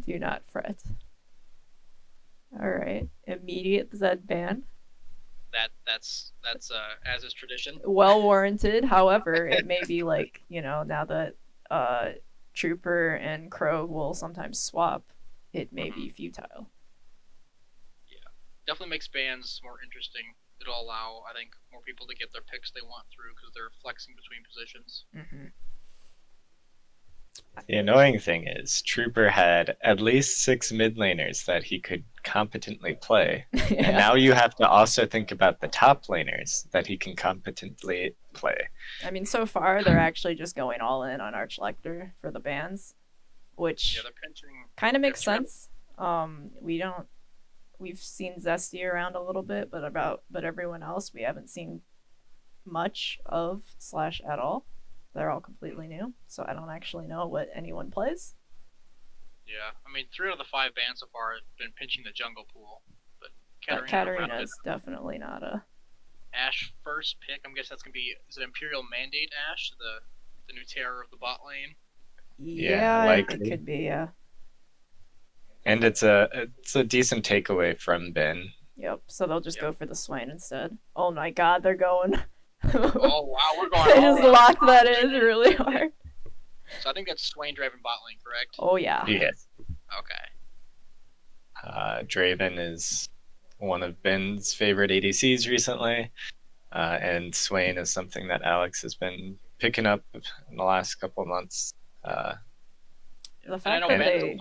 Do not fret. Alright. Immediate Zed ban. That's as is tradition. Well warranted. However, it may be like, now that Trooper and Crow will sometimes swap, it may be futile. Yeah, definitely makes bans more interesting. It'll allow, I think, more people to get their picks they want through because they're flexing between positions. Mm-hmm. The annoying thing is, Trooper had at least 6 mid laners that he could competently play. Yeah. And now you have to also think about the top laners that he can competently play. I mean, so far they're actually just going all in on Archlector for the bans, which Yeah, they're pinching. kind of makes sense. We've seen Zesty around a little bit, but everyone else we haven't seen much of / at all. They're all completely new, so I don't actually know what anyone plays. Yeah, I mean, 3 out of the 5 bans so far have been pinching the jungle pool, but Katarina is definitely not a Ashe first pick. I'm guessing that's gonna be, is it Imperial Mandate Ashe, the new terror of the bot lane? Yeah, it could be. Yeah. And it's a decent takeaway from Ben. Yep. So they'll just go for the Swain instead. Oh my God, they're going. Oh wow, we're going. They just locked that in really hard. So I think that's Swain driving bot lane, correct? Oh yeah. Yes. Okay. Draven is one of Ben's favorite ADCs recently, and Swain is something that Alex has been picking up in the last couple of months. The fact that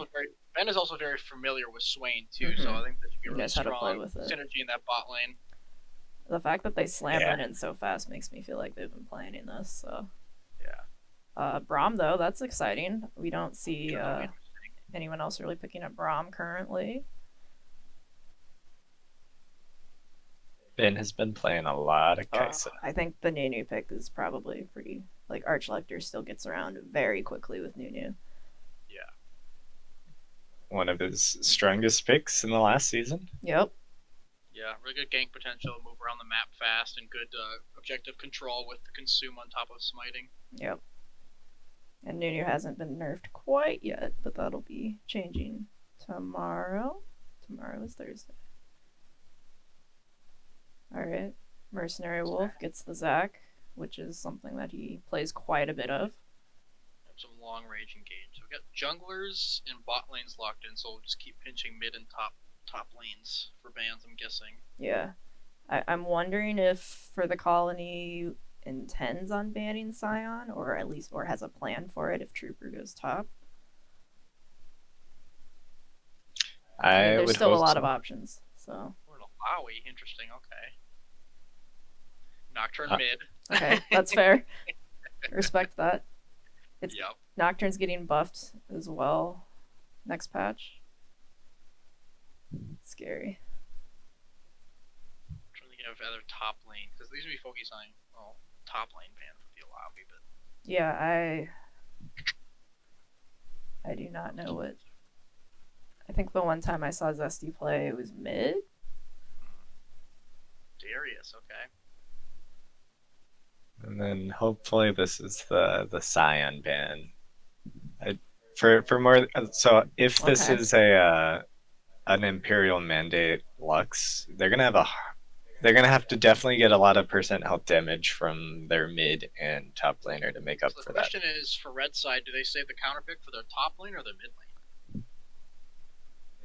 Ben is also very familiar with Swain too, so I think that should be a really strong synergy in that bot lane. The fact that they slam it in so fast makes me feel like they've been planning this. So yeah. Braum though, that's exciting. We don't see anyone else really picking up Braum currently. Ben has been playing a lot of Kai'Sa. I think the Nunu pick is probably pretty. Like Archlector still gets around very quickly with Nunu. Yeah. One of his strongest picks in the last season. Yep. Yeah, really good gank potential, move around the map fast, and good objective control with the consume on top of smiting. Yep. And Nunu hasn't been nerfed quite yet, but that'll be changing tomorrow. Tomorrow is Thursday. Alright. Mercenary Wolf gets the Zac, which is something that he plays quite a bit of. Some long range engage. So we got junglers and bot lanes locked in, so we'll just keep pinching mid and top lanes for bans, I'm guessing. Yeah. I'm wondering if for the colony intends on banning Scion, or has a plan for it if Trooper goes top. There's still a lot of options, so. Wowie, interesting, okay. Nocturne mid. Okay, that's fair. Respect that. Yep. Nocturne's getting buffed as well next patch. Scary. I'm trying to think of other top lane, because these would be focused on top lane bans would be a lobby, but yeah, I do not know what. I think the one time I saw Zesty play, it was mid. Darius, okay. And then hopefully this is the Scion ban. For more, so if this is an Imperial Mandate Lux, they're gonna have to definitely get a lot of % health damage from their mid and top laner to make up for that. The question is, for red side, do they save the counter pick for their top lane or their mid lane?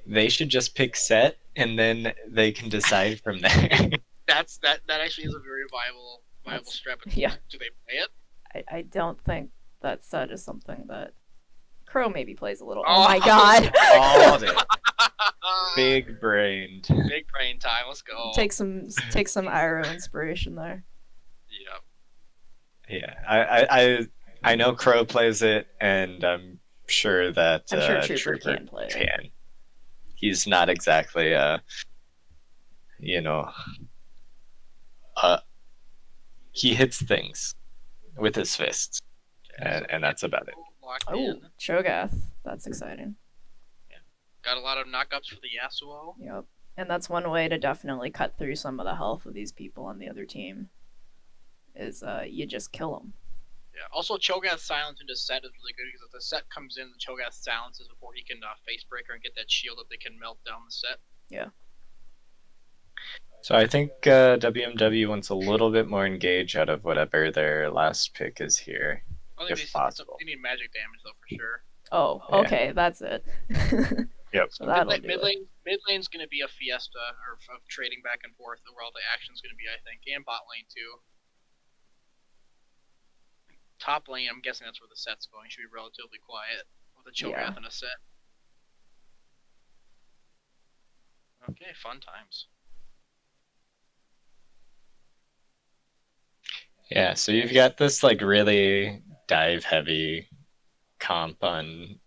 They should just pick set, and then they can decide from there. that actually is a very viable strategy. Yeah. Do they play it? I don't think that set is something that Crow maybe plays a little. Oh my God! Called it. Big brained. Big brain time. Let's go. Take some Iroh inspiration there. Yep. Yeah, I know Crow plays it, and I'm sure that Trooper can play it. He's not exactly he hits things with his fists, and that's about it. Oh, Cho'Gath. That's exciting. Yeah. Got a lot of knockups for the Yasuo. Yep. And that's one way to definitely cut through some of the health of these people on the other team, is you just kill them. Yeah. Also, Cho'Gath silence into set is really good because if the set comes in, the Cho'Gath silences before he can face breaker and get that shield that they can melt down the set. Yeah. So I think WMW wants a little bit more engage out of whatever their last pick is here, I think if possible. they need magic damage though for sure. Oh, Yeah. okay, that's it. Yep. So that'll do it. Mid lane's going to be a fiesta of trading back and forth where all the action's going to be, I think, and bot lane too. Top lane, I'm guessing that's where the set's going. Should be relatively quiet with a Cho'Gath and a set. Okay, fun times. Yeah, so you've got this like really dive heavy comp on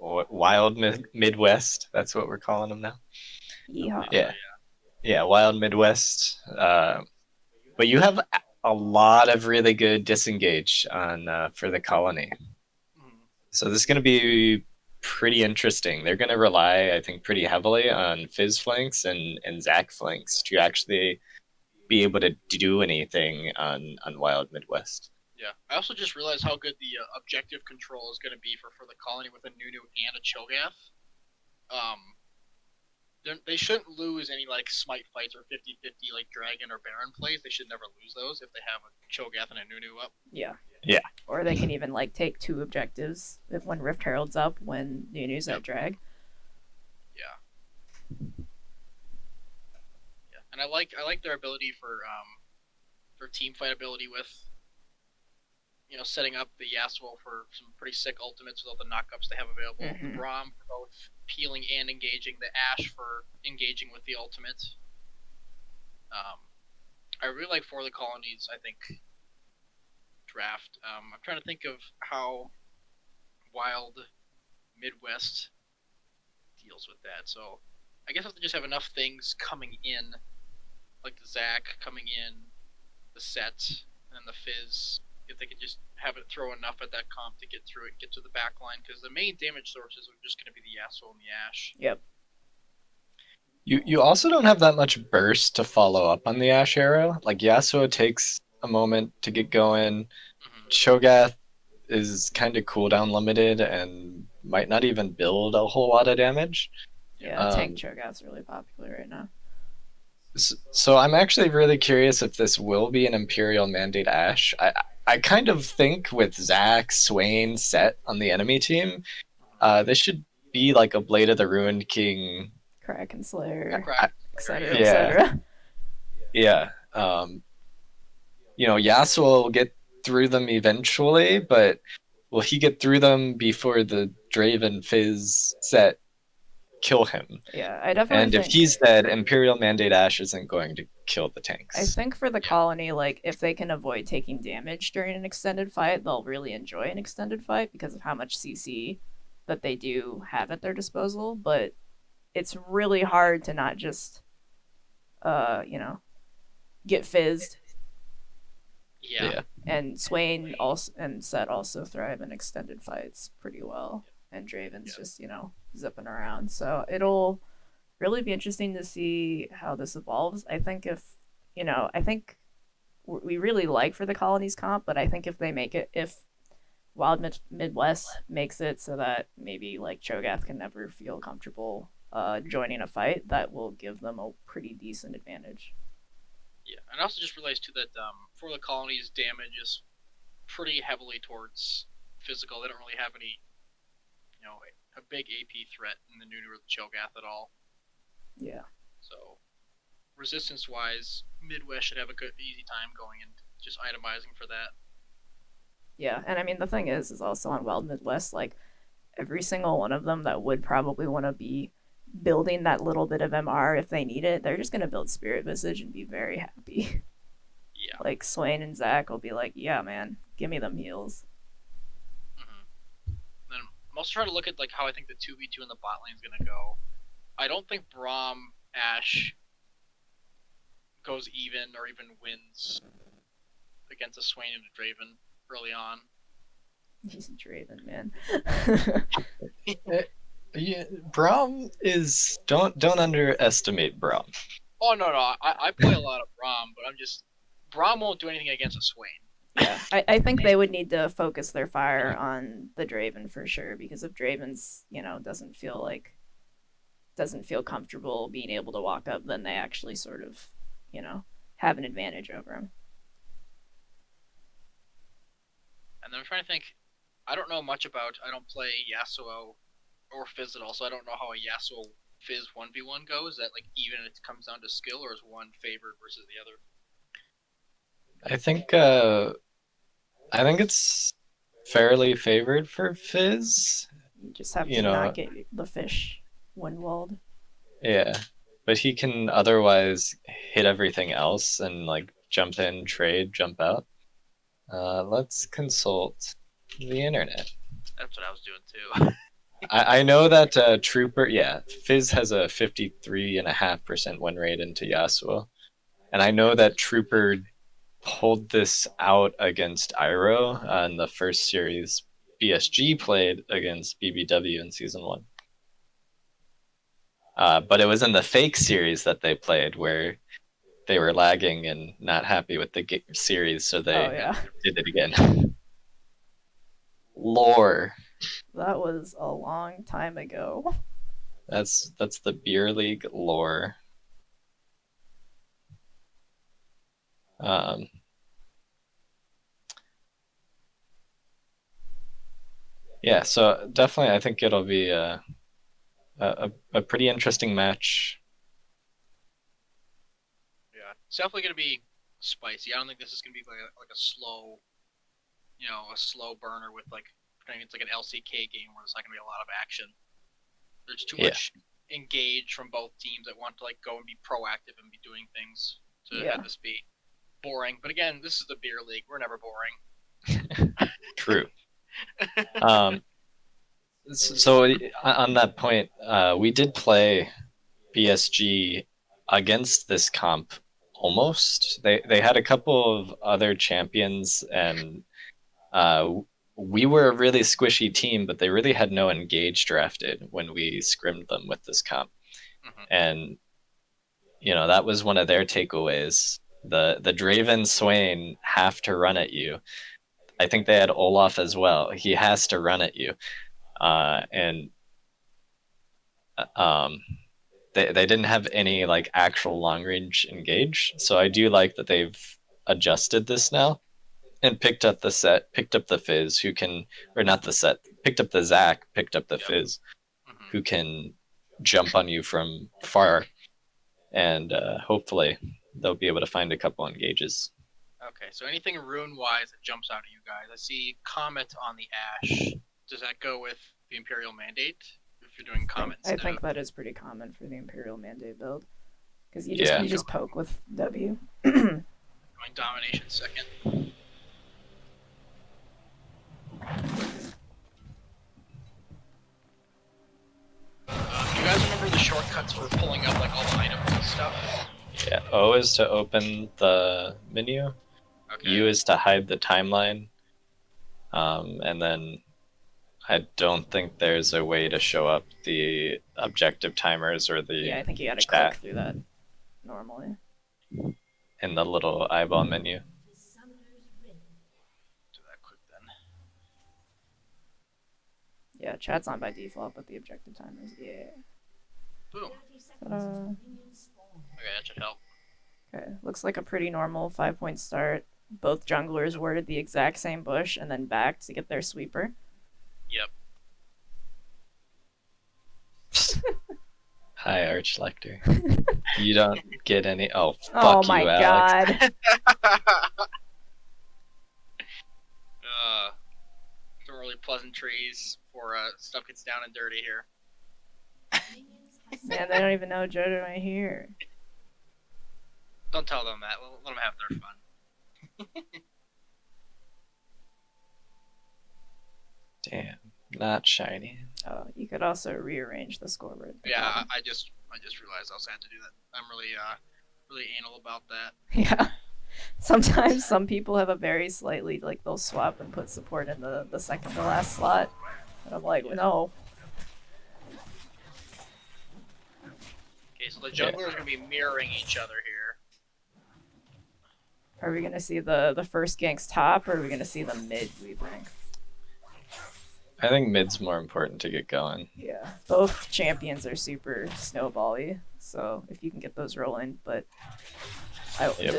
Wild Midwest. That's what we're calling them now. Yeehaw. Yeah, Wild Midwest. But you have a lot of really good disengage on for the colony. So this is going to be pretty interesting. They're going to rely, I think, pretty heavily on Fizz flanks and Zac flanks to actually be able to do anything on Wild Midwest. Yeah, I also just realized how good the objective control is going to be for the colony with a Nunu and a Cho'Gath. They shouldn't lose any like smite fights or 50-50 like dragon or baron plays. They should never lose those if they have a Cho'Gath and a Nunu up. Yeah. Yeah. Or they can even like take 2 objectives when Rift Herald's up when Nunu's at drag. Yeah. Yeah, and I like their ability for team fight ability with setting up the Yasuo for some pretty sick ultimates with all the knockups they have available. Mhm. The Braum for both peeling and engaging. The Ashe for engaging with the ultimate. I really like For the Colonies, I think, draft. I'm trying to think of how Wild Midwest deals with that. So I guess I have to just have enough things coming in, like the Zac coming in, the set, and the Fizz. If they could just have it throw enough at that comp to get through it, get to the back line, because the main damage sources are just going to be the Yasuo and the Ashe. Yep. You also don't have that much burst to follow up on the Ashe arrow. Like Yasuo takes a moment to get going. Mm-hmm. Cho'Gath is kind of cooldown limited and might not even build a whole lot of damage. Yeah, tank Cho'Gath's really popular right now. So I'm actually really curious if this will be an Imperial Mandate Ashe. I kind of think with Zac, Swain, Set on the enemy team, this should be like a Blade of the Ruined King. Kraken Slayer, etc. etc. Yeah. Yasuo will get through them eventually, but will he get through them before the Draven Fizz set kill him? Yeah, I definitely think... if he's dead, Imperial Mandate Ashe isn't going to kill the tanks. I think for the colony, like, if they can avoid taking damage during an extended fight, they'll really enjoy an extended fight because of how much CC that they do have at their disposal, but it's really hard to not just, get fizzed. Yeah. And Swain also and Set also thrive in extended fights pretty well. And Draven's just, zipping around. So it'll really be interesting to see how this evolves. I think I think we really like for the colonies comp, but I think if Wild Midwest makes it so that maybe like Cho'Gath can never feel comfortable joining a fight, that will give them a pretty decent advantage. Yeah, and I also just realized too that For the Colonies damage is pretty heavily towards physical. They don't really have any, a big AP threat in the Nunu or the Cho'Gath at all. Yeah. So, resistance-wise, Midwest should have a good, easy time going and just itemizing for that. Yeah, and I mean the thing is also on Wild Midwest, like every single one of them that would probably want to be building that little bit of MR if they need it, they're just gonna build Spirit Visage and be very happy. Yeah. Like Swain and Zac will be like, yeah, man, give me them heals. Then I'm also trying to look at like how I think the 2v2 in the bot lane is gonna go. I don't think Braum Ashe goes even or even wins against a Swain and a Draven early on. He's a Draven, man. Yeah, Braum is don't underestimate Braum. Oh no, I play a lot of Braum, but Braum won't do anything against a Swain. Yeah, I think they would need to focus their fire on the Draven for sure, because if Draven's, doesn't feel comfortable being able to walk up, then they actually sort of, have an advantage over him. And then I'm trying to think. I don't know much about. I don't play Yasuo or Fizz at all, so I don't know how a Yasuo Fizz 1v1 goes. Is that like even it comes down to skill, or is one favored versus the other? I think it's fairly favored for Fizz. You just have You to not know, get the fish windwalled. yeah. But he can otherwise hit everything else and like jump in, trade, jump out. Let's consult the internet. That's what I was doing too. I know that Trooper, yeah, Fizz has a 53.5% win rate into Yasuo. And I know that Trooper pulled this out against Iroh in the first series BSG played against BBW in season 1. But it was in the fake series that they played where they were lagging and not happy with the series, so they did it again. Lore. That was a long time ago. That's the beer league lore. Yeah, so definitely I think it'll be a pretty interesting match. Yeah, it's definitely gonna be spicy. I don't think this is gonna be like a slow, a slow burner with like pretending it's like an LCK game where there's not gonna be a lot of action. There's too much engage from both teams that want to like go and be proactive and be doing things to have this be boring. But again, this is the beer league. We're never boring. True. So on that point, we did play BSG against this comp almost. They had a couple of other champions, and we were a really squishy team, but they really had no engage drafted when we scrimmed them with this comp. And that was one of their takeaways. The Draven Swain have to run at you. I think they had Olaf as well. He has to run at you. And they didn't have any like actual long range engage. So I do like that they've adjusted this now and picked up the Fizz, who can, or not the set, picked up the Zac, picked up the Fizz, who can jump on you from far, and hopefully they'll be able to find a couple engages. Okay, so anything rune-wise that jumps out at you guys? I see Comet on the Ashe. Does that go with the Imperial Mandate? If you're doing Comet instead I think of... that is pretty common for the Imperial Mandate build. Because you just poke with W. Going Domination second. Do you guys remember the shortcuts for pulling up like all the items and stuff? Yeah, O is to open the menu. Okay. U is to hide the timeline. And then I don't think there's a way to show up the objective timers or the I think you gotta click through that normally. In the little eyeball menu. Do that quick then. Yeah, chat's on by default, but the objective timers, Boom. Ta-da. Okay, that should help. Okay, looks like a pretty normal 5-point start. Both junglers warded the exact same bush and then backed to get their sweeper. Yep. Hi, Archlector. You don't get any. Oh, fuck you, my Alex. God. Some really pleasantries before stuff gets down and dirty here. Man, they don't even know Jojo ain't here. Don't tell them that. Let them have their fun. Damn, not shiny. Oh, you could also rearrange the scoreboard. Yeah, I just realized I also had to do that. I'm really anal about that. Yeah. Sometimes some people have a very slightly, like, they'll swap and put support in the second to last slot. And I'm like, no. Okay, so the junglers are going to be mirroring each other here. Are we gonna see the first ganks top, or are we gonna see them mid? We think. I think mid's more important to get going. Yeah, both champions are super snowbally, so if you can get those rolling, but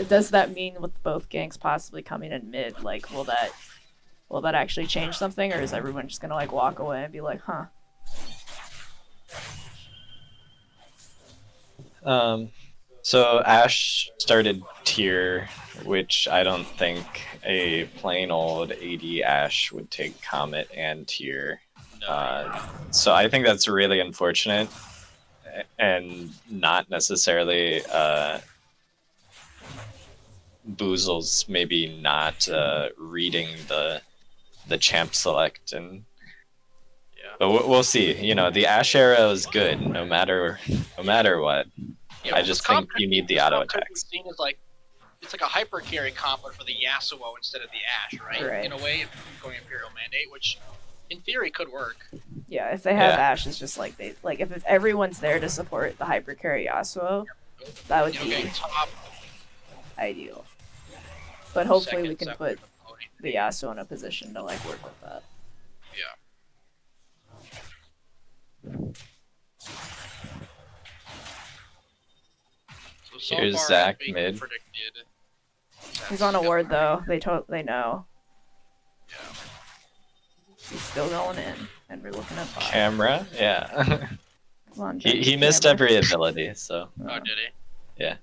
does that mean with both ganks possibly coming in mid, like will that actually change something, or is everyone just gonna like walk away and be like, huh? So Ash started tier, which I don't think a plain old AD Ash would take Comet and tier. So I think that's really unfortunate, and not necessarily Boozle's maybe not reading the champ select, and but we'll see. You know, the Ash era is good no matter what. Yeah, I just think you need the auto attacks. Seen as like it's like a hyper carry comp for the Yasuo instead of the Ash, right? In a way, if going Imperial Mandate, which in theory could work. Yeah, if they have Ash, it's just like if everyone's there to support the hyper carry Yasuo, that would be top ideal. But hopefully we can put the Yasuo in a position to like work with that. Yeah. So here's far, Zach mid. He's on a ward though. They know. Yeah. He's still going in, and we're looking at bot. Camera, yeah. Come on, he missed every ability, so. Oh, did he? Yeah.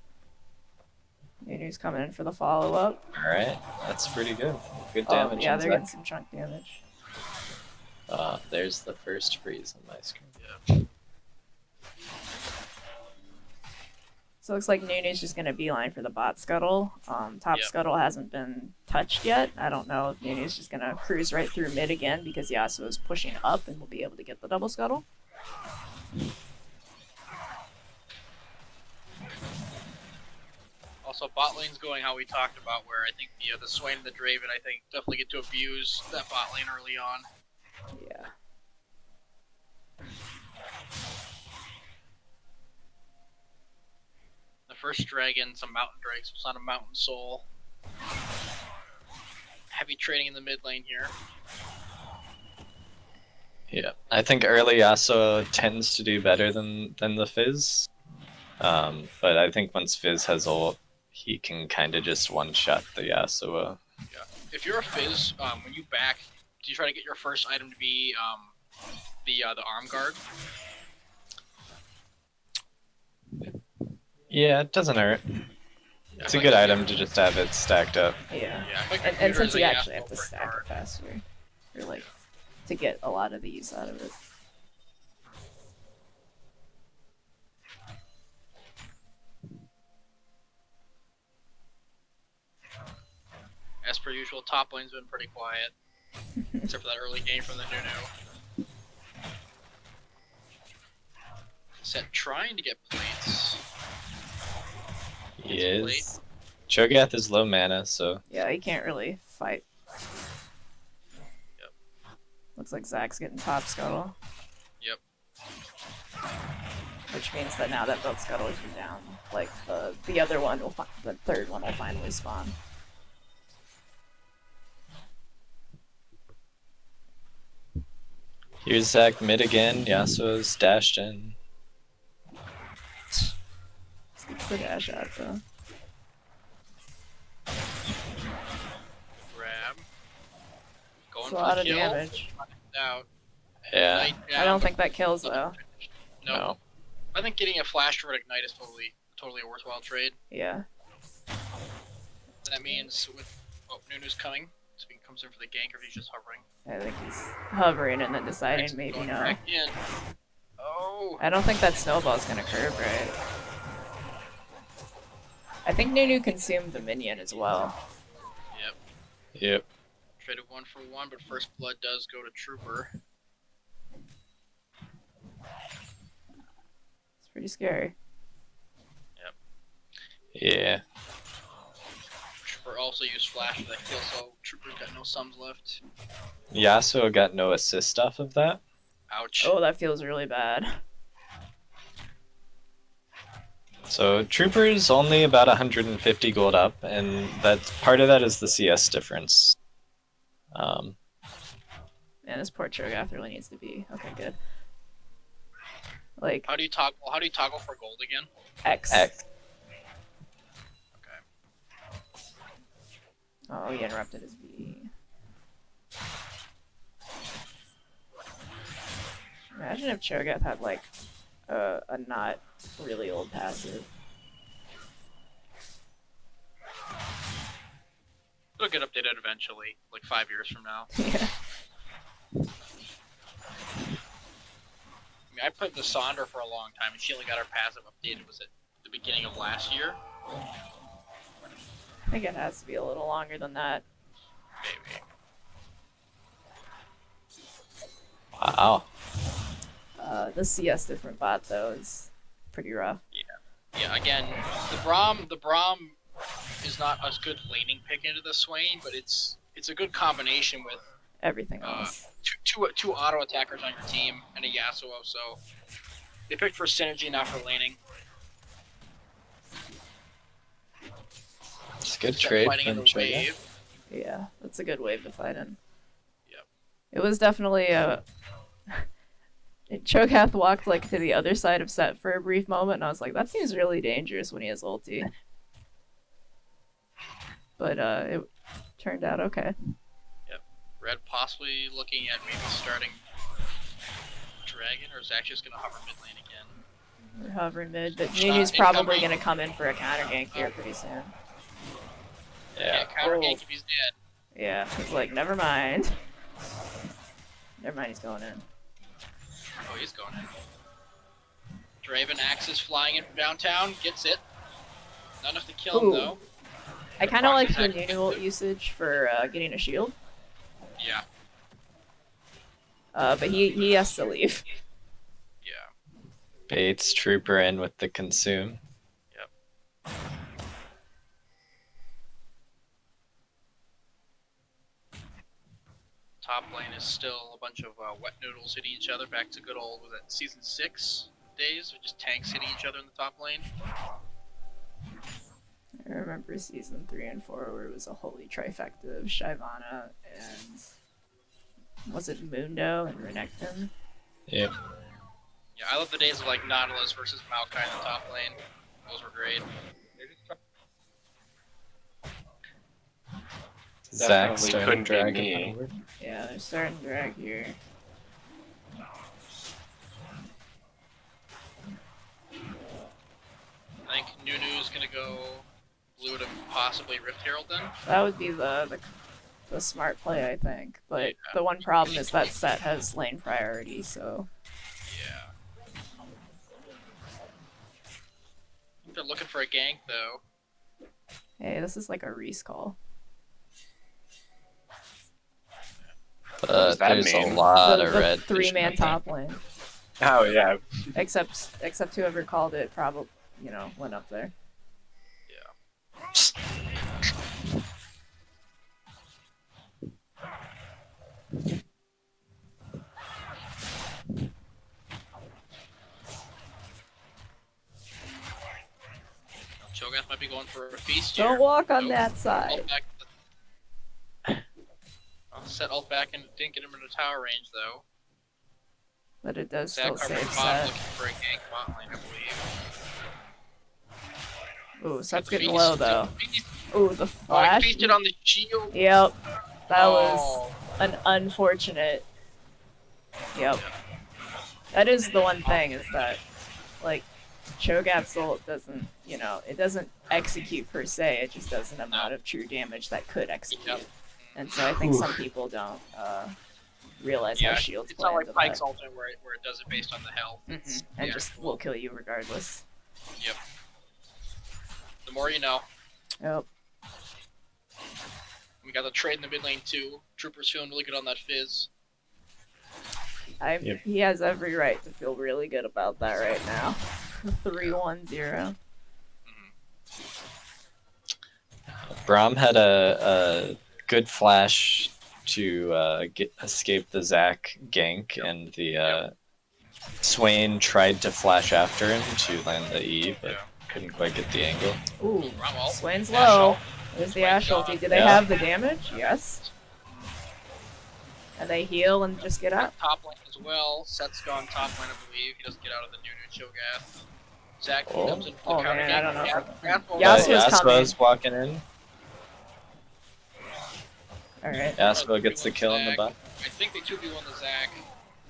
Nunu's coming in for the follow up. All right, that's pretty good. Good damage. Yeah, they're getting some chunk damage. There's the first freeze on my screen. Yeah. So it looks like Nunu's just going to beeline for the bot scuttle. Top scuttle hasn't been touched yet. I don't know if Nunu's just going to cruise right through mid again because Yasuo is pushing up and will be able to get the double scuttle. Also, bot lane's going how we talked about, where I think the Swain and the Draven, I think, definitely get to abuse that bot lane early on. Yeah. The first dragon, some mountain drakes, was on a mountain soul. Heavy trading in the mid lane here. Yeah, I think early Yasuo tends to do better than the Fizz. But I think once Fizz has ult, he can kind of just one-shot the Yasuo. Yeah. If you're a Fizz, when you back, do you try to get your first item to be the arm guard? Yeah, it doesn't hurt. Yeah, it's a good item to just have it stacked up. Yeah. Yeah, and since you actually have to stack it faster, or like to get a lot of the use out of it. As per usual, top lane's been pretty quiet, except for that early game from the Nunu. Set trying to get plates. He is. Cho'Gath is low mana, so. Yeah, he can't really fight. Yep. Looks like Zach's getting top scuttle. Yep. Which means that now that both scuttles are down, like the other one will the third one will finally spawn. Here's Zach mid again. Yasuo's dashed in. Let's the dash out though. Grab. Going It's for a lot the of kill. damage. Out. Yeah. I don't think that kills though. No. I think getting a flash for Ignite is totally a worthwhile trade. Yeah. That means with Nunu's coming, so he comes in for the gank, or if he's just hovering. I think he's hovering and then deciding Next, maybe going no. back in. Oh. I don't think that snowball's gonna curve right. I think Nunu consumed the minion as well. Yep. Yep. Traded 1 for 1, but first blood does go to Trooper. It's pretty scary. Yep. Yeah. Trooper also used flash for that kill, so Trooper's got no sums left. Yasuo got no assist off of that. Ouch. Oh, that feels really bad. So Trooper's only about 150 gold up, and that's part of that is the CS difference. Man, this poor Cho'Gath really needs to be okay. Good. Like How do you toggle for gold again? X. X. Okay. Oh, he interrupted his V. Imagine if Cho'Gath had like a not really old passive. It'll get updated eventually, like 5 years from now. Yeah. I mean, I played the Sonder for a long time, and she only got her passive updated, was it the beginning of last year? I think it has to be a little longer than that. Maybe. Wow. The CS different bot though is pretty rough. Yeah, again, the Braum is not a good laning pick into the Swain, but it's a good combination with Everything else. two auto attackers on your team and a Yasuo, so they picked for synergy, not for laning. It's a good Instead of trade fighting in from the Cho'Gath. wave. Yeah, that's a good wave to fight in. Yep. It was definitely a. Cho'Gath walked like to the other side of set for a brief moment, and I was like, that seems really dangerous when he has ulti. But it turned out okay. Red possibly looking at maybe starting Dragon, or Zach just gonna hover mid lane again. We're hovering mid, but Nunu's probably gonna come in for a counter gank here pretty soon. Yeah. Counter gank if he's dead. Yeah, he's like, never mind. Never mind, he's going in. Oh, he's going in. Draven Axis flying in from downtown, gets it. Not enough to kill him Ooh. though. I kind of like the Proxy's Nunu ult usage for getting a shield, Yeah, but he has to leave. yeah. Bates Trooper in with the consume. Top lane is still a bunch of wet noodles hitting each other. Back to good old, was that season 6 days? Or just tanks hitting each other in the top lane? I remember season 3 and 4 where it was a holy trifecta of Shyvana and was it Mundo and Renekton? Yep. Yeah, I love the days of like Nautilus versus Maokai in the top lane. Those were great. Zach Definitely starting couldn't be dragon me. onward. Yeah, they're starting to drag here. I think Nunu's gonna go blue to possibly Rift Herald then. That would be the smart play, I think. But Yeah. the one problem is that set has lane priority, so Yeah. If they're looking for a gank though. hey, this is like a Reese call. does that There's a mean? lot The of red. 3-man vision. top lane. Oh yeah. Except whoever called it probably, went up there. Cho'Gath might be going for a feast Don't here. walk on Nope. that side. Ult back to I'll set ult back and didn't get him into tower range though. But it does Zach still covering save bot set. looking for a gank bot lane, I believe. Ooh, set's The getting feast. low though. Feast. Ooh, the Oh, he flash. feasted on the shield. Yep. That was Oh. an unfortunate. Yep. That is the one thing is that, like, Cho'Gath's ult doesn't, it doesn't execute per se. It just does an amount of true damage that could execute. Yep. And so I think some people don't realize Yeah, how shields it's play not like into Pike's that. ultimate where it does it based on the health. It's- And yeah, just will kill you regardless. Yep. The more you know. Yep. We got the trade in the mid lane too. Trooper's feeling really good on that fizz. Yep. He has every right to feel really good about that right now. 3-1-0. Braum had a good flash to escape the Zac gank, and the Swain tried to flash after him to land the E, but Couldn't quite get the angle. Ooh, Bravo. Swain's Ash low. ult. There's the Great Ash shot. ulti. Do they Yeah. have the damage? Yes. And they heal and just get up. Top lane as well. Set's gone top lane, I believe. He doesn't get out of the new Cho'Gath. Zach Oh. comes in for the Oh, counter man, game. I don't know if I can- Yasuo's Yasuo's coming. Walking in. Alright. Yasuo gets the kill in the butt. I think they 2v1 the Zach.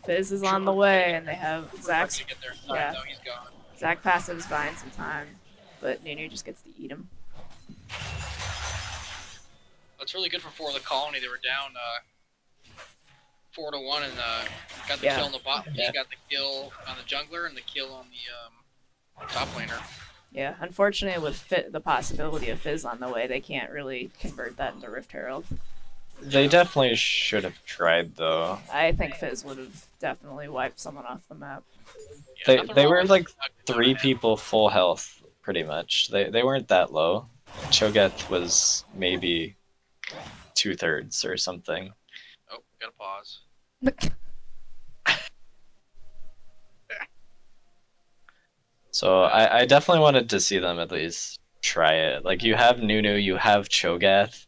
Fizz is on the way, and they have Zach's Zach's. gonna get there in time, Yeah. though. He's gone. Zach passive's buying some time. But Nunu just gets to eat him. That's really good for 4 of the colony. They were down 4-1 and got the Yeah. kill on the bot. Yeah. He got the kill on the jungler and the kill on the top laner. Yeah, unfortunately, with the possibility of Fizz on the way, they can't really convert that into Rift Herald. They definitely should have tried though. I think Fizz would have definitely wiped someone off the map. Yeah, nothing They wrong were with like not 3 doing that. people full health, pretty much. They weren't that low. Cho'Gath was maybe 2/3 or something. Oh, gotta pause. So I definitely wanted to see them at least try it. Like you have Nunu, you have Cho'Gath.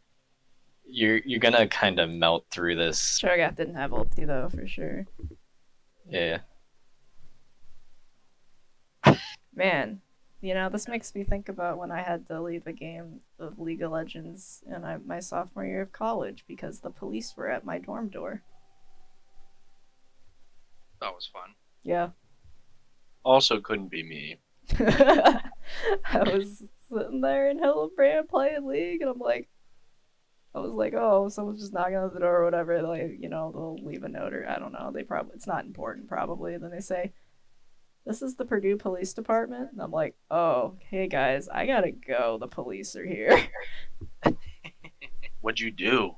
You're gonna kind of melt through this. Cho'Gath didn't have ulti though, for sure. Yeah. Man, you know, this makes me think about when I had to leave a game of League of Legends in my sophomore year of college because the police were at my dorm door. That was fun. Yeah. Also couldn't be me. I was sitting there in Hildebrand playing League, and I was like, oh, someone's just knocking on the door or whatever. Like, you know, they'll leave a note or I don't know. It's not important probably. And then they say, this is the Purdue Police Department. And I'm like, oh, hey guys, I gotta go. The police are here. What'd you do?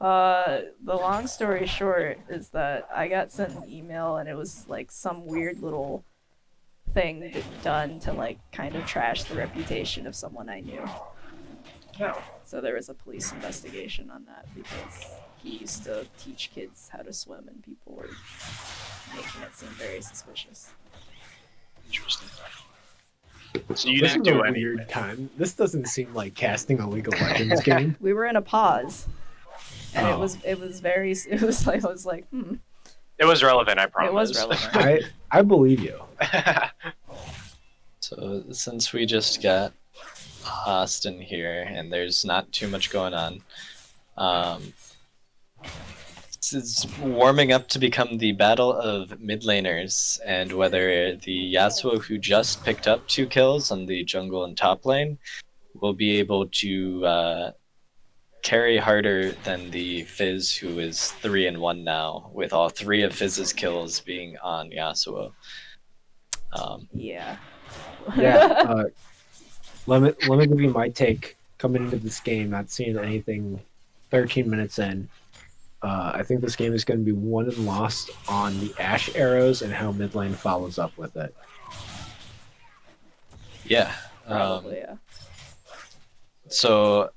The long story short is that I got sent an email and it was like some weird little thing done to like kind of trash the reputation of someone I knew. So there was a police investigation on that because he used to teach kids how to swim and people were making it seem very suspicious. Interesting. So you This didn't is a do any. weird time. This doesn't seem like casting a League of Legends game. We were in a pause. And Oh. it was like I was like, It was relevant, I it promise. was relevant. I believe you. So since we just got Austin here and there's not too much going on, it's warming up to become the battle of mid laners, and whether the Yasuo who just picked up 2 kills on the jungle and top lane will be able to carry harder than the Fizz who is 3-1 now, with all 3 of Fizz's kills being on Yasuo. Yeah. Yeah. Let me give you my take coming into this game. Not seeing anything 13 minutes in. I think this game is going to be won and lost on the Ashe arrows and how mid lane follows up with it. Yeah. Probably, yeah. So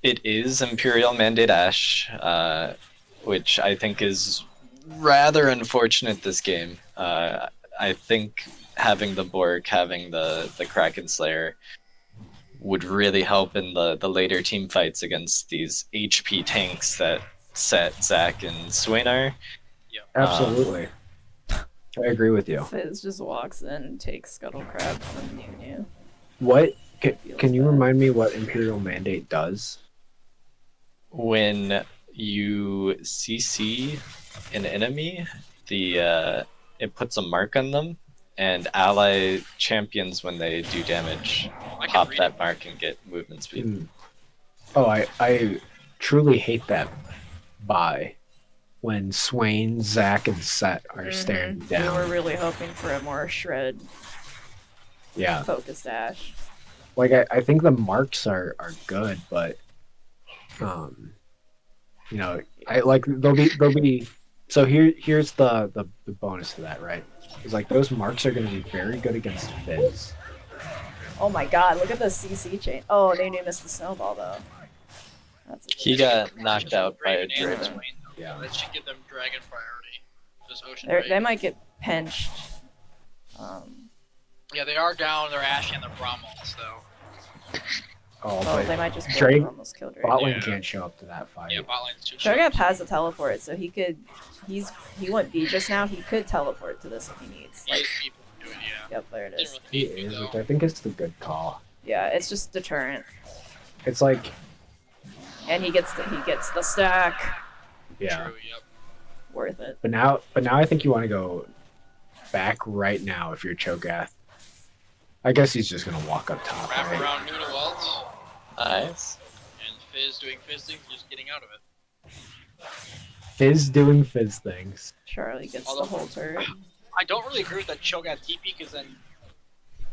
it is Imperial Mandate Ashe, which I think is rather unfortunate this game. I think having the Bork, having the Kraken Slayer would really help in the later team fights against these HP tanks that Set, Zach, and Swain are. Absolutely. I agree with you. Fizz just walks in and takes Scuttle Crab from Nunu. What can you remind me what Imperial Mandate does? When you CC an enemy, it puts a mark on them, and ally champions, when they do damage, I can pop read that mark and get movement speed. Hmm. Oh, I truly hate that buy when Swain, Zach, and Set are staring We were down. really hoping for a more shred Yeah. focused Ashe. Like I think the marks are good, but you know, I like they'll be so here's the bonus to that, right? It's like those marks are gonna be very good against Fizz. Oh my god, look at the CC chain. Oh, Nunu missed the snowball though. That's He got knocked out by a Draven and Druid. Swain, though. Yeah. That should give them dragon priority. Just Ocean they Drake. might get pinched. Yeah, they are down. They're Ashy and they're Bromwells, though. Oh, Well, they but might just Drake- almost killed Drake. bot lane Yeah. can't show up to that fight. Yeah, bot lane's too Shogath close. has a teleport, so he went B just now. He could teleport to this if he needs. He Like, is people to do it, yeah. yep, there it Didn't is. really He need to, is, though. which I think is the good call. Yeah, it's just deterrent, It's like, and he gets the stack. yeah. True, yep. Worth it. But now I think you want to go back right now if you're Cho'Gath. I guess he's just gonna walk up top. Wrap Right? around neutral ult, Nice. and Fizz doing Fizz things, just getting out of it. Fizz doing Fizz things. Charlie gets Although- the whole turret. I don't really agree with that Cho'Gath TP, because then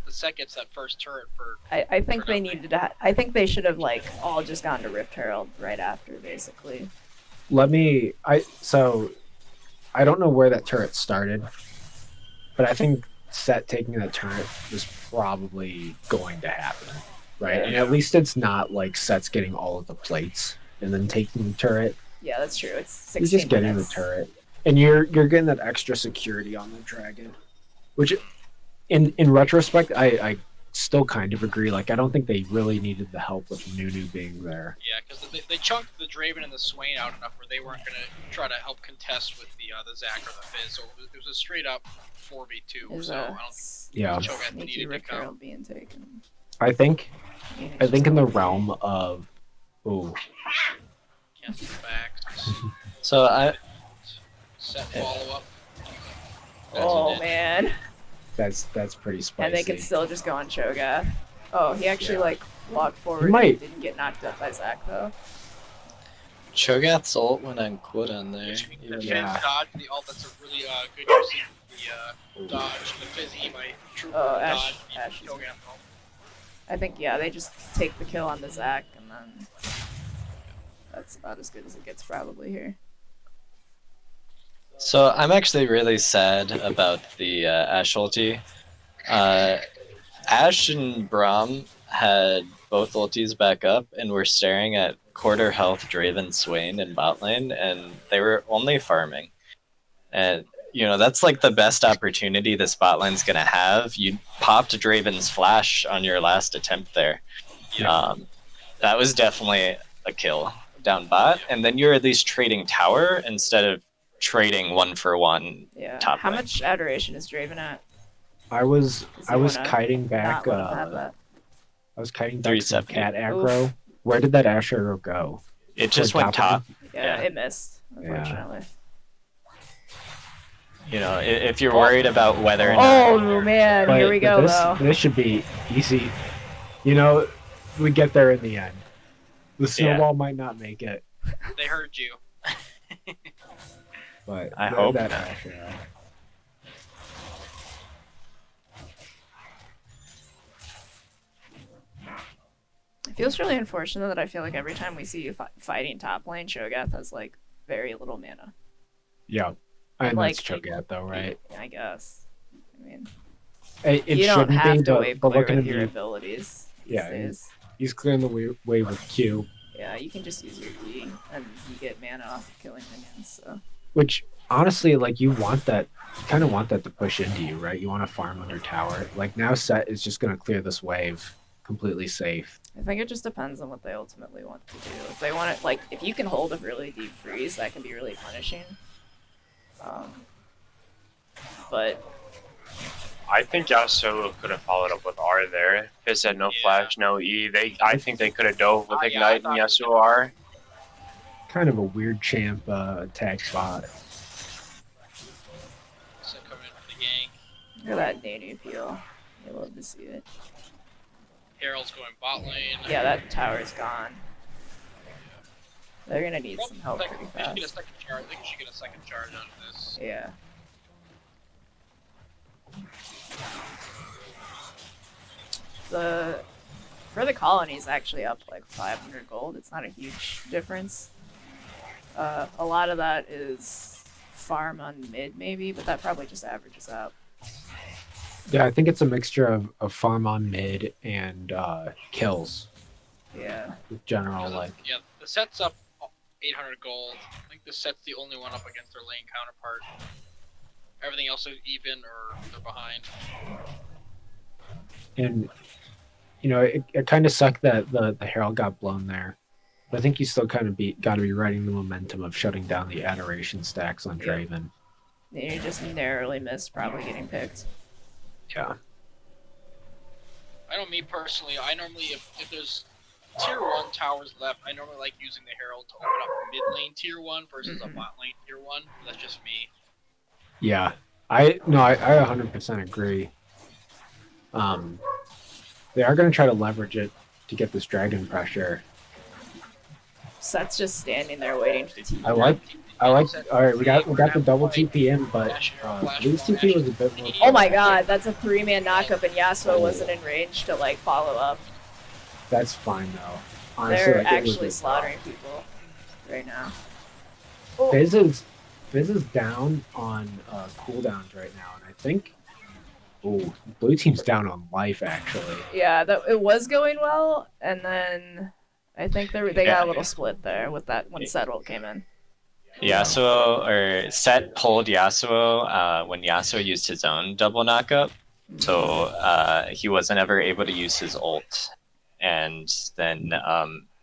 the set gets that first turret for... I think For they nothing. needed to. I think they should have like all just gone to Rift Herald right after, basically. I don't know where that turret started, but I think Set taking that turret was probably going to happen, right? And Yeah. at least it's not like Set's getting all of the plates and then taking the turret. Yeah, that's true. It's 16 He's just getting minutes. the turret, and you're getting that extra security on the dragon, which, in retrospect, I still kind of agree. Like, I don't think they really needed the help with Nunu being there. Yeah, because they chunked the Draven and the Swain out enough where they weren't going to try to help contest with the Zac or the Fizz. So it was a straight up 4v2. Is So I a don't Yeah, Cho'Gath sneaky needed to Rift come. Herald being taken. I think Yeah, I think in the just- realm of, oh, Cancel the backs. So I Set follow up. Oh man, that's pretty spicy. and they can still just go on Cho'Gath. Oh, he actually Yeah. like walked forward. might. And didn't get knocked up by Zac though. Cho'Gath's ult went on cooldown there. The even Fizz Yeah. dodge, the ult, that's a really good use of the dodge. The Fizz E by True Oh, dodge. Ash is- Cho'Gath ult. I think yeah, they just take the kill on the Zac, and then that's about as good as it gets probably here. So I'm actually really sad about the Ashe ulti. Ashe and Braum had both ultis back up and were staring at quarter health Draven Swain in bot lane, and they were only farming. And that's like the best opportunity this bot lane's gonna have. You popped Draven's flash on your last attempt there. That was definitely a kill down bot, and then you're at least trading tower instead of trading 1-for-1. Yeah. Top How lane. much adoration is Draven at? I was Does he wanna kiting back. Not let him have that. I was kiting back some 370. cat aggro. Where did that Ashe arrow go? It just Toward went top top. Yeah, Yeah. it missed. Unfortunately. If you're worried about whether or not. Oh man, here we go this, though. This should be easy. We get there in the end. The snowball might not make it, They heard you. but I hope that not. Ashe arrow. It feels really unfortunate that I feel like every time we see you fighting top lane, Cho'Gath has like very little mana. Yeah, and Like- that's Cho'Gath though, right? I guess. I mean, It you don't shouldn't have be, to but, wave but clear looking with at your you, abilities these Yeah, days. he's clearing the way with Q, Yeah, you can just use your E and you get mana off of killing minions. So which honestly, like you kind of want that to push into you, right? You want to farm under tower. Like now, Set is just gonna clear this wave completely safe. I think it just depends on what they ultimately want to do. If they want it, like, if you can hold a really deep freeze, that can be really punishing. But I think Yasuo could have followed up with R there. Fizz had no Yeah. flash, no E. I think they could have dove with Yeah, I Ignite and thought- Yasuo R. Kind of a weird champ attack bot. Set coming in for the gang. look at that Nanu peel. I love to see it. Herald's going bot lane. Yeah, that tower's gone. They're gonna need Well, some help they pretty should get a fast. second charge. I think you should get a second charge out of this. Yeah. For the colony's actually up like 500 gold. It's not a huge difference. A lot of that is farm on mid maybe, but that probably just averages out. Yeah, I think it's a mixture of farm on mid and kills. Yeah. With general like. Yeah, the set's up 800 gold. I think the set's the only one up against their lane counterpart. Everything else is even or they're behind. And it kind of sucked that the Herald got blown there. But I think you still kind of got to be riding the momentum of shutting down the adoration stacks on Yep. Draven. You just narrowly missed probably getting picked. Yeah. I know me personally, I normally, if there's tier 1 towers left, I normally like using the Herald to open up mid lane tier 1 versus a bot lane tier 1. That's just me. Yeah. I 100% agree. They are going to try to leverage it to get this dragon pressure. Set's just standing there waiting for the TP. I like. All right, we got the double TP in, but Blue's TP was a bit more. Oh my god, that's a 3-man knockup, and Yasuo wasn't in range to like follow up. That's fine though. Honestly, They're like, actually slaughtering people right now. Fizz is down on cooldowns right now, and I think. Oh, blue team's down on life actually. Yeah, it was going well, and then I think they got a little split there with that when Settle came in. Yasuo or Set pulled Yasuo when Yasuo used his own double knockup, so he wasn't ever able to use his ult, and then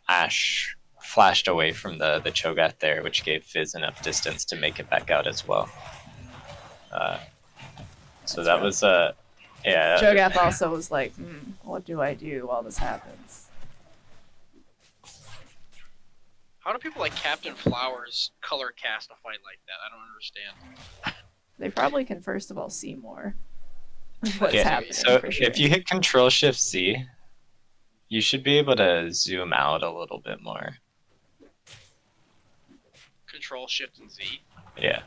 Ashe flashed away from the Cho'Gath there, which gave Fizz enough distance to make it back out as well. So that was yeah. Cho'Gath also was like, what do I do while this happens? How do people like Captain Flowers color cast a fight like that? I don't understand. They probably can first of all see more of what's Yeah, happening. so for sure. if you hit Control Shift Z, you should be able to zoom out a little bit more. Control Shift and Z. Yeah.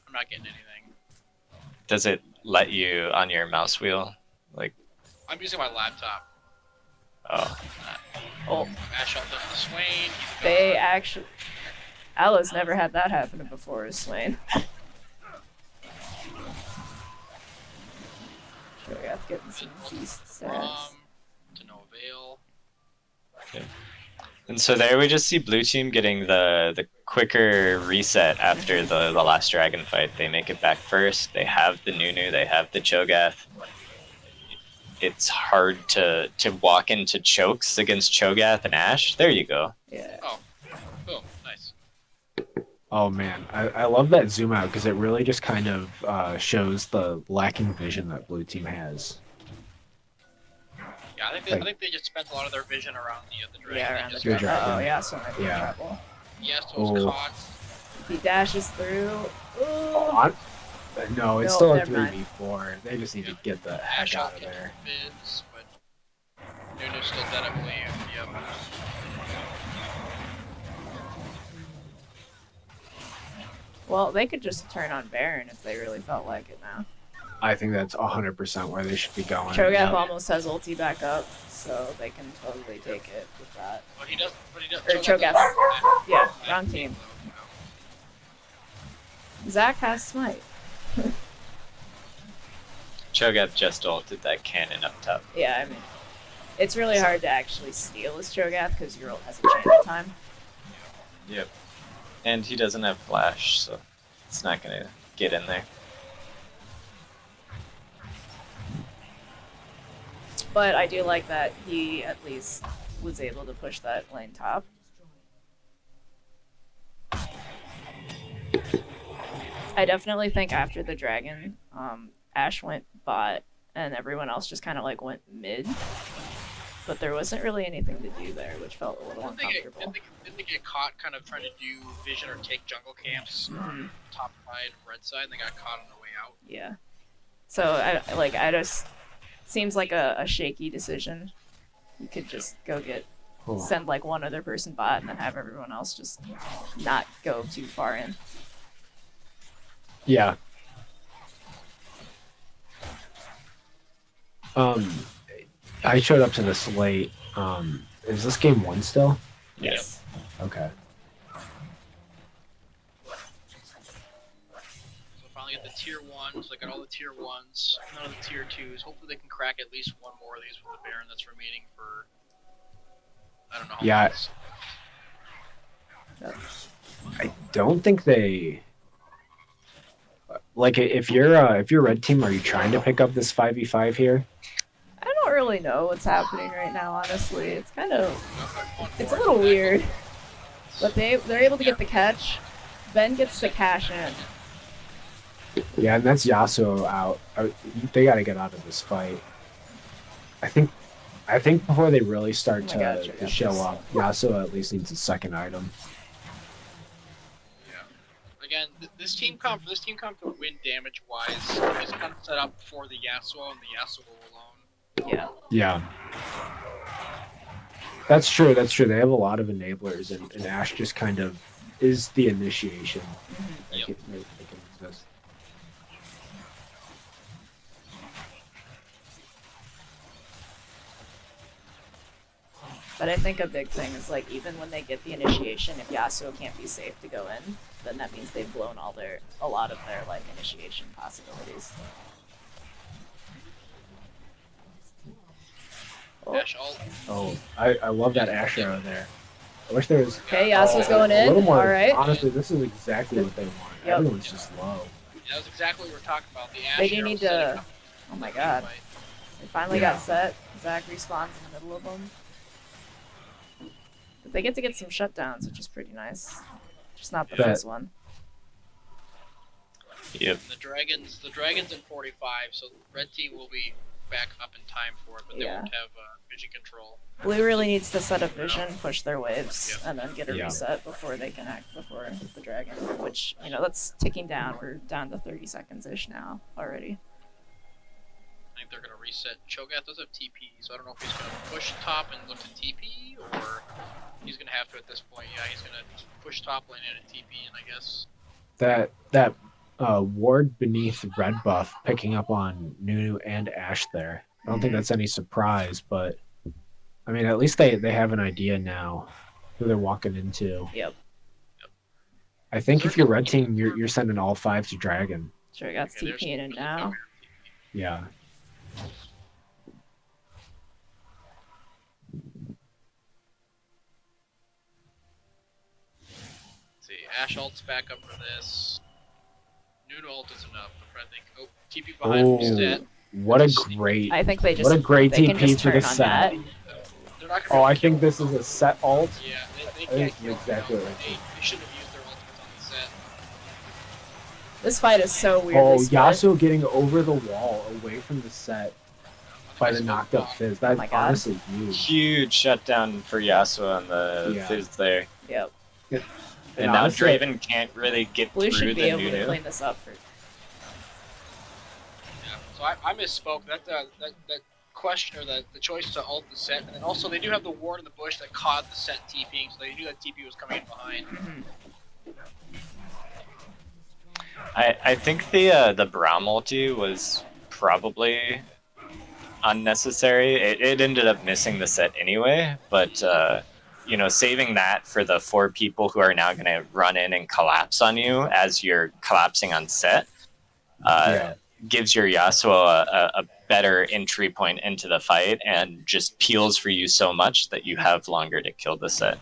I'm not getting anything. Does it let you on your mouse wheel? Like, I'm using my laptop. oh, Oh, Ashe up the Swain. they actually. Allah's never had that happen before, is Swain. Cho'Gath getting some beast stats. To no avail. okay. And so there we just see blue team getting the quicker reset after the last dragon fight. They make it back first. They have the Nunu. They have the Cho'Gath. It's hard to walk into chokes against Cho'Gath and Ashe. There you go. Yeah. Oh, boom, nice. Oh man, I love that zoom out because it really just kind of shows the lacking vision that blue team has. Yeah, I think they just spent a lot of their vision around the dragon. Yeah, They around the just Good dragon. dragon. Oh, yeah, so might be in Yeah. trouble. Yes, it was Oh. caught. He dashes through. Oh, no, it's No, still a never mind. 3v4. They just need to get the Ashe heck out out of into there. Fizz, but Nunu's still dead, I believe. Yep. Well, they could just turn on Baron if they really felt like it now. I think that's 100% where they should be going. Cho'Gath Yep. almost has ulti back up, so they can totally take it with that. But he does. Or Cho'Gath. Yeah, wrong team. Zach has smite. Cho'Gath just ulted that cannon up top. Yeah, I mean, it's really hard to actually steal his Cho'Gath because your ult has a chance time. Yep. And he doesn't have flash, so it's not gonna get in there. But I do like that he at least was able to push that lane top. I definitely think after the dragon, Ashe went bot and everyone else just kind of like went mid. But there wasn't really anything to do there, which felt a little uncomfortable. Didn't they get caught kind of trying to do vision or take jungle camps top side, red side, and they got caught on the way out? Yeah. So I just seems like a shaky decision. You could just go send like one other person bot and then have everyone else just not go too far in. Yeah. I showed up to this late. Is this game 1 still? Yes. Okay. So finally get the tier 1s, they got all the tier 1s, none of the tier 2s. Hopefully they can crack at least one more of these with the Baron that's remaining for, I don't know how Yeah. long. I don't think they. like if you're red team, are you trying to pick up this 5v5 here? I don't really know what's happening right now, honestly. It's kind of, On it's a board little with that. weird. But they're able to get the catch. Ben gets the cash in. Yeah, and that's Yasuo out. They got to get out of this fight. I think before they really start Oh my God, to check out show this. up, Yasuo at least needs a second item. Again, this team comp to win damage wise is kind of set up for the Yasuo and the Yasuo alone. Yeah. Yeah. That's true. That's true. They have a lot of enablers, and Ashe just kind of is the initiation. They Yep. can exist. But I think a big thing is like even when they get the initiation, if Yasuo can't be safe to go in, then that means they've blown a lot of their like initiation possibilities. Oh, Dash ult. Oh, I love that Ashe arrow there. I wish there was okay, Yasuo's going a in. little more. All right. Honestly, this is exactly what they want. Yep. Everyone's just low. That was exactly what we're talking about. The Ashe They do arrow need setting to. up Oh my the God. fight. They finally Yeah. got set. Zach respawns in the middle of them. But they get to get some shutdowns, which is pretty nice. Just not the That- first one. Yep. The dragons in 45, so red team will be back up in time for it, but they Yeah. won't have vision control. Blue really needs to set up vision, push their waves, Yeah. and then get a Yeah. reset before they can act before the dragon. Which, you know, that's ticking down. We're down to 30 seconds ish now already. I think they're gonna reset. Cho'Gath does have TP, so I don't know if he's gonna push top and look to TP, or he's gonna have to at this point. Yeah, he's gonna just push top lane in at TP, and I guess That ward beneath red buff picking up on Nunu and Ashe there. I don't think that's any surprise, but I mean, at least they have an idea now who they're walking into. Yep. I think if you're red team, you're sending all 5 to dragon. Sure, got okay, there's- TP in there's now. no TP. Yeah. Let's see, Ashe ult's back up for this. Nunu ult is enough. I'm trying to think. Oh, TP behind Oh, reset. what a great I think they just what a great they can TP just for the turn on set. that. They're not gonna Oh, be I able to think kill this is a set ult. Yeah, they I can't think kill exactly them. what I think. They shouldn't have used their ultimates on the set. This fight is so weirdly Oh, split. Yasuo getting over the wall away from the set by the knocked up Fizz. That's my God. honestly huge. Huge shutdown for Yasuo on the Yeah. Fizz there. Yep. And now honestly, Draven can't really get Blue through should be the able to Nunu. clean this up for. Yeah. So I misspoke. That question or the choice to ult the set, and then also they do have the ward in the bush that caught the set TPing, so they knew that TP was coming in behind. Mhm. I think the Braum ulti was probably unnecessary. It ended up missing the set anyway, but you know, saving that for the 4 people who are now going to run in and collapse on you as you're collapsing on set gives your Yasuo a better entry point into the fight and just peels for you so much that you have longer to kill the set.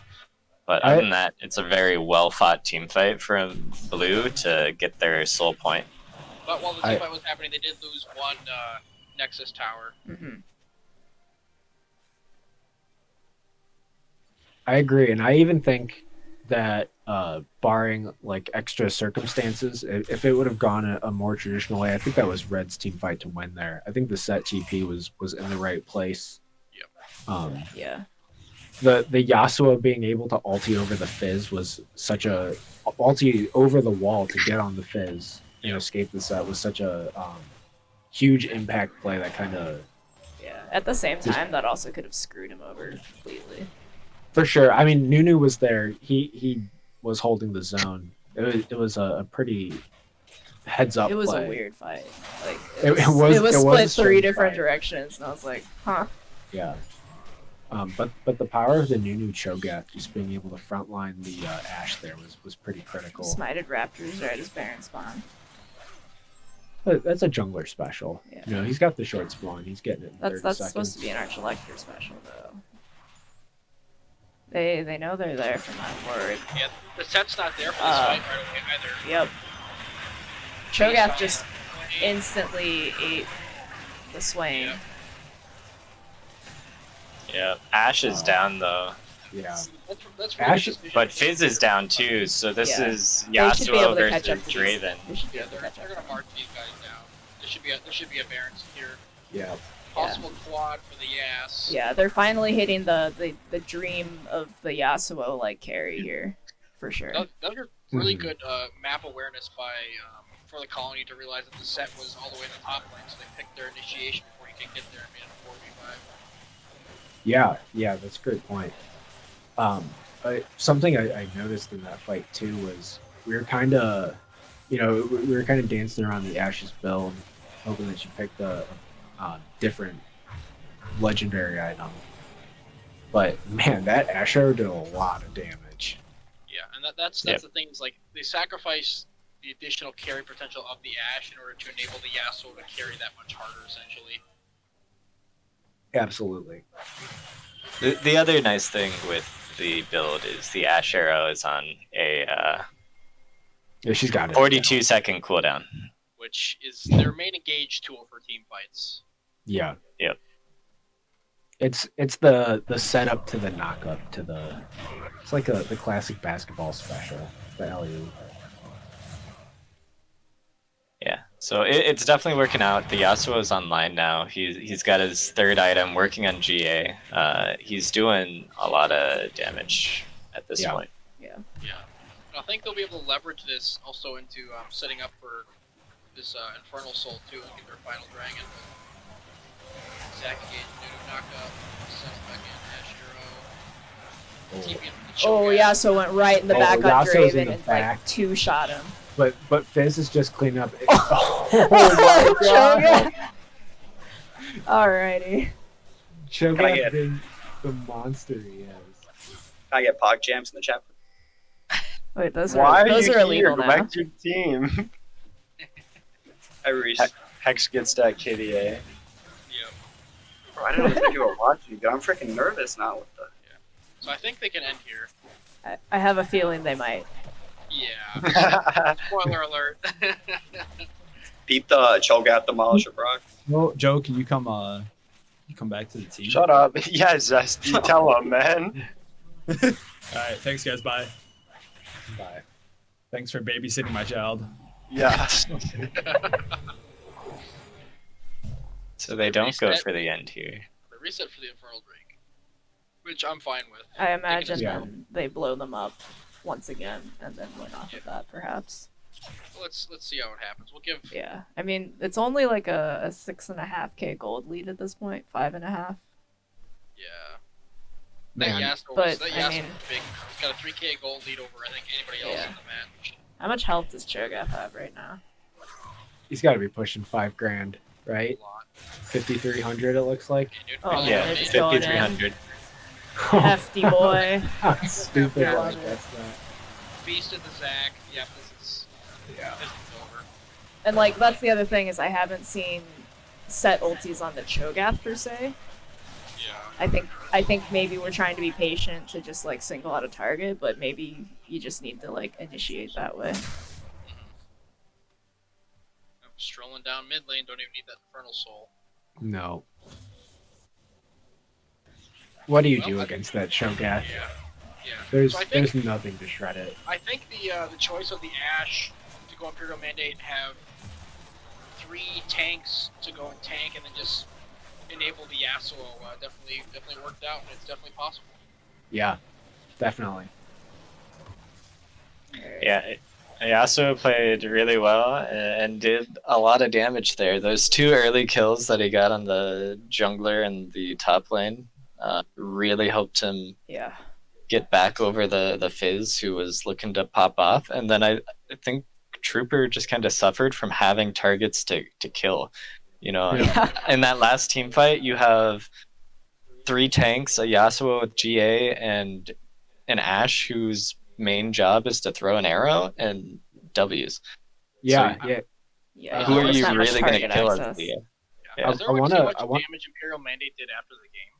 But other than that, it's a very well fought team fight from Blue to get their soul point. But while the team fight was happening, they did lose one Nexus tower. Mhm. I agree, and I even think that barring like extra circumstances, if it would have gone a more traditional way, I think that was Red's team fight to win there. I think the set TP was in the right place. Yep. Yeah. The Yasuo being able to ulti over the Fizz was such a ulti over the wall to get on the Fizz and escape the set was such a huge impact play that kind of Yeah. At the same time, that also could have screwed him over completely. for sure. I mean, Nunu was there. He was holding the zone. It was a pretty heads up. It was play. a weird fight. Like It was it was a split strange 3 different fight. directions, and I was like, huh. Yeah. But the power of the Nunu Cho'Gath just being able to frontline the Ashe there was pretty critical. Smited Raptors right as Baron spawn. But that's a jungler special. Yeah. You know, he's got the short spawn. He's getting it in 30 That's seconds. supposed to be an Archer special though. They know they're there from that word. Yeah, the set's not there for this fight right away either. Yep. Cho'Gath just instantly ate the Swain. Yeah. Yeah, Ash is down though, Yeah. That's Ash- really but Fizz is down too. So this Yeah. is They should be able Yasuo to catch up versus to these. Draven. They should be Yeah, able to they're catch up. gonna mark these guys down. There should be a Barons here. Yeah. Possible quad for the Yas. Yeah, they're finally hitting the dream of the Yasuo like carry here, for sure. Those are really good map awareness by for the colony to realize that the set was all the way in the top lane, so they picked their initiation before you can get there and made it a 4v5. Yeah, that's a great point. Something I noticed in that fight too was we were kind of, we were kind of dancing around the Ashes build, hoping that she picked a different legendary item. But man, that Ash arrow did a lot of damage. Yeah, and that's the thing, is like they sacrifice the additional carry potential of the Ash in order to enable the Yasuo to carry that much harder, essentially. Absolutely. The other nice thing with the build is the Ash arrow is on a Yeah, she's got it. 42-second cooldown. Which is their main engage tool for team fights. Yeah. Yep. It's the setup to the knockup to the. It's like the classic basketball special, the alley-oop. Yeah, so it's definitely working out. The Yasuo is online now. He's got his third item working on GA. He's doing a lot of damage at this point. Yeah. Yeah. And I think they'll be able to leverage this also into setting up for this Infernal Soul too, and get their final dragon. Zac engage, Nuno knockup, settle back in, Ash Hero. TP in the Oh, Cho'Gath. Yasuo went right in the back on Yasuo's in Draven the and back. like two-shot him. But Fizz is just cleaning up. Cho'Gath. Alrighty. Cho'Gath being the monster he is. I get pog jams in the chat. Wait, those Why are those you are illegal here? Go now. back to your team. Hi, Reese. Hex gets that KDA. Yep. Bro, I didn't even think you were watching, but I'm freaking nervous now. What the? So I think they can end here. I have a feeling they might. Yeah. Spoiler alert. Beat the Cho'Gath Demolisher, Brock. Well, Joe, can you come back to the team? Shut up. Yeah, Zesty, tell him, man. All right, thanks guys. Bye. Bye. Thanks for babysitting my child. Yeah. So they don't go Reset. for the end here. The reset for the Infernal Drake, which I'm fine with. I imagine Yeah. then they blow them up once again and then win off of that, perhaps. Let's see how it happens. We'll give. Yeah, I mean it's only like a 6.5K gold lead at this point, 5.5. Yeah. Man. That Yasuo But, was that I Yasuo mean- was big. He's got a 3K gold lead over I think anybody else Yeah. in the match. How much health does Cho'Gath have right now? He's got to be pushing $5,000, right? A lot. 5,300 it looks like. And dude, Oh, really Yeah, they're good. just going in. 5,300. Hefty boy. How stupid I I love it. guess that. Feasted the Zac. Yep, this is over. And like that's the other thing is I haven't seen set ultis on the Cho'Gath per se. Yeah. I think maybe we're trying to be patient to just like single out a target, but maybe you just need to like initiate that way. I'm strolling down mid lane. Don't even need that Infernal Soul. No. What do you Well, do I- against that Cho'Gath? Yeah. Yeah. There's So I think there's nothing to shred it. I think the choice of the Ash to go Imperial Mandate and have 3 tanks to go and tank and then just enable the Yasuo definitely worked out, and it's definitely possible. Yeah, definitely. Yeah, Yasuo played really well and did a lot of damage there. Those 2 early kills that he got on the jungler and the top lane really helped him Yeah. get back over the Fizz who was looking to pop off. And then I think Trooper just kind of suffered from having targets to kill. You know, Yeah. in that last team fight, you have 3 tanks, a Yasuo with GA, and an Ashe whose main job is to throw an arrow and W's. Yeah, So- yeah. Yeah. Who are there's you not much really going to target kill as access. the Yeah. I- Is there I see wanna- much I want- damage Imperial Mandate did after the game?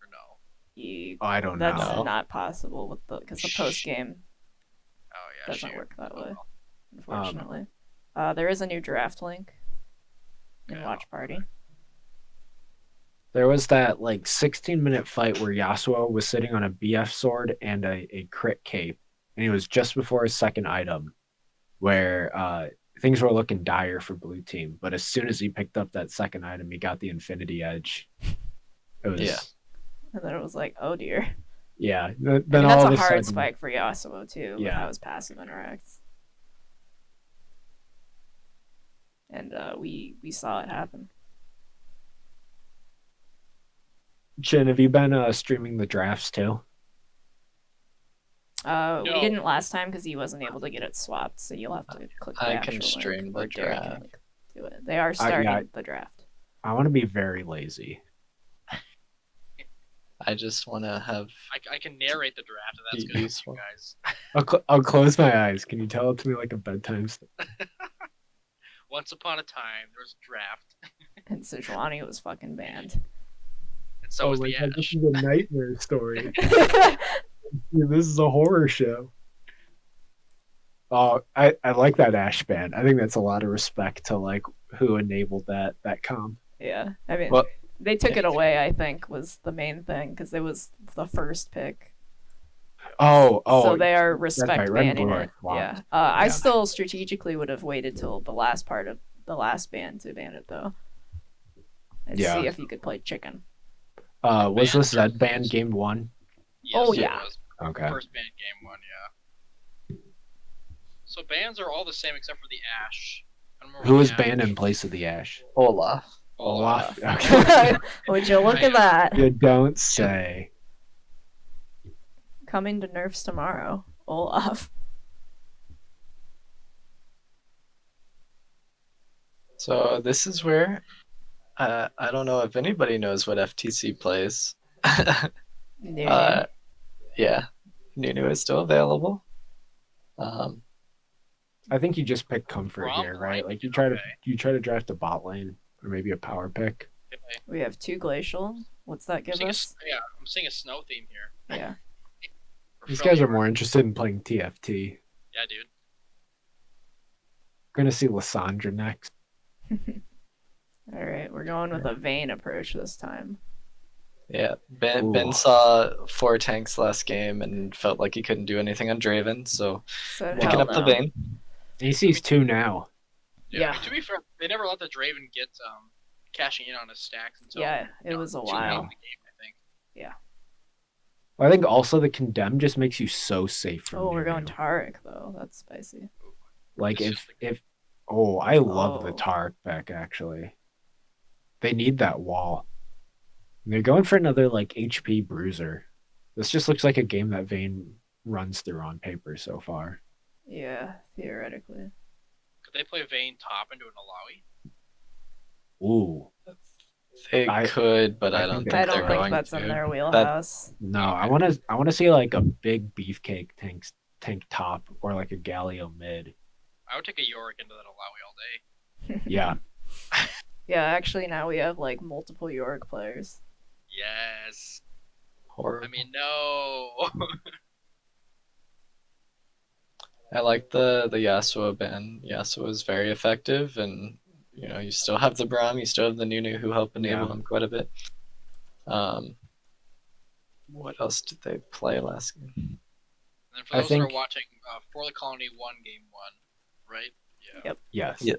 Or no? Oh, I don't That's know. not possible with the because the post game Oh yeah. doesn't shoot. work that Oh, way, well. unfortunately. There is a new draft link in Yeah. Watch Party. There was that like 16-minute fight where Yasuo was sitting on a BF sword and a crit cape, and he was just before his second item, where things were looking dire for blue team. But as soon as he picked up that second item, he got the Infinity Edge. It was Yeah. And then it was like, oh dear. yeah. I mean, Then that's all a of a hard sudden, spike for Yasuo too, with Yeah. how his passive interacts. And we saw it happen. Chin, have you been streaming the drafts too? We No. didn't last time because he wasn't able to get it swapped, so you'll have to click the I actual can link, stream the or Derek can draft. do it. They are starting yeah. the draft. I want to be very lazy. I just want to have. I can narrate the draft, and that's Be good useful. for you guys. I'll close my eyes. Can you tell it to me like a bedtime story? Once upon a time, there was a draft, And Sejuani was fucking banned. and so was the God, this Ash. is a nightmare story. Dude, this is a horror show. Oh, I like that Ash ban. I think that's a lot of respect to like who enabled that comp. Yeah, I mean, Well, they took it away. I think was the main thing because it was the first pick. Oh, So they are right, respect red and banning blue it. are Yeah. swapped. I Yeah. still strategically would have waited till the last part of the last ban to ban it though. And Yeah. see if you could play chicken. Was ban this Zed versus- ban game 1? Oh, Yes, it yeah. was. Okay. First ban game 1, yeah. So bans are all the same except for the Ash. I don't remember Who what was the banned Ash- in place of the Ash? Olaf. Olaf. Okay. Would you look at that? You don't say. Coming to Nerfs tomorrow. Olaf. So this is where I don't know if anybody knows what FTC plays. Nunu. Yeah, Nunu is still available. I think you just pick comfort Rom, here, right? right? Like you try Okay. to draft a bot lane or maybe a power pick. Okay. We have 2 glacial. What's that give us? I'm seeing a snow theme here. Yeah. Or These guys are Freljord. more interested in playing TFT. Yeah, dude. We're gonna see Lissandra next. All right, we're going with a Vayne approach this time. Yeah, Ben Ooh. saw 4 tanks last game and felt like he couldn't do anything on Draven, so So picking hell up the no. Vayne. He sees 2 now. Yeah. I mean, to be fair, they never let the Draven get cashing in on his stacks until Yeah, it was a too late while. in the game, I think. I think also the condemn just makes you so safe from Oh, we're Nunu. going Taric though. That's spicy. Like This is if oh, I love the Oh. Tark back actually. They need that wall. And they're going for another like HP bruiser. This just looks like a game that Vayne runs through on paper so far. Yeah, theoretically. Could they play Vayne top into an Alawi? Ooh. They I- could, but I I don't think think I they're don't think going that's to. in their wheelhouse. No, Okay. I wanna see like a big beefcake tank top or like a Galio mid. I would take a Yorick into that Alawi all day. Yeah. Yeah, actually now we have like multiple Yorick players. Yes. Horrible. I mean, no. I like the Yasuo ban. Yasuo is very effective, and you still have the Braum, you still have the Nunu who help enable Yeah. him quite a bit. What else did they play last game? And then for I those who are think- watching, For the Colony 1 game 1, right? Yeah. Yep. Yes. Yeah.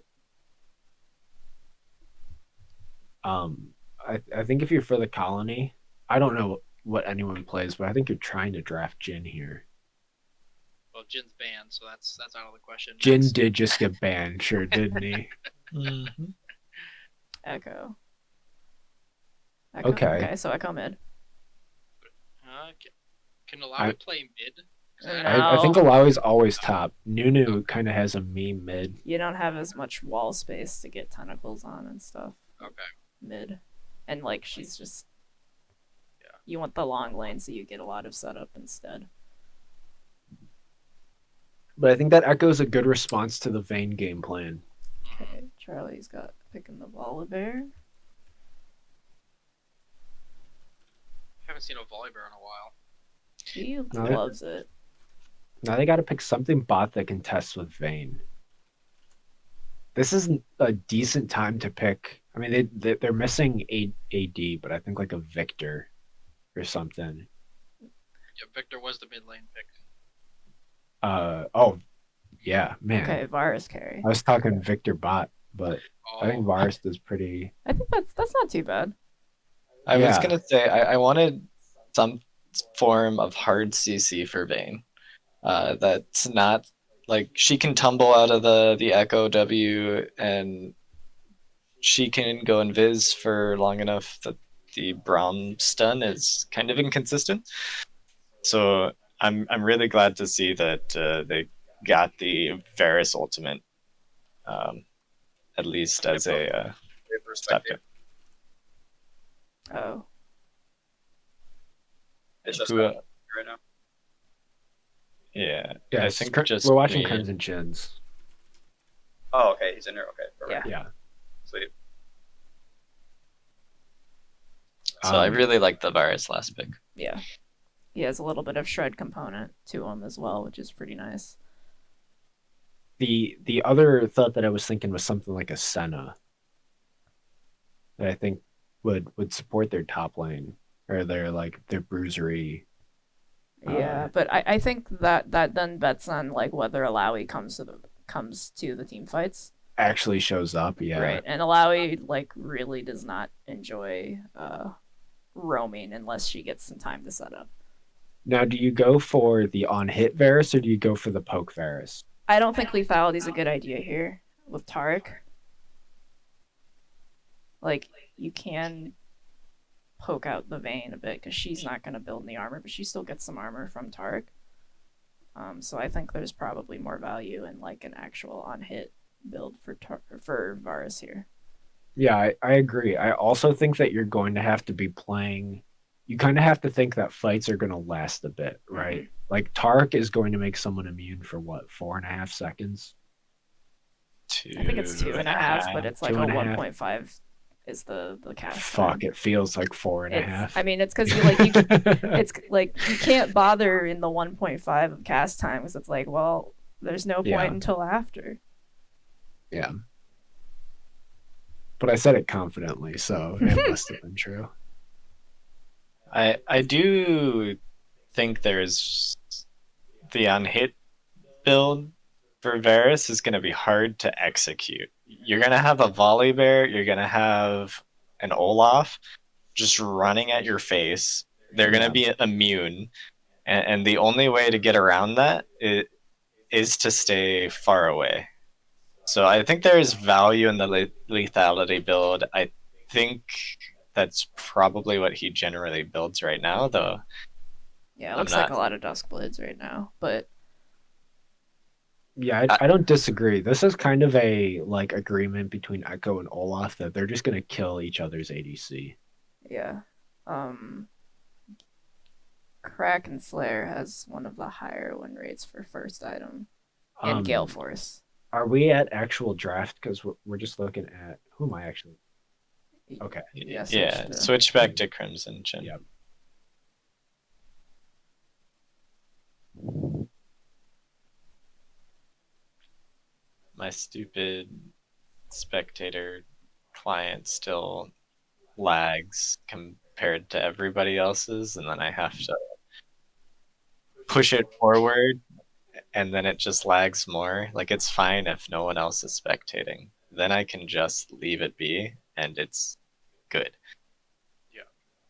I think if you're for the colony, I don't know what anyone plays, but I think you're trying to draft Jin here. Well, Jin's banned, so that's out of the question. Jin Next. did just get banned, sure, didn't he? Echo. Okay. Okay, so Echo mid. Can Alawi I- play mid? 'Cause No. I think Alawi's always top. Nunu kind of has a meme mid. You don't have as much wall space to get tentacles on and stuff Okay. mid. And like she's just Yeah. You want the long lane so you get a lot of setup instead. But I think that echoes a good response to the Vayne game plan. Okay, Charlie's got picking the Volibear. Haven't seen a Volibear in a while. He No, loves it. Now they got to pick something bot that can test with Vayne. this isn't a decent time to pick. I mean, they're missing AD, but I think like a Victor or something. Yeah, Victor was the mid lane pick. Oh, yeah, man. Okay, Varus carry. I was talking Victor bot, but I think Oh, Varus does pretty. I think that's not too bad. I was Yeah. gonna say I wanted some form of hard CC for Vayne. That's not like she can tumble out of the Echo W and she can go invis for long enough that the Braum stun is kind of inconsistent. So I'm really glad to see that they got the Varus ultimate, at least as a Great step. perspective. Oh, It's just Who, right now. Yeah, Yeah, I think just we're watching me. Crimson Chins. Oh, okay, he's in here. Okay, perfect. Yeah. Yeah. Sweet. So I really like the Varus last pick. yeah. He has a little bit of shred component to him as well, which is pretty nice. The other thought that I was thinking was something like a Senna that I think would support their top lane or their bruisery. Yeah, but I think that then bets on like whether Alawi comes to the team fights. Actually shows up, yeah. Right. And Alawi like really does not enjoy roaming unless she gets some time to set up. Now, do you go for the on hit Varus or do you go for the poke Varus? I don't think lethality is a good idea here with Taric. Like you can poke out the Vayne a bit because she's not going to build any armor, but she still gets some armor from Taric. So I think there's probably more value in like an actual on hit build for Varus here. Yeah, I agree. I also think that you're going to have to be playing. You kind of have to think that fights are going to last a bit, right? Mm-hmm. Like Tark is going to make someone immune for what, 4.5 seconds? I think it's 2.5, but it's like a 2.5. 1.5 is the cast. Fuck, time. it feels like 4.5. I mean, it's because it's like you can't bother in the 1.5 of cast time because it's like, well, there's no point Yeah. until after. Yeah. But I said it confidently, so it must have been true. I do think there's the on hit build for Varus is going to be hard to execute. You're going to have a volley bear, you're going to have an Olaf just running at your face. They're going to be immune. And the only way to get around that is to stay far away. So I think there is value in the lethality build. I think that's probably what he generally builds right now, though. Yeah, it I'm looks like not- a lot of Duskblades right now, but Yeah, I don't disagree. This is kind of a like agreement between Echo and Olaf that they're just gonna kill each other's ADC. yeah. Kraken Slayer has one of the higher win rates for first item in Gale Force. Are we at actual draft? Because we're just looking at who am I actually? Okay. Yeah, Switch back to Crimson Chin. Yep. My stupid spectator client still lags compared to everybody else's, and then I have to push it forward, and then it just lags more. Like, it's fine if no one else is spectating. Then I can just leave it be, and it's good.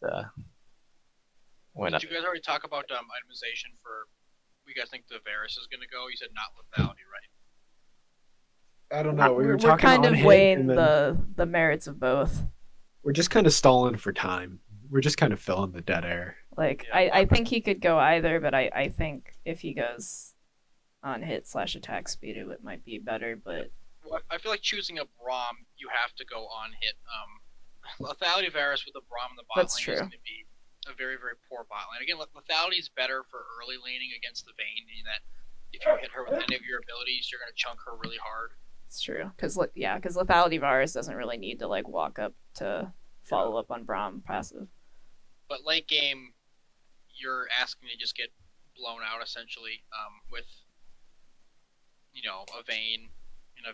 Yeah. When Did you guys already talk about itemization for? You guys think the Varus is going to go? You said not lethality, right? I don't know. We're talking kind on of hit, weighing and then the merits of both. we're just kind of stalling for time. We're just kind of filling the dead air. Like Yeah. I think he could go either, but I think if he goes on hit / attack speed, it might be better. But Well, I feel like choosing a Braum, you have to go on hit. Lethality Varus with a Braum in the bot That's lane true. is going to be a very, very poor bot lane. Again, lethality is better for early laning against the Vayne, in that if you hit her with any of your abilities, you're going to chunk her really hard. it's true because lethality Varus doesn't really need to like walk up to follow up on Braum passive. But late game, you're asking to just get blown out essentially with, a Vayne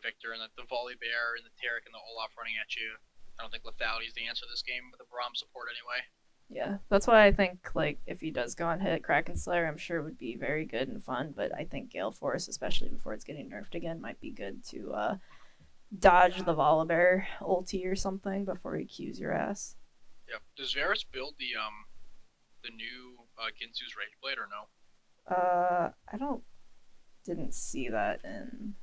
Victor, and the volley bear and the Tarek and the Olaf running at you. I don't think lethality is the answer to this game with the Braum support anyway. Yeah, that's why I think like if he does go and hit Kraken Slayer, I'm sure it would be very good and fun. But I think Gale Force, especially before it's getting nerfed again, might be good to dodge the Volibear ulti or something before he Qs your ass. Yep. Does Varus build the new Ginsu's Rage Blade or no? I didn't see that in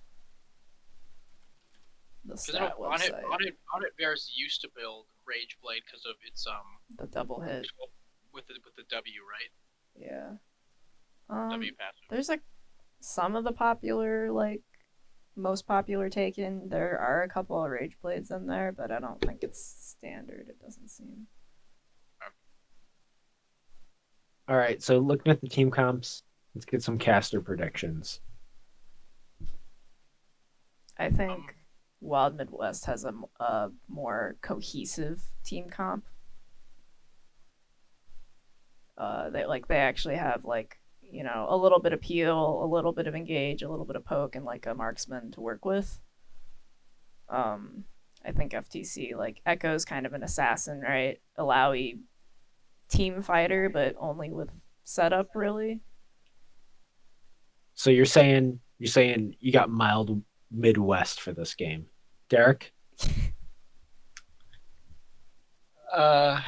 the stat website. On it, Varus used to build Rage Blade because of its the double hit with the W, right? Yeah. W passive. There's like some of the popular most popular taken. There are a couple of Rage Blades in there, but I don't think it's standard. It doesn't seem. All right, so looking at the team comps, let's get some caster predictions. I think Wild Midwest has a more cohesive team comp. They actually have a little bit of peel, a little bit of engage, a little bit of poke, and like a marksman to work with. I think FTC Echo's kind of an assassin, right? Alawi team fighter, but only with setup really. So you're saying you got mild Midwest for this game, Derek? I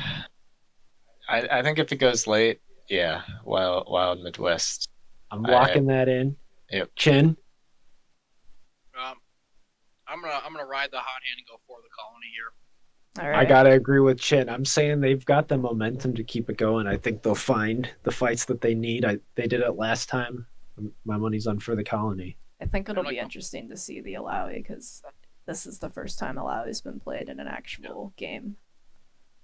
think if it goes late, yeah, Wild Midwest. I'm locking that in. Yep. Chin. I'm gonna ride the hot hand and go for the colony here. All right. I gotta agree with Chin. I'm saying they've got the momentum to keep it going. I think they'll find the fights that they need. They did it last time. My money's on for the colony. I think it'll be interesting to see the Alawi because this is the first time Alawi's been played in an actual game,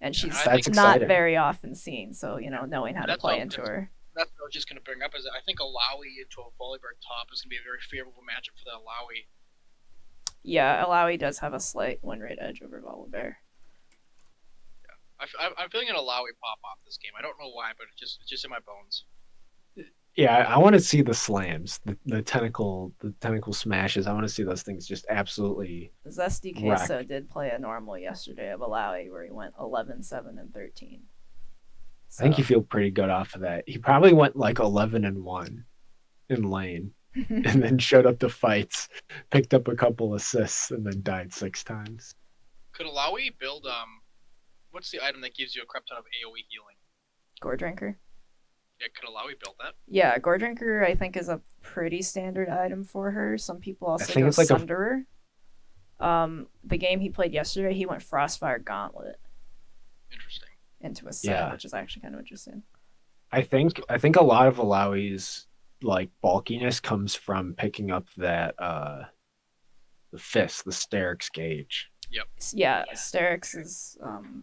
and she's not very often seen. So knowing how to play into her. That's what I was just gonna bring up. Is I think Alawi into a Volibear top is gonna be a very favorable matchup for the Alawi. Yeah, Alawi does have a slight win rate edge over Volibear. Yeah, I'm feeling an Alawi pop off this game. I don't know why, but it's just in my bones. Yeah, I want to see the slams, the tentacle smashes. I want to see those things just absolutely. Zesty Queso did play a normal yesterday of Alawi where he went 11, 7, and 13. So. I think you feel pretty good off of that. He probably went 11 and 1 in lane, and then showed up to fights, picked up a couple assists, and then died 6 times. Could Alawi build what's the item that gives you a crap ton of AoE healing? Gore Drinker. Yeah, could Alawi build that? Yeah, Gore Drinker I think is a pretty standard item for her. Some people also go Sunderer. The game he played yesterday, he went Frostfire Gauntlet. Interesting. Into a set, which is actually kind of interesting. I think a lot of Alawi's bulkiness comes from picking up that the fist, the Sterix gauge. Yep. Yeah, Sterix is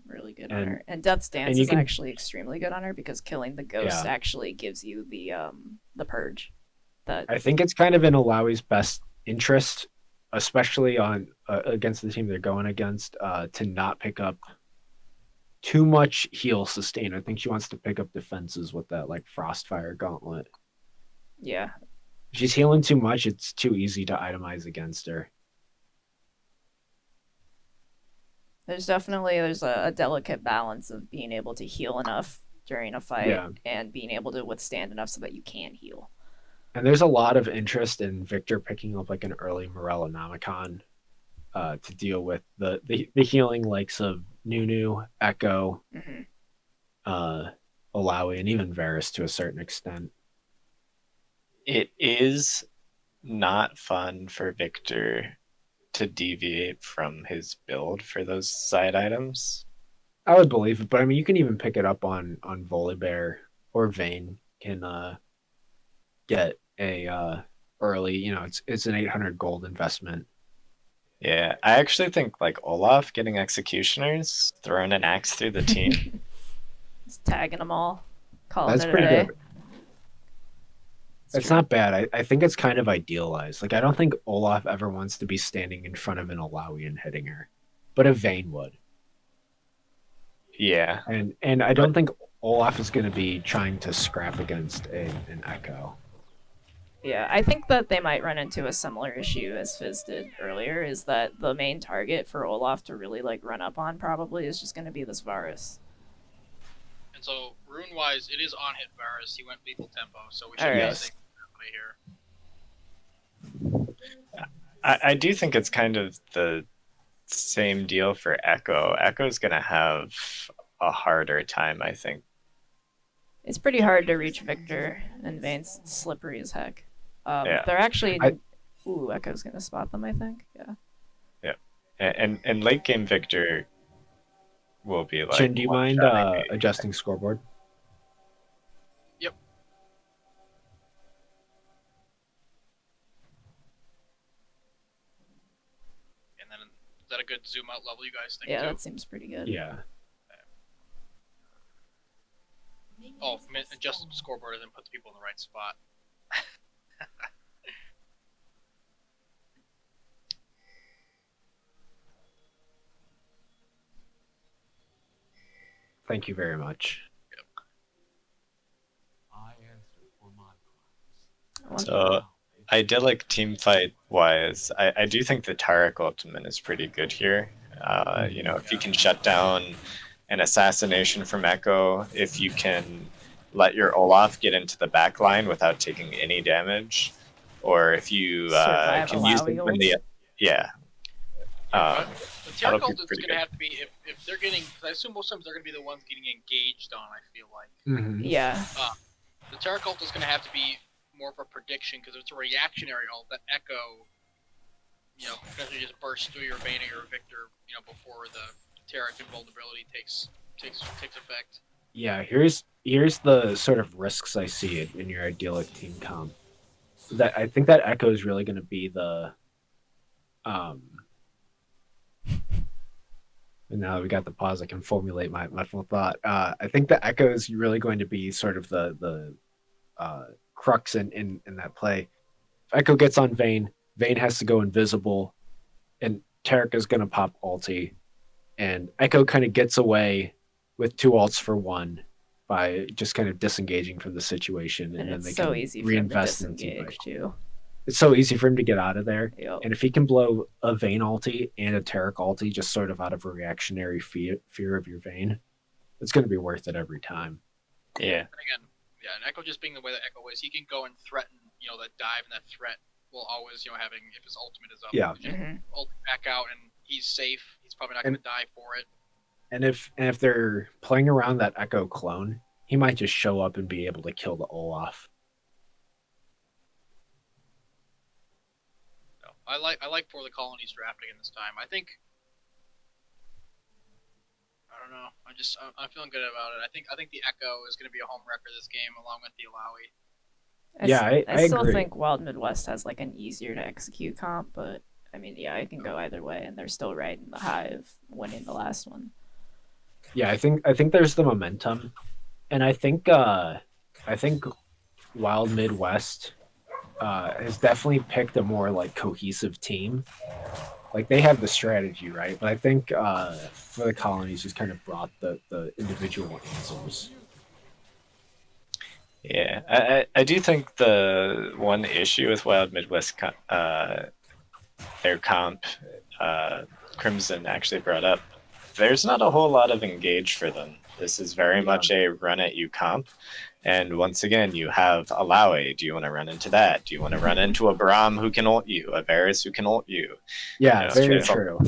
really good on her, and Death's Dance is actually extremely good on her because killing the ghost actually gives you the purge. I think it's kind of in Alawi's best interest, especially on against the team they're going against, to not pick up too much heal sustain. I think she wants to pick up defenses with that Frostfire Gauntlet. Yeah. If she's healing too much, it's too easy to itemize against her. There's a delicate balance of being able to heal enough during a fight and being able to withstand enough so that you can heal. And there's a lot of interest in Victor picking up an early Morellonomicon to deal with the healing likes of Nunu, Echo, Alawi, and even Varus to a certain extent. It is not fun for Victor to deviate from his build for those side items. I would believe it, but you can even pick it up on Volibear or Vayne can get a early. It's an 800 gold investment. Yeah, I actually think Olaf getting Executioners, throwing an axe through the team. Just tagging them all. Calling That's it pretty a day. good. It's not bad. I think it's kind of idealized. I don't think Olaf ever wants to be standing in front of an Alawi and hitting her, but a Vayne would. Yeah. And I don't think Olaf is going to be trying to scrap against an Echo. Yeah, I think that they might run into a similar issue as Fizz did earlier, is that the main target for Olaf to really like run up on probably is just going to be this Varus. And so, rune-wise, it is on-hit Varus. He went lethal tempo, so we should Alright. be safe here. I do think it's kind of the same deal for Echo. Echo's gonna have a harder time, I think. It's pretty hard to reach Victor, and Vayne's slippery as heck. Yeah. They're actually... I- Ooh, Echo's going to spot them, I think. Yeah. And late game Victor will be like. Chin, do you mind one-shotting me. adjusting scoreboard? And then, is that a good zoom out level, you guys think? Yeah, too? that seems pretty good. Yeah. Oh, adjust the scoreboard and then put the people in the right spot. Thank you very much. So, idyllic team fight wise, I do think the Tarek ultimate is pretty good here. You know, if you can shut down an assassination from Echo, if you can let your Olaf get into the back line without taking any damage, or if you Survive can use Alawi them when the yeah. But the that'll Terra be Cult is pretty going to good. have to be, if they're getting, because I assume most times they're going to be the ones getting engaged on, I feel like. Mm-hmm. Yeah. The Terra Cult is going to have to be more of a prediction, because it's a reactionary ult that Echo, you know, potentially just bursts through your Vayne or Victor, you know, before the Terra invulnerability takes effect. Yeah, here's the sort of risks I see in your idyllic team comp. That I think that Echo is really going to be the and now we got the pause, I can formulate my full thought. I think the Echo is really going to be sort of the crux in that play. If Echo gets on Vayne, Vayne has to go invisible, and Tarek is going to pop ulti, and Echo kind of gets away with 2 ults for 1 by just kind of disengaging from the situation, And then they it's so can easy for him to reinvest in the team disengage, fight. too. It's so easy for him to get out of there. Yep. And if he can blow a Vayne ulti and a Tarek ulti just sort of out of a reactionary fear of your Vayne, it's going to be worth it every time. Yeah. And again, yeah, and Echo just being the way that Echo is, he can go and threaten, you know, that dive and that threat will always, you know, having, if his ultimate is up, Yeah. just Mhm. ult back out and he's safe. He's probably not going to die for it. And if they're playing around that Echo clone, he might just show up and be able to kill the Olaf. So, I like For the Colonies drafting in this time. I think, I don't know. I'm feeling good about it. I think the Echo is going to be a home wrecker this game, along with the Alawi. I still agree. think Wild Midwest has like an easier to execute comp, but I mean, yeah, it can go either way, and they're still right in the high of winning the last one. Yeah, I think there's the momentum, and I think Wild Midwest has definitely picked a more like cohesive team. Like they have the strategy, right? But I think For the Colonies just kind of brought the individual answers. Yeah, I do think the one issue with Wild Midwest, their comp, Crimson actually brought up, there's not a whole lot of engage for them. This is very much a run at you comp. And once again, you have Alawi. Do you want to run into that? Do you want to run into a Braum who can ult you, a Varus who can ult you? Yeah, You know, very it's all- true.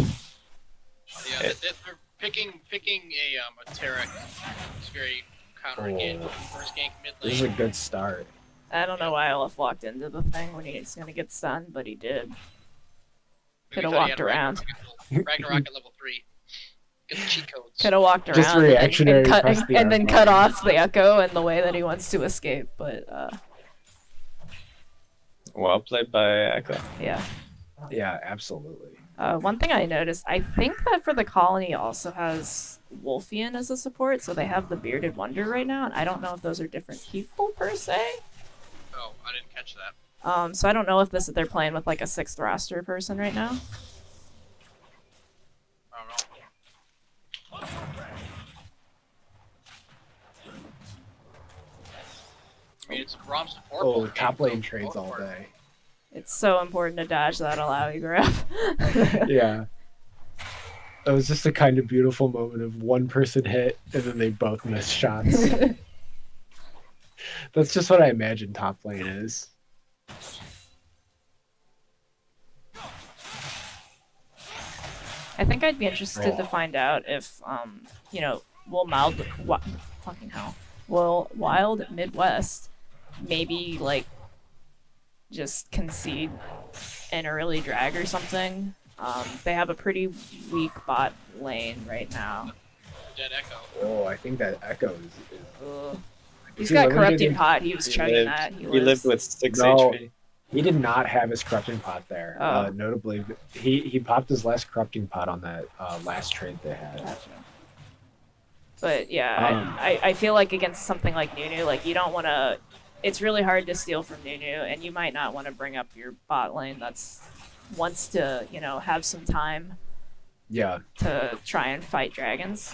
Yeah, they're picking a Tarek is very counter engaged. First gank mid This is a lane. good start. I don't know why Olaf walked into the thing when he's gonna get stunned, but he did. Maybe Could have thought he walked had around. Ragnarok at level 3. Get the cheat codes. Could have walked Just around reactionary, and press the and then R cut button. off the Echo in the way that he wants to escape. But Well played by Echo. yeah. Yeah, absolutely. One thing I noticed, I think that For the Colony also has Wolfian as a support, so they have the Bearded Wonder right now, and I don't know if those are different people per se. Oh, I didn't catch that. So I don't know if they're playing with like a 6th roster person right now. I don't know. I mean, trades, Grom support. Oh, both top games, lane so trades both all are- day. It's so important to dodge that Alawi grab. Yeah. It was just a kind of beautiful moment of one person hit and then they both missed shots. That's just what I imagine top lane is. I think I'd be interested to find out if, you know, fucking hell, will Wild Midwest maybe like just concede an early drag or something? They have a pretty weak bot lane right now. Dead Echo. Oh, I think that Echo is Ugh. He's he got limited corrupting against- pot. He was He chugging lived- that. He lived with 6 No. HP. he did not have his corrupting pot there. Oh. Notably, he popped his last corrupting pot on that last trade they had. Gotcha. But yeah, Um, I feel like against something like Nunu, like you don't want to. It's really hard to steal from Nunu, and you might not want to bring up your bot lane that's wants to, you know, have some time Yeah, to try and fight dragons.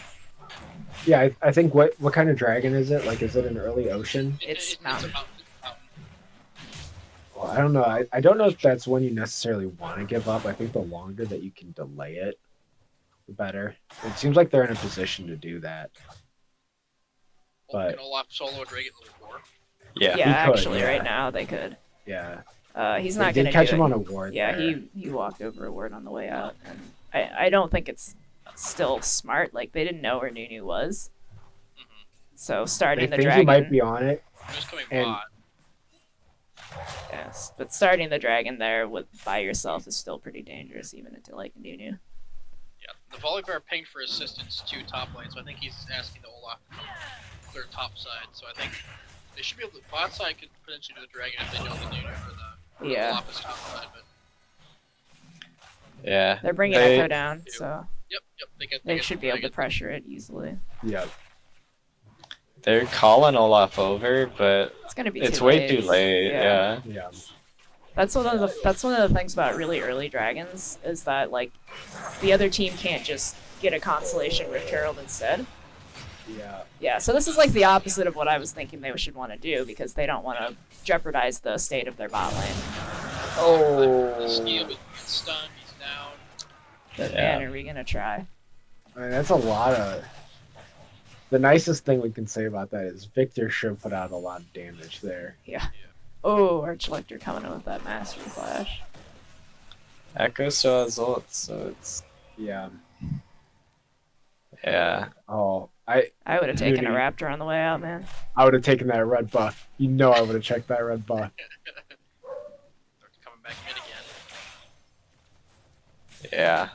yeah. I think what kind of dragon is it? Like, is it an early ocean? It's a mountain. mountain. It's a mountain. Well, I don't know. I don't know if that's one you necessarily want to give up. I think the longer that you can delay it, the better. It seems like they're in a position to do that. Well, But- can Olaf solo a dragon level 4? Yeah. Yeah, he could, actually, yeah. right now they could. Yeah, He's they not did gonna catch do him it. on a ward. Yeah, there. he walked over a ward on the way out, and I don't think it's still smart. Like they didn't know where Nunu was, so They starting the think dragon. he might be on it. I'm just coming And- bot. Yes, but starting the dragon there with by yourself is still pretty dangerous, even into like Nunu. Yeah, the Volibear pinged for assistance to top lane, so I think he's asking the Olaf to clear top side. So I think they should be able to. Bot side could potentially do the dragon if they know the Nunu for the Yeah. Olaf is top side. But Yeah. They're bringing They- Echo down, so yep, they get should the be able to dragon. pressure it easily. Yeah, They're calling Olaf over, but It's gonna be. it's too way late. too late. Yeah. yeah. That's one of the things about really early dragons is that like the other team can't just get a constellation with Herald instead. Yeah. Yeah, so this is like the opposite of what I was thinking they should want to do because they don't want to jeopardize the state of their bot lane. The steal gets stunned, he's down. But Yeah. man, are we gonna try? I mean, that's a lot of. The nicest thing we can say about that is Victor should put out a lot of damage there. Oh, Archlector coming in with that Mastery Flash. Echo still has ult, so it's Yeah. yeah. Oh, I I would have taken a Nunu. Raptor on the way out, man. would have taken that red buff. You know, I would have checked that red buff. They're coming back mid again. Yeah.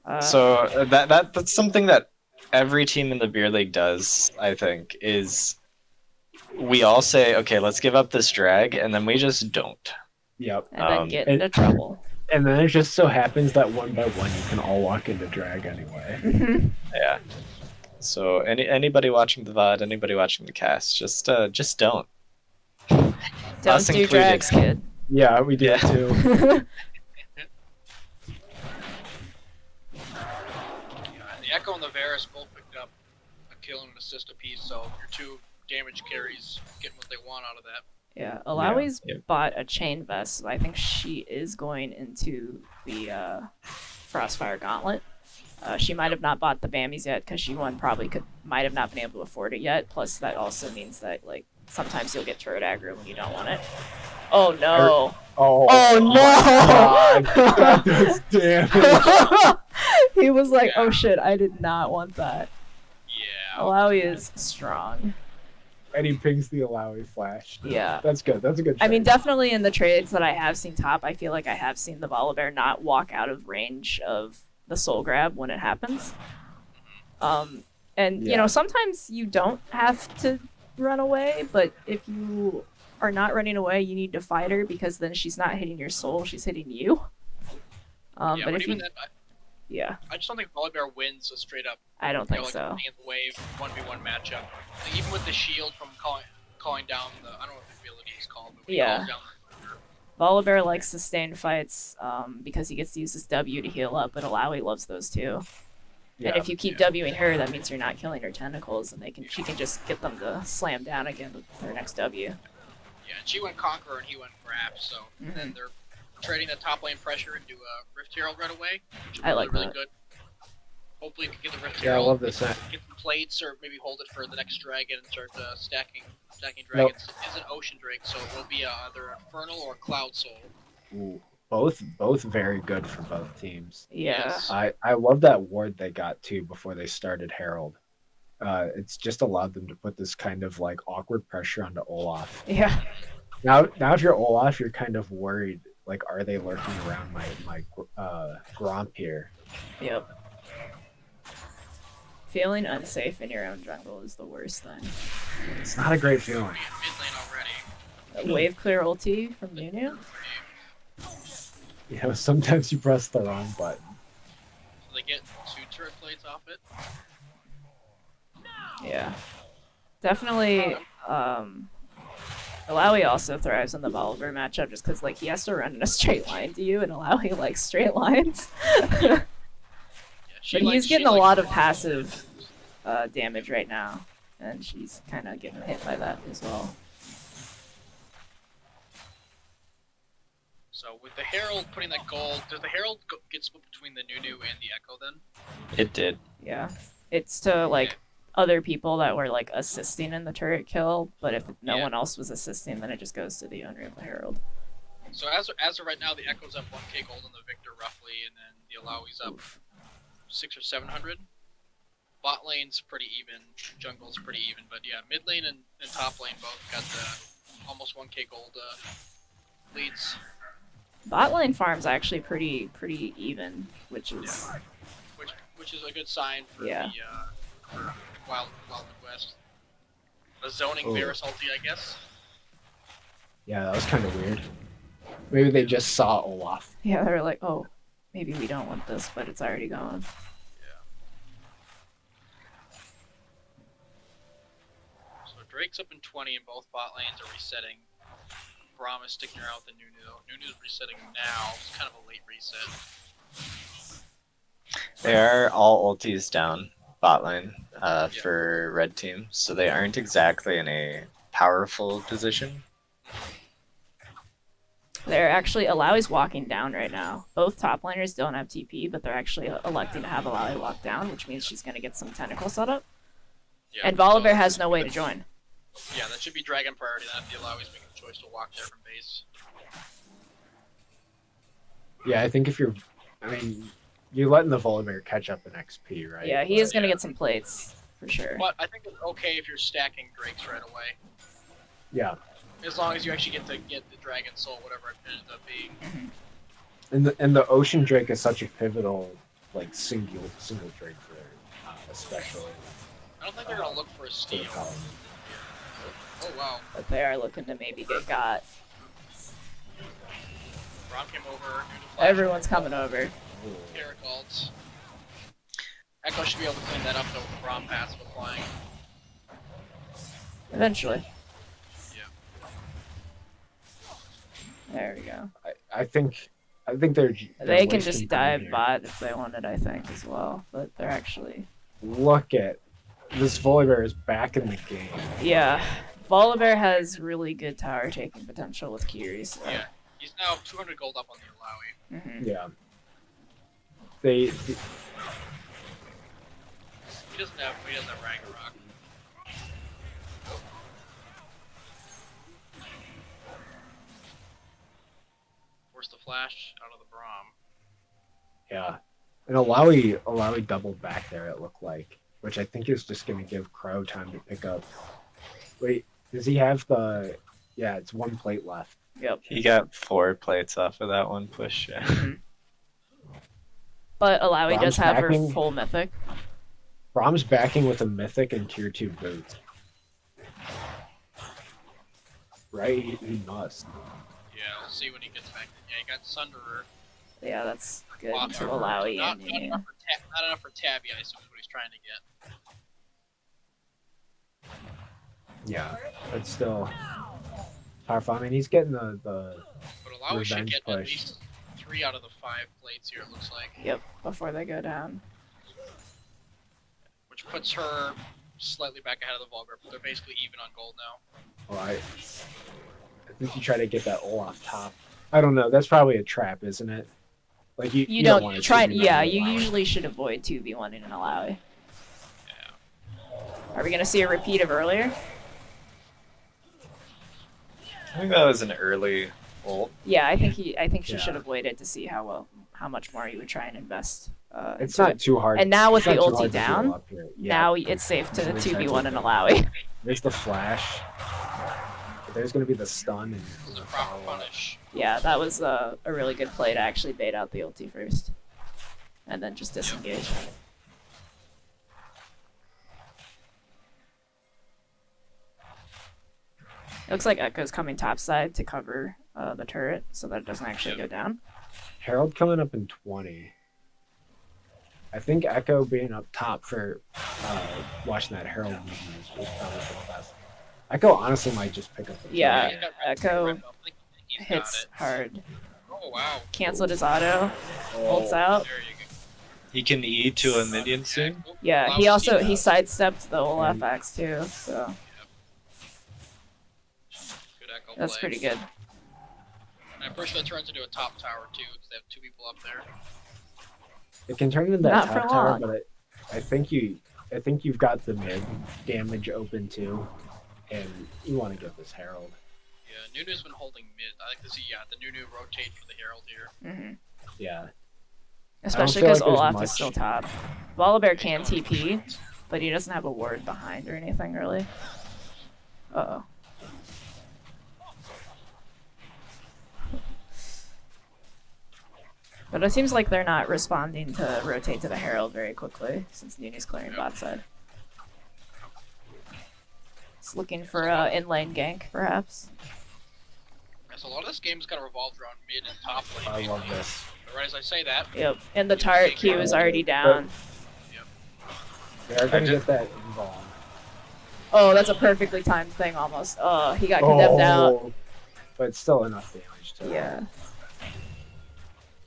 Uh, So that's something that every team in the beer league does, I think, is we all say, okay, let's give up this drag, and then we just don't. Yep. and then get into and- trouble. And then it just so happens that one by one you can all walk into drag anyway. Yeah. So anybody watching the VOD, anybody watching the cast, just don't. Don't Us do included. drags, kid. Yeah, we did Yeah. too. The Echo and the Varus both picked up a kill and an assist apiece, so your two damage carries getting what they want out of that. Yeah, Alawi's Yep. bought a chain vest, so I think she is going into the Frostfire Gauntlet. She might have not bought the Bammies yet because she might have not been able to afford it yet. Plus, that also means that like sometimes you'll get turret aggro when you don't want it. Oh no! Oh, no! God, that's damage. He was like, Yeah. "Oh shit! I did not want that." Yeah. Alawi is strong. And he pings the Alawi flash. Yeah. That's good. That's a good I mean, trade. definitely in the trades that I have seen top, I feel like I have seen the Volibear not walk out of range of the soul grab when it happens. And you Yeah. know, sometimes you don't have to run away, but if you are not running away, you need to fight her because then she's not hitting your soul, she's hitting you. Yeah, But but if even you, then, yeah, I just don't think Volibear wins a straight up I don't think so. like wave 1v1 matchup. Like, even with the shield from calling down the, I don't know what the ability is called, but when he Yeah. calls down Volibear likes sustained fights because he gets to use his W to heal up, but Alawi loves those too. Yeah. And if you keep Wing her, that means you're not killing her tentacles, and she can just get them to slam down again with their next W. Yeah, and she went Conqueror and he went Grab, so and then they're trading the top lane pressure into a Rift Herald right away, which is I like really that. good. Hopefully you can get the Rift Yeah, I Herald, love this. get some plates, or maybe hold it for the next dragon and start stacking dragons. It is an Ocean Drake, so it will be either Infernal or Cloud Soul. Ooh, both very good for both teams. Yeah. Yes. I love that ward they got too before they started Herald. It's just allowed them to put this kind of like awkward pressure onto Olaf. Yeah. Now if you're Olaf, you're kind of worried. Like, are they lurking around my Gromp here? Yep. Feeling unsafe in your own jungle is the worst thing. It's not a great feeling. Mid lane already. Wave clear ulti from Nunu? You know, sometimes you press the wrong button. So they get 2 turret plates off it. Yeah. Definitely, Alawi also thrives in the Volibear matchup just because, like, he has to run in a straight line to you, and Alawi likes straight lines. Yeah, But he's getting a lot of passive damage right now, and she's kind of getting hit by that as well. So with the Herald putting that gold, does the Herald get split between the Nunu and the Echo then? It did. Yeah. It's to, like, other people that were, like, assisting in the turret kill, but if no one else was assisting, then it just goes to the owner of the Herald. So as of right now, the Echo's up 1k gold on the Victor roughly, and then the Alawi's up 600 or 700. Bot lane's pretty even, jungle's pretty even, but yeah, mid lane and top lane both got the almost 1k gold leads. Bot lane farm's actually pretty even, which is Which is a good sign for Yeah. the for Wild Midwest. A zoning Varus ulti, I guess. Yeah, that was kind of weird. Maybe they just saw Olaf. yeah. They're like, oh, maybe we don't want this, but it's already gone. So Drake's up in 20 and both bot lanes are resetting. Braum is sticking around with the Nunu though. Nunu's resetting now. It's kind of a late reset. They are all ultis down bot lane for red team, so they aren't exactly in a powerful position. They're actually Alawi's walking down right now. Both top laners don't have TP, but they're actually electing to have Alawi walk down, which means she's gonna get some tentacle setup. Yeah, And Volibear has no way to join. Yeah, that should be dragon priority then if the Alawi's making the choice to walk there from base. Yeah, I think if you're, I mean, you're letting the Volibear catch up in XP, right? Yeah, he is gonna get some plates for sure. But I think it's okay if you're stacking Drakes right away. Yeah, As long as you actually get the Dragon Soul, whatever it ends up being. and the Ocean Drake is such a pivotal, like single Drake for especially. I don't think they're gonna look for a for the steal. colony. Oh wow. But they are looking to maybe get got. Braum came over. Nunu flashed. Everyone's coming over. Caracolds. Echo should be able to clean that up though with Braum passive applying. Eventually. Yeah. There we go. I think they're They can wasting just time dive here. bot if they wanted, I think, as well. But they're actually... Look at this Volibear is back in the game. Yeah. Volibear has really good tower taking potential with Kiri, so... Yeah. He's now 200 gold up on the Alawi. Mhm. Yeah. They He doesn't have Ragnarok. Force the flash out of the Braum. yeah. And Alawi doubled back there, it looked like. Which I think is just gonna give Crow time to pick up. Wait, does he have the yeah, it's one plate left. Yep. He got 4 plates off of that one push. Yeah. But Alawi Braum's does have her backing. full mythic. Brahm's backing with a mythic and tier 2 boots. Right? He must. Yeah, we'll see when he gets back. Yeah, he got Sunderer. Yeah, that's good Wow, to Alawi not, and not, Nunu. not enough for Tabby, I assume is what he's trying to get. Yeah. But still powerful. I mean he's getting the But Alawi should Revenge get at push. least 3 out of the 5 plates here, it looks like. Yep, before they go down. Which puts her slightly back ahead of the Vulgar, but they're basically even on gold now. well, think you try to get that Olaf top. I don't know. That's probably a trap, isn't it? Like You don't don't want to try. 2v1 Yeah, an you Alawi. usually should avoid 2v1 in an Alawi. Yeah. Are we gonna see a repeat of earlier? I think that was an early ult. Yeah, I think she Yeah. should avoid it to see how much more he would try and invest. It's into not it. too hard. And now with it's the not too ulti hard to heal down, up here. Yeah. now it's safe to Exactly. 2v1 and Alawi. There's the flash. There's gonna be the stun and This is a proper punish. Yeah, that was a really good play to actually bait out the ulti first, and then just disengage. It looks like Echo's coming topside to cover the turret so that it doesn't actually go down. Herald coming up in 20. I think Echo being up top for watching that Herald movement is probably for the best. Echo honestly might just pick up the Yeah, He's got Echo red buff. I think he's got hits it. hard. Oh wow. Canceled his auto, ults out. There you go. He can E to a minion soon. Yeah, Allows he also team he out. sidestepped the Olaf axe too, so Good echo that's play. pretty good. And I'm pretty sure that turns into a top tower too, because they have 2 people up there. It can turn into that Not top for tower, long. but I think you've got the mid damage open too, and you want to get this Herald. Yeah, Nunu's been holding mid. I like to see the Nunu rotate for the Herald here. Hmm Yeah. Especially feel because like there's Olaf much- is still top. Volibear can TP, but he doesn't have a ward behind or anything really. Uh oh. But it seems like they're not responding to rotate to the Herald very quickly since Nunu's clearing bot side. It's looking for in lane gank, perhaps. Yeah, so a lot of this game is kind of revolved around mid and top lane. I love mainly. this. But right as I say that, Yep. And the turret queue is already down. They are gonna just- get that involved. Oh, that's a perfectly timed thing almost. Oh, he got condemned out. But it's still enough damage to Yeah.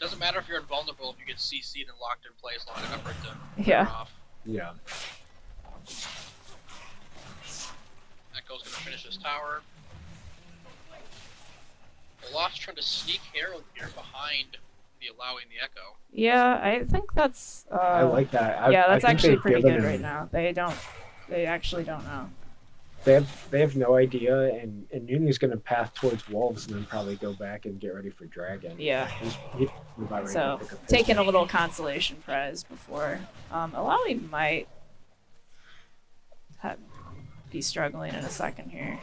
doesn't matter if you're invulnerable if you get CC'd and locked in place long enough for it to Yeah. turn off. Yeah. Echo's gonna finish this tower. Olaf's trying to sneak Herald here behind the allowing the Echo. Yeah, I think that's. I like that. Yeah, I that's think actually they've pretty given good him- right now. They actually don't know. They have no idea, and Nunu's gonna path towards Wolves and then probably go back and get ready for Dragon. Yeah. He's about ready So to pick up his taking a game. little consolation prize before. Alawi might be struggling in a second here.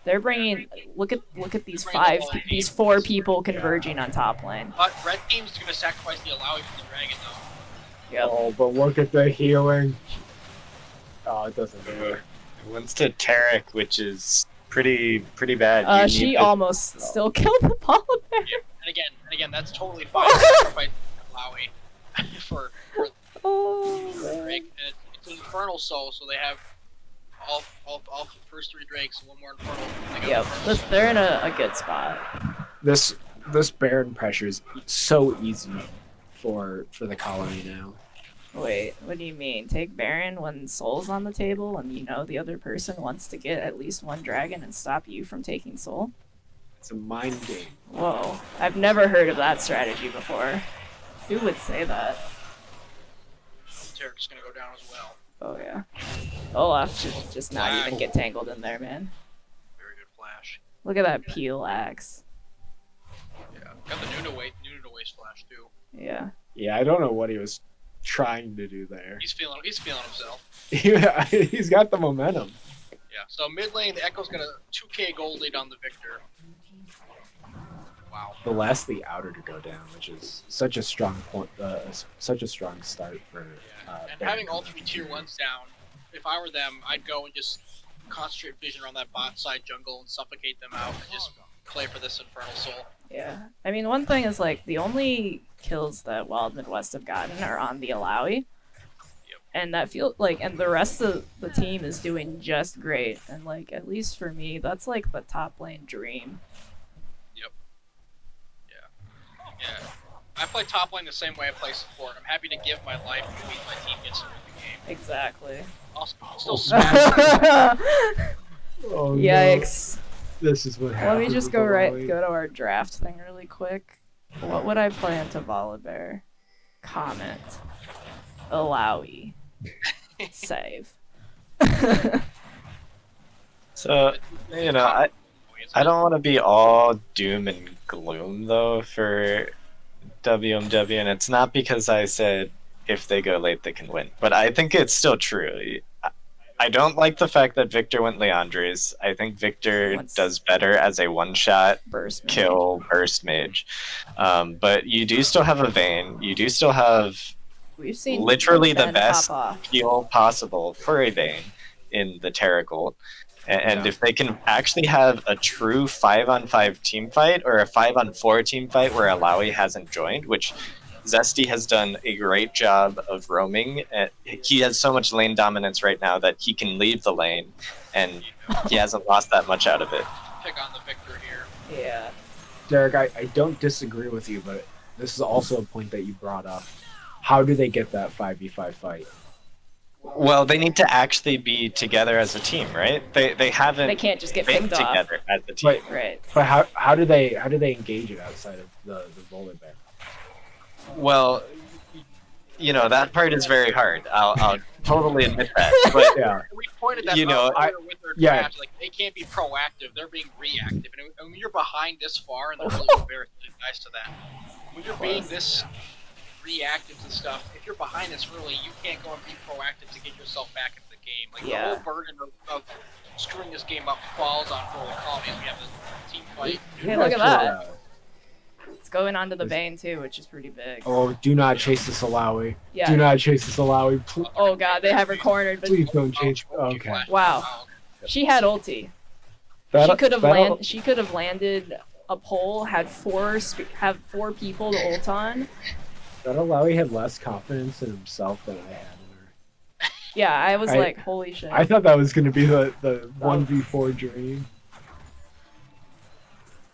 They're bringing. Look at these They're bringing the whole these team. 4 people converging on top lane. But red team's gonna sacrifice the allowing for the Dragon though. Yep. Oh, but look at the healing. Oh, it doesn't do it. It went to Tarek, which is pretty bad. You need She to- almost still killed the polar bear. And again, that's totally fine to sacrifice allowing for Oh, the man. Drake. And it's an Infernal Soul, so they have all the first 3 Drakes, 1 more Infernal. They got Yep. Infernal Soul. They're in a good spot. This Baron pressure is so easy for the colony now. Wait, what do you mean? Take Baron when Soul's on the table and you know the other person wants to get at least 1 dragon and stop you from taking Soul? It's a mind game. Whoa, I've never heard of that strategy before. Who would say that? Tarek's gonna go down as well. Oh yeah. Olaf should just not even get tangled in there, man. Very good flash. Look at that peel axe. Yeah. Got the Nunu waste flash too. Yeah. Yeah, I don't know what he was trying to do there. He's feeling himself. Yeah, he's got the momentum. Yeah. So mid lane, the Echo's gonna 2k gold lead on the Victor. Wow. The last the outer to go down, which is such a strong point, such a strong start for. And Baron. having all 3 tier 1s down, if I were them, I'd go and just concentrate vision around that bot side jungle and suffocate them out and just play for this Infernal Soul. Yeah. I mean, one thing is, like, the only kills that Wild Midwest have gotten are on the Alawi. Yep. And that feels like, and the rest of the team is doing just great. And, like, at least for me, that's, like, the top lane dream. Yeah. I play top lane the same way I play support. I'm happy to give my life to mean my team gets through the game. Exactly. I'll still smash. Oh, Yikes. This is what Let happens. me just with go Malawi. go to our draft thing really quick. What would I play into Volibear? Comment. Alawi. Save. So, you know, I don't want to be all doom and gloom though for WMW, and it's not because I said if they go late they can win, but I think it's still true. I don't like the fact that Victor went Leandres. I think Victor What's- does better as a one-shot Burst mage. kill burst mage, but you do still have a Vayne. You do still have We've seen literally the Ben best pop off. heal possible for a Vayne in the Terra Gold. And Yeah. if they can actually have a true 5-on-5 team fight or a 5-on-4 team fight where Alawi hasn't joined, which Zesty has done a great job of roaming. He has so much lane dominance right now that he can leave the lane, and he hasn't lost that much out of it. Pick on the victor here. Yeah. Derek, I don't disagree with you, but this is also a point that you brought up. How do they get that 5v5 fight? Well, they need to actually be together as a team, right? They haven't They can't just get been picked off. together as a team. Right. But how do they engage it outside of the Volibear? Well, you know, that part is very hard. I'll totally admit that. But Yeah. We pointed that You know, out earlier with their yeah. draft. Like, they can't be proactive; they're being reactive. And when you're behind this far, and they're really very nice to that. When you're being this reactive to stuff, if you're behind this early, you can't go and be proactive to get yourself back into the game. Like Yeah. the whole burden of screwing this game up falls on Furley Colony. We have a team fight. Hey, look at that. It's going onto the Vayne too, which is pretty big. Oh, do not chase this Alawi. Yeah. Do not chase this Alawi. Oh god, they have her cornered, but Please don't chase. Okay. Wow. she had ulti. That- She could have that- She could have landed a pole, had four people to ult on. That Alawi had less confidence in himself than I had in her. Yeah, I was I- like, holy shit. I thought that was going to be the 1v4 dream.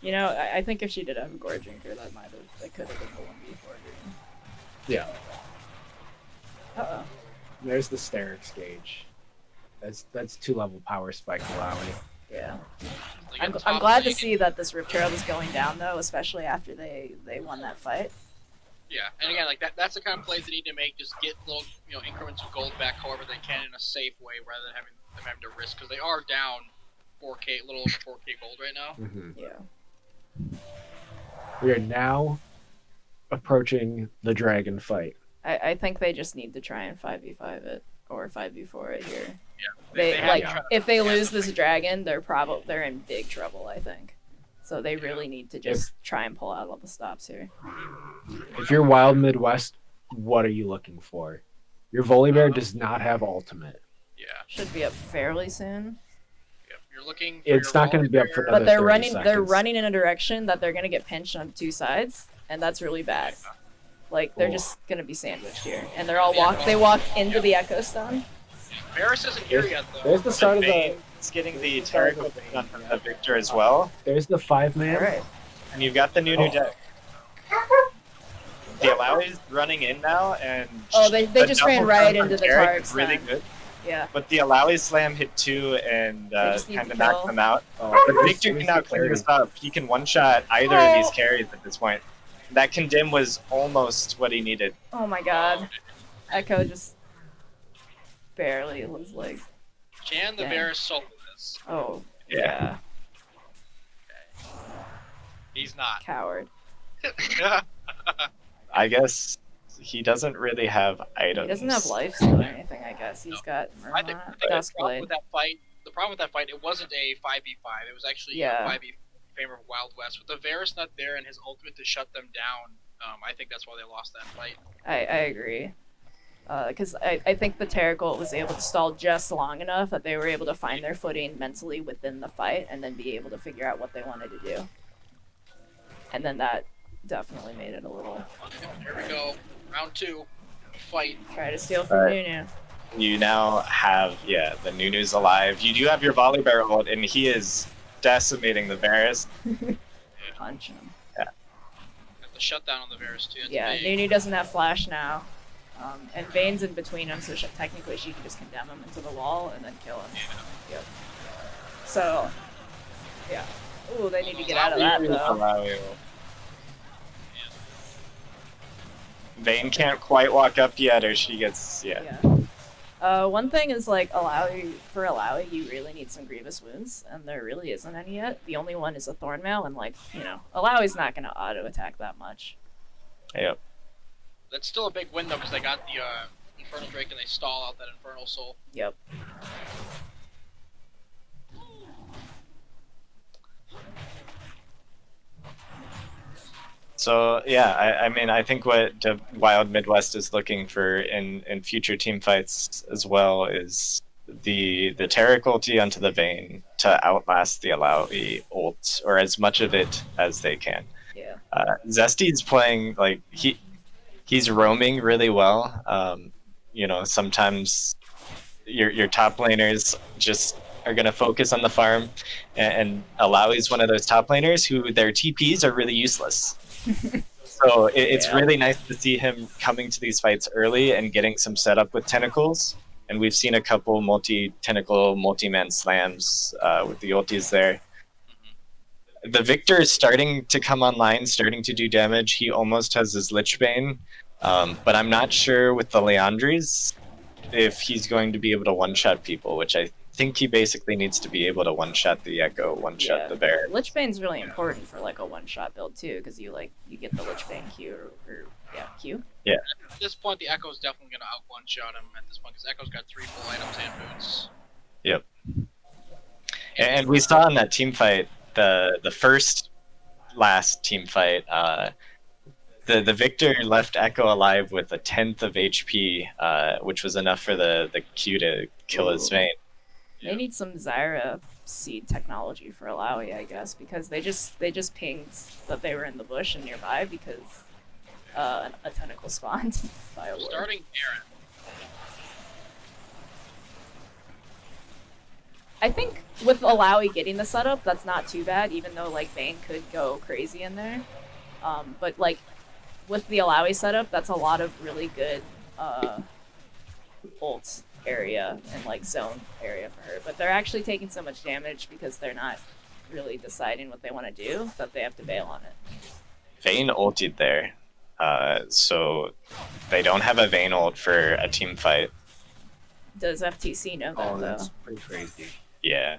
You know, I think if she did have a gore drinker, that could have been the 1v4 dream. Yeah. Uh-oh. There's the Sterix gauge. That's 2-level power spike Alawi. Yeah. Like, I'm at top glad to lane, see that this Rift Trail is going down though, especially after they won that fight. Yeah, and again, like that's the kind of plays they need to make. Just get little, increments of gold back, however they can, in a safe way, rather than having to risk, because they are down 4K, a little over 4K gold right now. Yeah. We are now approaching the dragon fight. I think they just need to try and 5v5 it or 5v4 it here. Yeah, They have like to try- if they lose this dragon, they're in big trouble, I think. So they really need to just try and pull out all the stops here. If you're Wild Midwest, what are you looking for? Your Volibear does not have ultimate. Yeah, Should be up fairly soon. yep. You're looking. For It's your not going to be up for Volibear. another But they're 30 running they're seconds. running in a direction that they're gonna get pinched on two sides, and that's really bad. Like they're Oh. just gonna be sandwiched here. And they're all walk into the Echo Stone. Varus isn't here yet, though. There's the start of the. Vayne's getting the Terra Gold on the Victor as well, There's the 5-man. Alright. and you've got the new Oh. deck. The Alawi's running in now, and Oh, they the just ran double right turn into from the Tarek Tarek is really stun. good. Yeah. But the Alawi slam hit 2 and just need kind to of knocked kill. them out. Oh, But Victor can now clear this up. He can one-shot either of these carries at this point. That condemn was almost what he needed. Oh my god. Echo just barely was like, Can the Dang. Varus solve this? oh Yeah. yeah, He's not. coward. I guess he doesn't really have items. He doesn't have lifesteal or anything, I guess. He's got I think Murmur, the problem Duskblade. with that fight, it wasn't a 5v5. It was actually Yeah. a 5v favor of Wild West. With the Varus not there and his ultimate to shut them down, I think that's why they lost that fight. I agree. Because I think the Terragult was able to stall just long enough that they were able to find their footing mentally within the fight and then be able to figure out what they wanted to do. And then that definitely made it a little... Here we go. Round 2. Fight. Try to steal from Alright. Nunu. You now have, the Nunu's alive. You do have your Volibear ult, and he is decimating the Varus. Punch him. Got the shutdown on the Varus too. That's Yeah, big. Nunu doesn't have flash now. And Vayne's in between them, so technically she can just condemn him into the wall and then kill him. Yep. So, Yeah. Ooh, they need to get out of that though. Alawi ult. Vayne can't quite walk up yet, or she gets Yeah. One thing is like for Alawi, you really need some grievous wounds, and there really isn't any yet. The only one is a thorn mail, and like Alawi's not gonna auto attack that much. Yep. That's still a big win though, because they got the Infernal Drake and they stall out that Infernal Soul. Yep. So yeah, I mean I think what the Wild Midwest is looking for in future team fights as well is the Taric ulti onto the Vayne to outlast the Alawi ult, or as much of it as they can. Yeah. Zesty's playing like he's roaming really well. Sometimes your top laners just are going to focus on the farm, and Alawi's one of those top laners who their TPs are really useless. So it's really nice to see him coming to these fights early and getting some setup with tentacles. And we've seen a couple multi-tentacle, multi-man slams with the ultis there. The Victor is starting to come online, starting to do damage. He almost has his Lich Bane, but I'm not sure with the Leandries if he's going to be able to one-shot people, which I think he basically needs to be able to one-shot the Echo, one-shot the Bear. Lich Bane's really important for like a one-shot build too, because you get the Lich Bane Q Q. Yeah. At this point, the Echo's definitely gonna out one-shot him at this point, because Echo's got 3 full items and boots. Yep. And we saw in that team fight, the last team fight, the Victor left Echo alive with 1/10 of HP, which was enough for the Q to kill his Vayne. They need some Zyra seed technology for Alawi, I guess, because they just pinged that they were in the bush and nearby because a tentacle spawned by a ward. Starting Baron. I think with Alawi getting the setup, that's not too bad, even though like Vayne could go crazy in there. But like with the Alawi setup, that's a lot of really good ult area and like zone area for her. But they're actually taking so much damage because they're not really deciding what they want to do that they have to bail on it. Vayne ulted there, so they don't have a Vayne ult for a team fight. Does FTC know that Oh, though? that's pretty crazy. Yeah.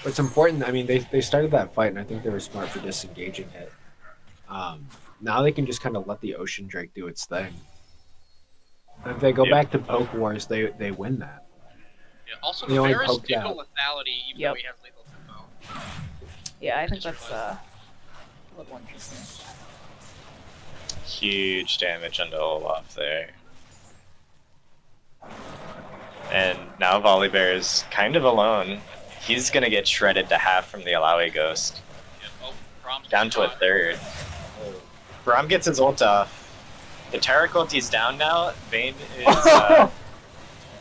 But it's important. I mean, they started that fight, and I think they were smart for disengaging it. Now they can just kind of let the Ocean Drake do its thing. And if they go back to poke wars, they win that. Yeah. Also, They the only Varus poked did out. go lethality, even though he has lethal tempo. Yeah, I think that's a little interesting. Huge damage onto Olaf there. And now Volibear is kind of alone. He's gonna get shredded to half from the Alawi Ghost. Yeah. Oh, Brahm's Down to a shot. third. Braum gets his ult off. The Taric ulti's down now. Vayne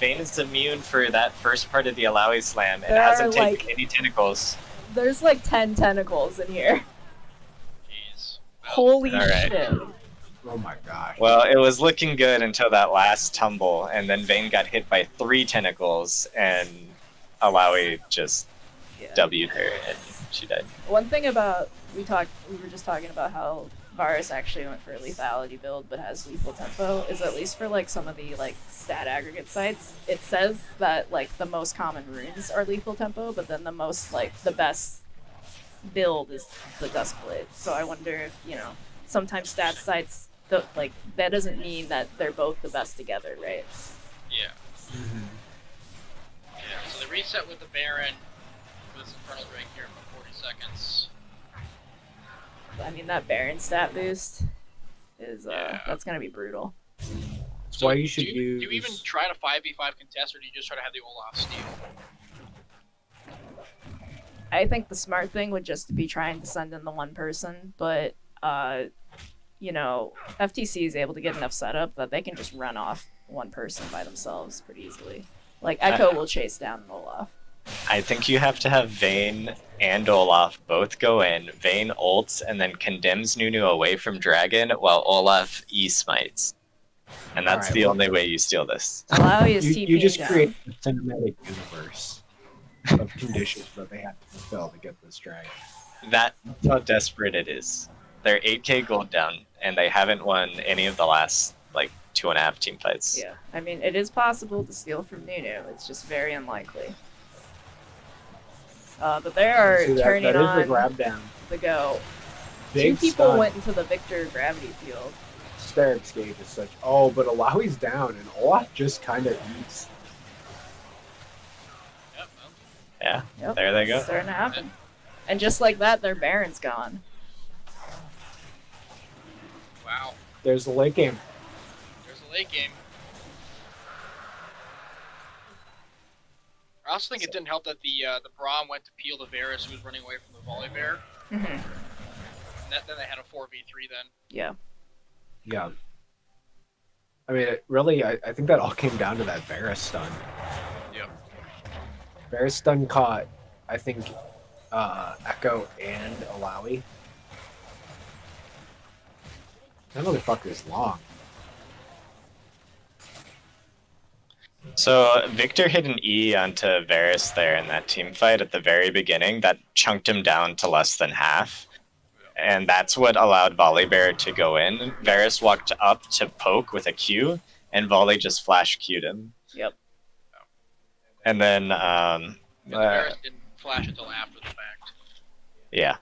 is immune for that first part of the Alawi slam and There hasn't are, taken any tentacles. There's like 10 tentacles in here. Jeez. Holy Alright. shit. Oh my gosh. Well, it was looking good until that last tumble, and then Vayne got hit by 3 tentacles, and Alawi just Yeah. W'd her, and she died. One thing about we were just talking about how Varus actually went for a lethality build but has lethal tempo is at least for like some of the like stat aggregate sites, it says that like the most common runes are lethal tempo, but then the best build is the Duskblade. So I wonder if, sometimes stat sites that doesn't mean that they're both the best together, right? Yeah. Yeah. So they reset with the Baron with this Infernal Drake here for 40 seconds. I mean, that Baron stat boost is Yeah. that's gonna be brutal. That's why you should do use. you even try to 5v5 contest, or do you just try to have the Olaf steal? I think the smart thing would just be trying to send in the one person, but FTC is able to get enough setup that they can just run off one person by themselves pretty easily. Like Echo will chase down Olaf. I think you have to have Vayne and Olaf both go in. Vayne ults and then condemns Nunu away from Dragon while Olaf E-smites. And that's Alright, the well- only way you steal this. Alawi is TPing You just down. create a cinematic universe. of conditions that they have to fulfill to get this dragon. That's how desperate it is. They're 8k gold down, and they haven't won any of the last like 2.5 team fights. Yeah, I mean, it is possible to steal from Nunu. It's just very unlikely. But they are See, turning that is the on grab down. the go. Big Two people stun. went into the Victor gravity field. Stair escape is such. Oh, but Alawi's down, and Olaf just kind of eats. Yep, well, Yeah, Yep, there they go. it's starting to happen. And just like that, their Baron's gone. wow. There's the late game. There's a late game. I also think it didn't help that the Braum went to peel the Varus who was running away from the Volibear. Mm-hmm. And then they had a 4v3 then. Yeah. Yeah. I mean, it really, I think that all came down to that Varus stun. Yep. Varus stun caught, I think, Echo and Alawi. That motherfucker's long. So Victor hit an E onto Varus there in that team fight at the very beginning. That chunked him down to less than half. And that's what allowed Volibear to go in. Varus walked up to poke with a Q, and Volley just flash Q'd him. Yep. And then, And the Varus didn't flash until after the fact. yeah.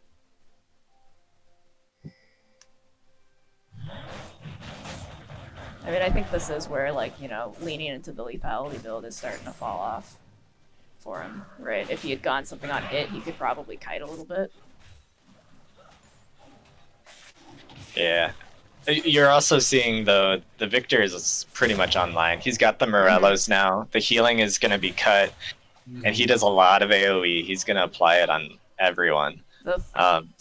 I mean, I think this is where, like, you know, leaning into the lethality build is starting to fall off for him, right? If he had gone something on hit, he could probably kite a little bit. Yeah. You're also seeing, though, the Victor is pretty much online. He's got the Morellos now. The healing is going to be cut, and he does a lot of AoE. He's going to apply it on everyone. The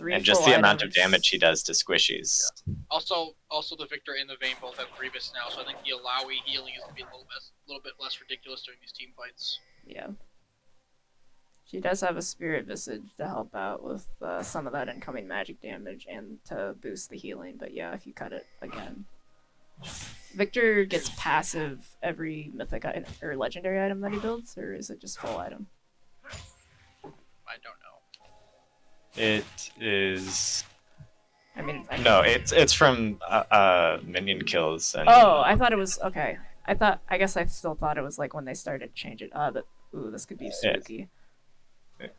And just the amount of damage he does to squishies. Also the Victor and the Vayne both have Grievous now, so I think the Alawi healing is going to be a little bit less ridiculous during these team fights. Yeah. She does have a Spirit Visage to help out with some of that incoming magic damage and to boost the healing, but yeah, if you cut it again. Victor gets passive every mythic item, or legendary item that he builds, or is it just full item? I don't know. It is... I mean, No, it's from minion kills. And Oh, I thought it was okay. I guess I still thought it was like when they started to change it. Ooh, this could be spooky.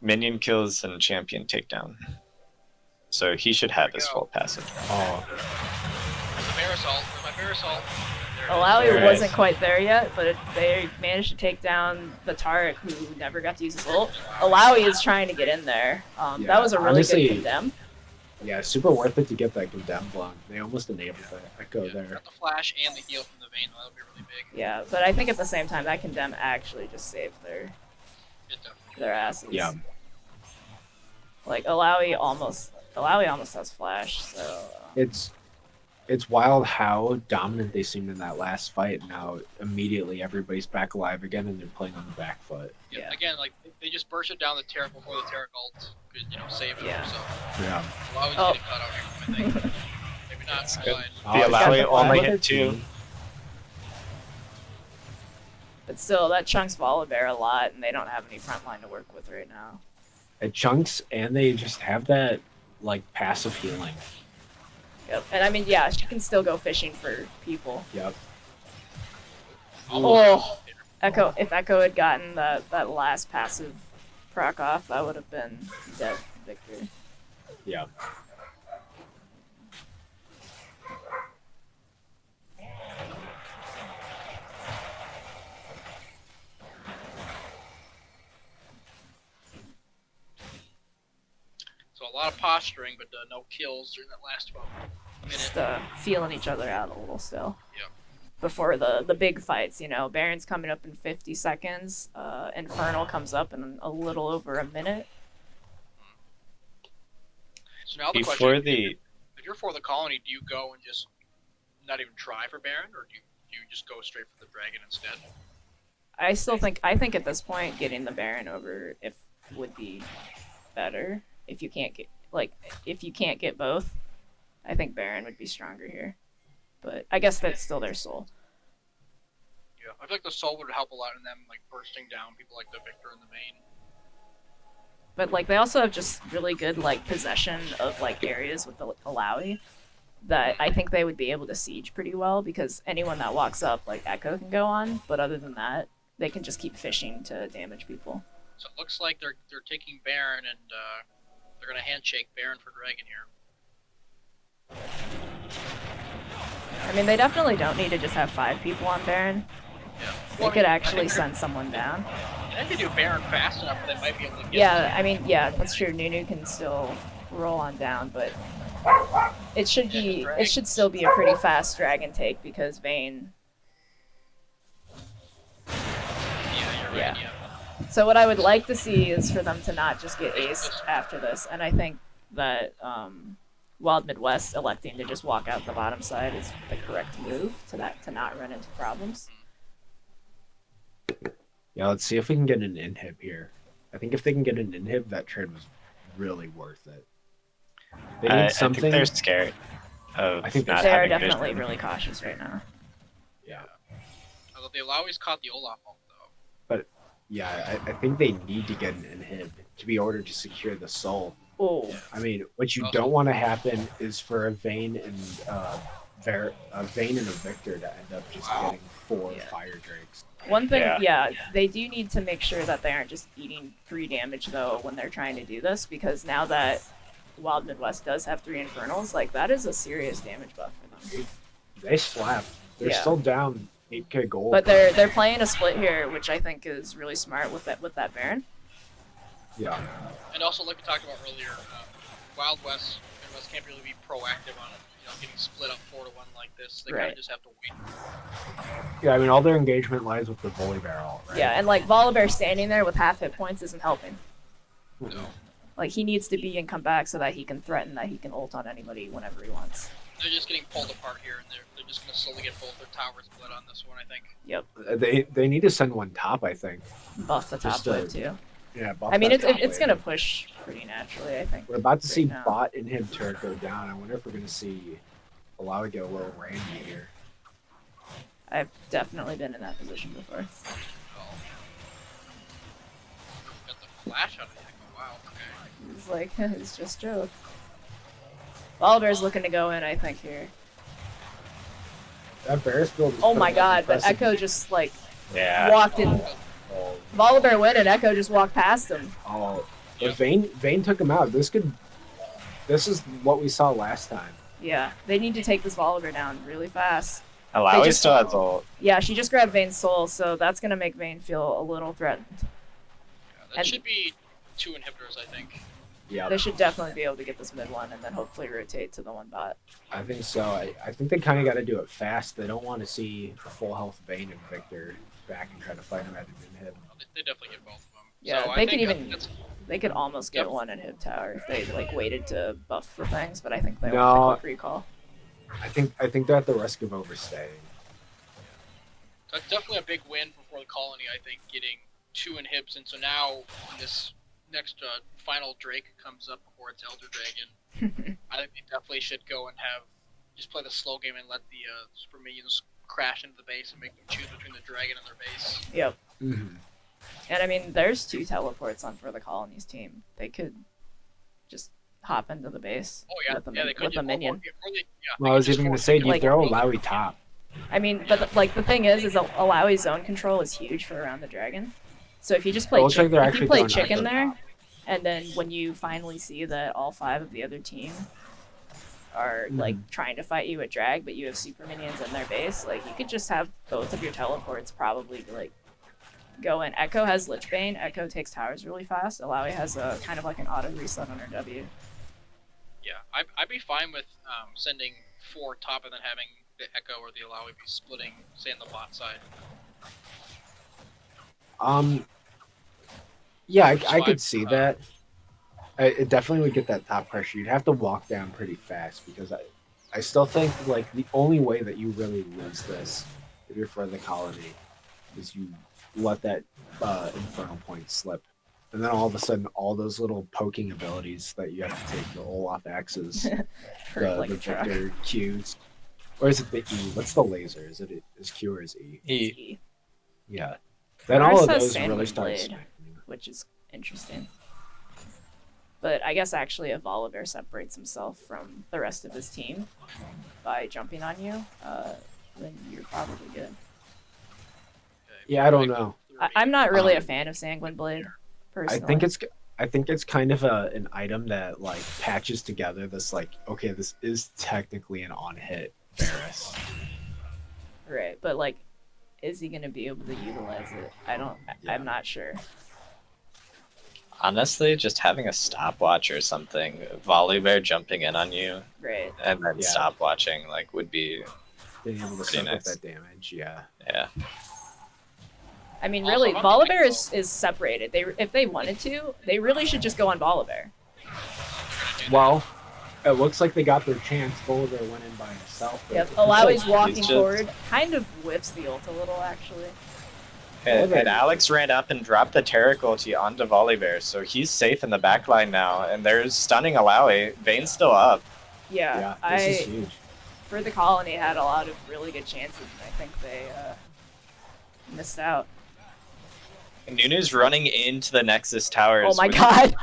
minion kills and champion takedown. So he should have his full passive. Oh, There's the Marisol. There's my Marisol. There it is. Alawi Alright. wasn't quite there yet, but they managed to take down the Taric, who never got to use his ult. Alawi is trying to get in there. Yeah, That was a really honestly- good condemn. yeah, super worth it to get that condemn blown. They almost enabled that Echo Yeah, there. got the flash and the heal from the Vayne. That'll be really big. Yeah, but I think at the same time that condemn actually just saved It definitely. their asses. Yeah. Like Alawi almost has flash, so It's wild how dominant they seemed in that last fight. Now immediately everybody's back alive again, and they're playing on the back foot. Yeah. Yeah. Again, like they just bursted down the Taric before the Taric ult could, save it. Yeah. So Yeah. Alawi's Oh. getting cut out here, I think. Maybe not. That's Fine. good. Oh, The he's got Alawi the only flag. hit 2. but still that chunks Volibear a lot, and they don't have any front line to work with right now. It chunks, and they just have that like passive healing. Yep. And I mean, yeah, she can still go fishing for people. Yep. Oh, if Echo had gotten that last passive proc off, that would have been dead Victor. Yeah. So a lot of posturing, but no kills during that last 12 minutes. Just feeling each other out a little still. Yep. Before the big fights, Baron's coming up in 50 seconds. Infernal comes up in a little over a minute. So now the Before question: the if you're for the colony, do you go and just not even try for Baron, or do you just go straight for the dragon instead? I think at this point getting the Baron over would be better if you can't get both. I think Baron would be stronger here, but I guess that's still their soul. Yeah, I feel like the soul would help a lot in them, like bursting down people like the Victor and the Vayne. But like they also have just really good like possession of like areas with the Alawi that I think they would be able to siege pretty well because anyone that walks up like Echo can go on, but other than that, they can just keep fishing to damage people. So it looks like they're taking Baron and they're gonna handshake Baron for Dragon here. I mean, they definitely don't need to just have 5 people on Baron. Yeah. They could actually send someone down. I think they do Baron fast enough that they might be able to get. Yeah, I mean, yeah, that's true. Nunu can still roll on down, but it should still be a pretty fast dragon take because Vayne. Yeah, you're right. Yeah. Yeah. So what I would like to see is for them to not just get aced after this, and I think that Wild Midwest electing to just walk out the bottom side is the correct move to not run into problems. Yeah, let's see if we can get an inhib here. I think if they can get an inhib, that trade was really worth it. They need I something. think they're scared of I think not They are having definitely vision. really cautious right now. Yeah, Although they always caught the Olaf ult though. yeah. I think they need to get an inhib to be ordered to secure the soul. Oh, I mean, what you Also- don't want to happen is for a Vayne and Vayne and a Victor to end up just getting 4 Yeah. fire drakes. one thing, Yeah. yeah, they do need to make sure that they aren't just eating 3 damage though when they're trying to do this, because now that Wild Midwest does have 3 Infernals, like that is a serious damage buff for them. They slap. They're Yeah. still down 8k gold. But they're playing a split here, which I think is really smart with that Baron. yeah. And also, like we talked about earlier, Wild West can't really be proactive on it. You know, getting split up 4-1 like this, they kind Right. of just have to wait. Yeah, I mean, all their engagement lies with the bully barrel, right? Yeah, and like Volibear standing there with half hit points isn't helping. No. Like he needs to be and come back so that he can threaten that he can ult on anybody whenever he wants. They're just getting pulled apart here, and they're just gonna slowly get both their towers split on this one, I think. They need to send one top, I think. Buff the top Just, wave too. Yeah, buff I mean, that top it's wave. gonna push pretty naturally, I think. We're about to see right now. bot inhib turret go down. I wonder if we're gonna see Alawi get a little randy here. I've definitely been in that position before. Got the flash out of the Echo. Wow. Okay. It's like it's just joke. Volibear's looking to go in, I think here. That Varus build. is Oh my putting up god, but impressive- Echo just like Yeah. walked in. Oh, Volibear went and Echo just walked past him. oh. Yeah. But Vayne took him out. This is what we saw last time. Yeah, they need to take this Volibear down really fast. Alawi just- still has ult. Yeah, she just grabbed Vayne's soul, so that's gonna make Vayne feel a little threatened. Yeah, that And- should be 2 inhibitors, I think. Yeah, They should definitely be able to get this mid one and then hopefully rotate to the one bot. I think so. I think they kind of got to do it fast. They don't want to see a full health Vayne and Victor back and try to fight him at an inhib. They definitely get both of them. Yeah, so I they could think even- that's- They could almost get Yep. one in Hib Tower if they like waited to buff for things, but I think they No. want the quick recall. I think they're at the risk of overstaying. That's definitely a big win for the colony, I think, getting 2 inhibs. And so now, when this next final Drake comes up before it's Elder Dragon, I think they definitely should go and just play the slow game and let the super minions crash into the base and make them choose between the dragon and their base. Yep. Mm-hmm. And I mean, there's 2 teleports on for the colonies team. They could just hop into the base Oh yeah, with a, yeah, they could with a just- minion. or they, yeah, Well, they I was could just even gonna force- say, do you like- throw Alawi top? I mean, but like the thing is Alawi's zone control is huge for around the dragon. So if you just play, It looks like they're if actually you play throwing chicken Echo there, top. and then when you finally see that all 5 of the other team are like trying to fight you at drag, but you have super minions in their base, like you could just have both of your teleports probably like go in. Echo has Lich Bane. Echo takes towers really fast. Alawi has a kind of like an auto reset on her W. Yeah, I'd be fine with sending 4 top and then having the Echo or the Alawi be splitting, say, on the bot side. Yeah, Which is I why, could see that. It definitely would get that top pressure. You'd have to walk down pretty fast because I still think like the only way that you really lose this if you're for the colony is you let that infernal point slip. And then all of a sudden, all those little poking abilities that you have to take, the Olaf axes, Hurt like the a truck. Victor Qs, or is it the E? What's the laser? Is Q or is E? E, Yeah. Then Ours all of has those Sandwich really start Blade. smacking. which is interesting. But I guess actually if Volibear separates himself from the rest of his team by jumping on you, then you're probably good. Okay, Yeah, I don't know. I'm not really a fan of Sanguine Blade, personally. I think it's kind of an item that like patches together this like, okay, this is technically an on hit Varus. Right, but like, is he gonna be able to utilize it? I'm not sure. Honestly, just having a stopwatch or something, Volibear jumping in on you, Right. and then Yeah. stopwatching like would be Being able to Pretty soak up nice. that damage, yeah. yeah. I mean, Also, really, if I'm thinking Volibear is separated. If they wanted to, they really should just go on Volibear. Well, it looks like they got their chance. Volibear went in by himself. Yep, It's Alawi's like- walking just- forward, kind of whiffs the ult a little, actually. And Alex ran up and dropped the Taric ulti onto Volibear, so he's safe in the backline now. And there's stunning Alawi. Vayne's still up. Yeah, Yeah, this is huge. for the colony had a lot of really good chances, and I think they missed out. And Nunu's running into the Nexus towers. Oh my which- god!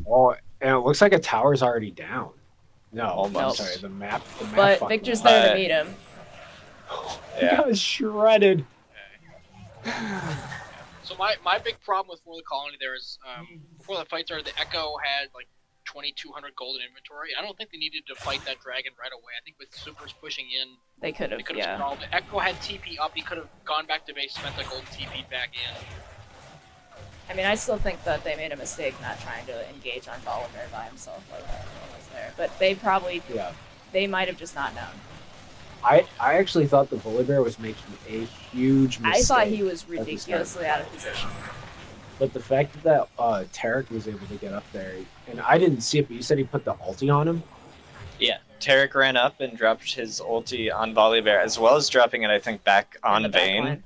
Oh, and it looks like a tower's already down. No, Almost. I'm sorry, the map. But fucked Victor's me up. there to meet him. He Yeah. got shredded. So my big problem with For the Colony there is before the fight started, the Echo had like 2,200 gold in inventory. I don't think they needed to fight that dragon right away. I think with supers pushing in, They could they have, could have yeah. stalled. The Echo had TP up. He could have gone back to base, spent the gold, TP'd back in. I mean, I still think that they made a mistake not trying to engage on Volibear by himself like that when he was there. But Yeah. they might have just not known. I actually thought the Volibear was making a huge mistake. I thought he was at the start. ridiculously out of position. But the fact that Taric was able to get up there, and I didn't see it, but you said he put the ulti on him? Yeah. Taric ran up and dropped his ulti on Volibear, as well as dropping it, I think, back in on the back Vayne. line.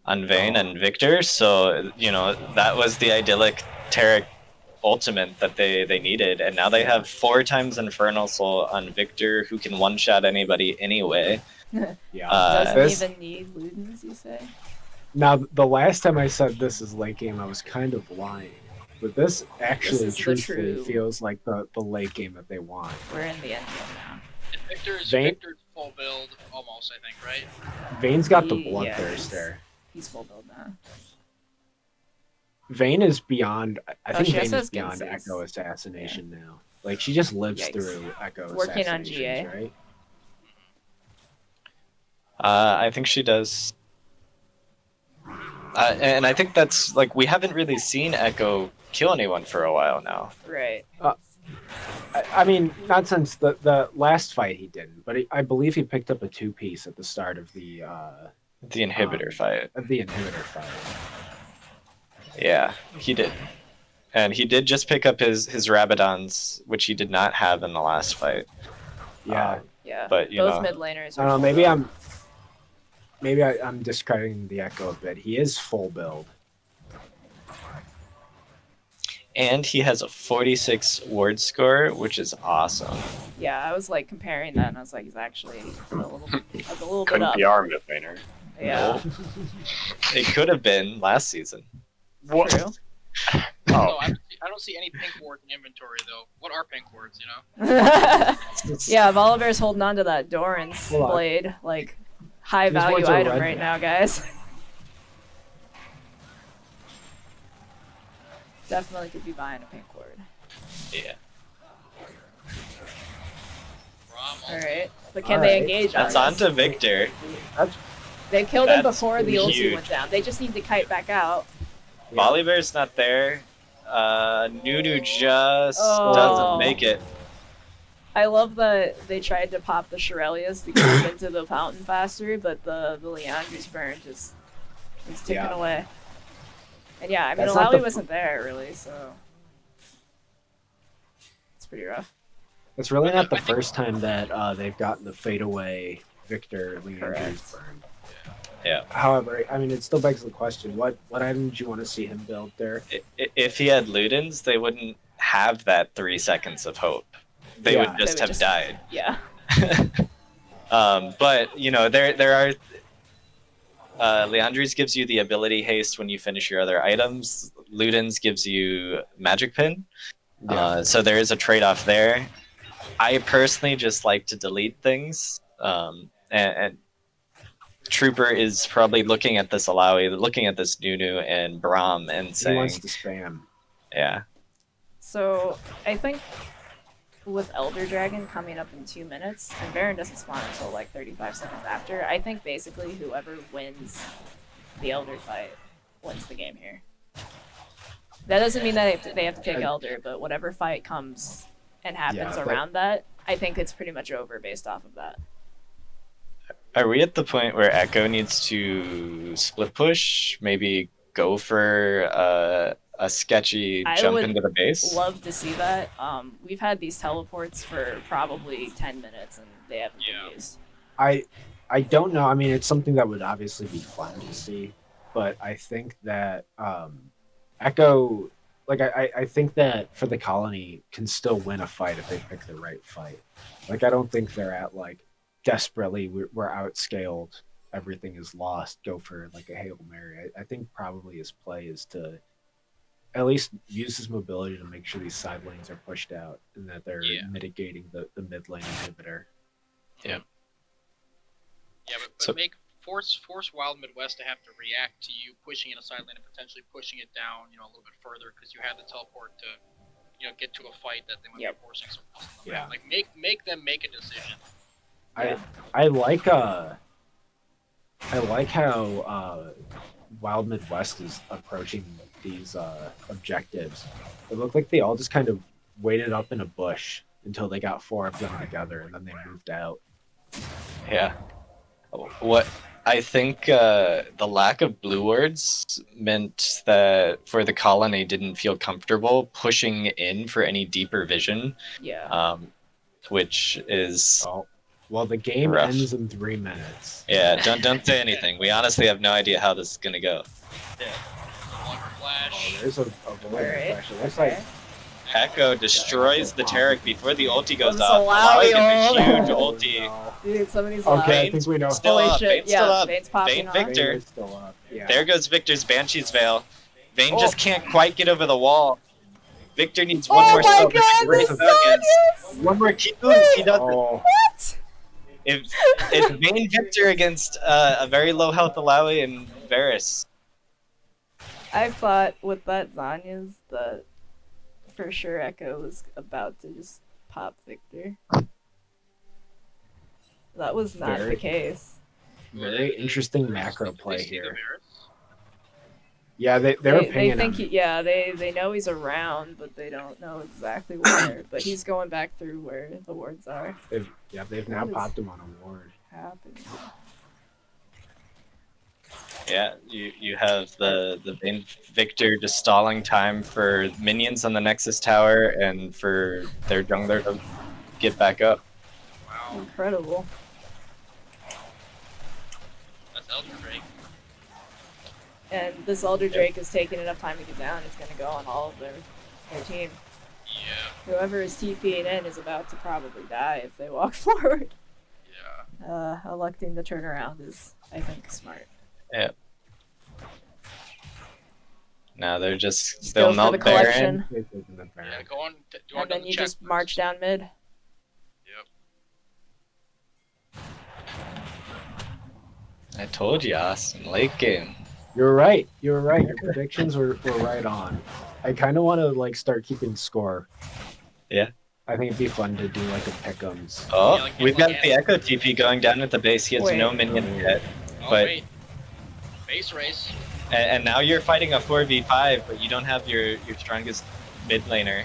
On Vayne and Victor, so that was the idyllic Taric ultimate that they needed, and now they have 4 times Infernal Soul on Victor, who can one-shot anybody anyway. Yeah. Doesn't This- even need Ludens, you say? Now, the last time I said this is late game, I was kind of lying. But this actually, is the truthfully, true- feels like the late game that they want. We're in the end game now. And Victor's Vayne- full build almost, I think, right? Vayne's got the Yeah, bloodthirst there. He's full build now. Vayne is beyond. I Oh, think she Vayne also is has beyond Ginzes. Echo assassination now. Like she just lives Yikes. through Echo Working on assassinations, GA. right? I think she does. And I think that's like we haven't really seen Echo kill anyone for a while now. Right. I mean, not since the last fight he didn't, but I believe he picked up a 2-piece at the start of the The inhibitor fight. inhibitor fight. Yeah, he did. And he did just pick up his Rabadons, which he did not have in the last fight. Yeah, Yeah. But, you both know- mid laners. I are don't know. full Maybe build. I'm discrediting the Echo a bit. He is full build. And he has a 46 ward score, which is awesome. Yeah, I was like comparing that, and I was like, he's actually a little bit Couldn't up. be our mid laner. Yeah. It could have been last season. What? True. Oh, No, I don't see any pink wards in inventory though. What are pink wards? You know? Yeah, Volibear's holding on to that Doran's Hold on. blade, like high These value words are item red right now. now, guys. Definitely could be buying a pink ward. Yeah. Rom, All right, but can All they right. engage That's on on to Victor. They killed him That's before the ulti huge. went down. They just need to kite back out. Yeah. Volibear's not there. Nunu just Oh. doesn't make it. I love that they tried to pop the Shirelias to get into the fountain faster, but the Leandri's burn just was ticking Yeah. away. And yeah, I mean, That's not Alawi the- wasn't there really, so it's pretty rough. It's really not the I think- first time that they've gotten the fadeaway Victor Leandri's Correct. burn. Yeah. However, I mean, it still begs the question: what item did you want to see him build there? If he had Ludens, they wouldn't have that 3 seconds of hope. They Yeah. would just They would have just- died. Yeah. But you know, there are. Leandri's gives you the ability haste when you finish your other items. Ludens gives you magic pin, So there is a trade-off there. I personally just like to delete things, and Trooper is probably looking at this Alawi, looking at this Nunu and Braum, and He wants saying, to spam. "Yeah, So I think with Elder Dragon coming up in 2 minutes, and Baron doesn't spawn until like 35 seconds after, I think basically whoever wins the Elder fight wins the game here. That doesn't mean that they have to take Elder, but whatever fight comes and happens around that, I think it's pretty much over based off of that. Are we at the point where Echo needs to split push? Maybe go for a sketchy I jump would into the base? Love to see that. We've had these teleports for probably 10 minutes and they haven't been used. I don't know. I mean, it's something that would obviously be fun to see, but I think that Echo, like I think that for the colony can still win a fight if they pick the right fight. Like I don't think they're at like desperately we're outscaled, everything is lost, go for like a Hail Mary. I think probably his play is to at least use his mobility to make sure these side lanes are pushed out and that they're mitigating the mid lane inhibitor. Yeah, but force Wild Midwest to have to react to you pushing in a side lane and potentially pushing it down, a little bit further because you have the teleport to, get to a fight that they might be forcing someone else in the map. Like make them make a decision. I like how Wild Midwest is approaching these objectives. It looked like they all just kind of waited up in a bush until they got 4 of them together and then they moved out. Yeah. What I think the lack of blue wards meant that for the colony didn't feel comfortable pushing in for any deeper vision. Yeah. Which is well, the game rough. ends in 3 minutes. Yeah, don't say anything. We honestly have no idea how this is gonna go. Yeah. Flash. There's a flash. It looks like Echo destroys the Taric before the ulti goes Let's off, allow allowing him a you. huge ulti. no. Dude, somebody's Okay, I live. think we know. Still Holy up, shit, Vane's still up. Vane's popping Vane on. Victor. Vayne is still up. Yeah. There goes Victor's Banshee's Veil. Vayne just can't quite get over the wall. Victor needs one more my spell. god, Victor this seconds. One more Q. He does it. What? It's Vayne Victor against a very low health Alawi and Varus. I thought with that Zanya's that for sure Echo was about to just pop Victor. That was not the case. Very interesting macro play They see the here. Varus? Yeah, they're They pinging think him. they know he's around, but they don't know exactly where. But he's going back through where the wards are. They've now popped him on a ward. Happened. Yeah, you have the Vayne Victor just stalling time for minions on the Nexus Tower and for their jungler to get back up. Wow, Incredible. that's Elder Drake. And this Elder Drake is taking enough time to get down. It's gonna go on all of their team. Yeah, Whoever is TPing in is about to probably die if they walk forward. yeah. Electing the turnaround is, I think, smart. Yeah. Now they'll Go they'll for melt the Baron. collection, They're taking the Baron. Yeah, go on and down then the you just checklist. march down mid. Yep. I told you, Austin. Late game. You're right. Your predictions were right on. I kind of want to start keeping score. Yeah. I think it'd be fun to do like a pick'ems. Oh, Yeah, like we've got like the Echo TP going down at the base. He has Wait. no minion yet. Oh, But- wait. Base race. And now you're fighting a 4v5, but you don't have your strongest mid laner.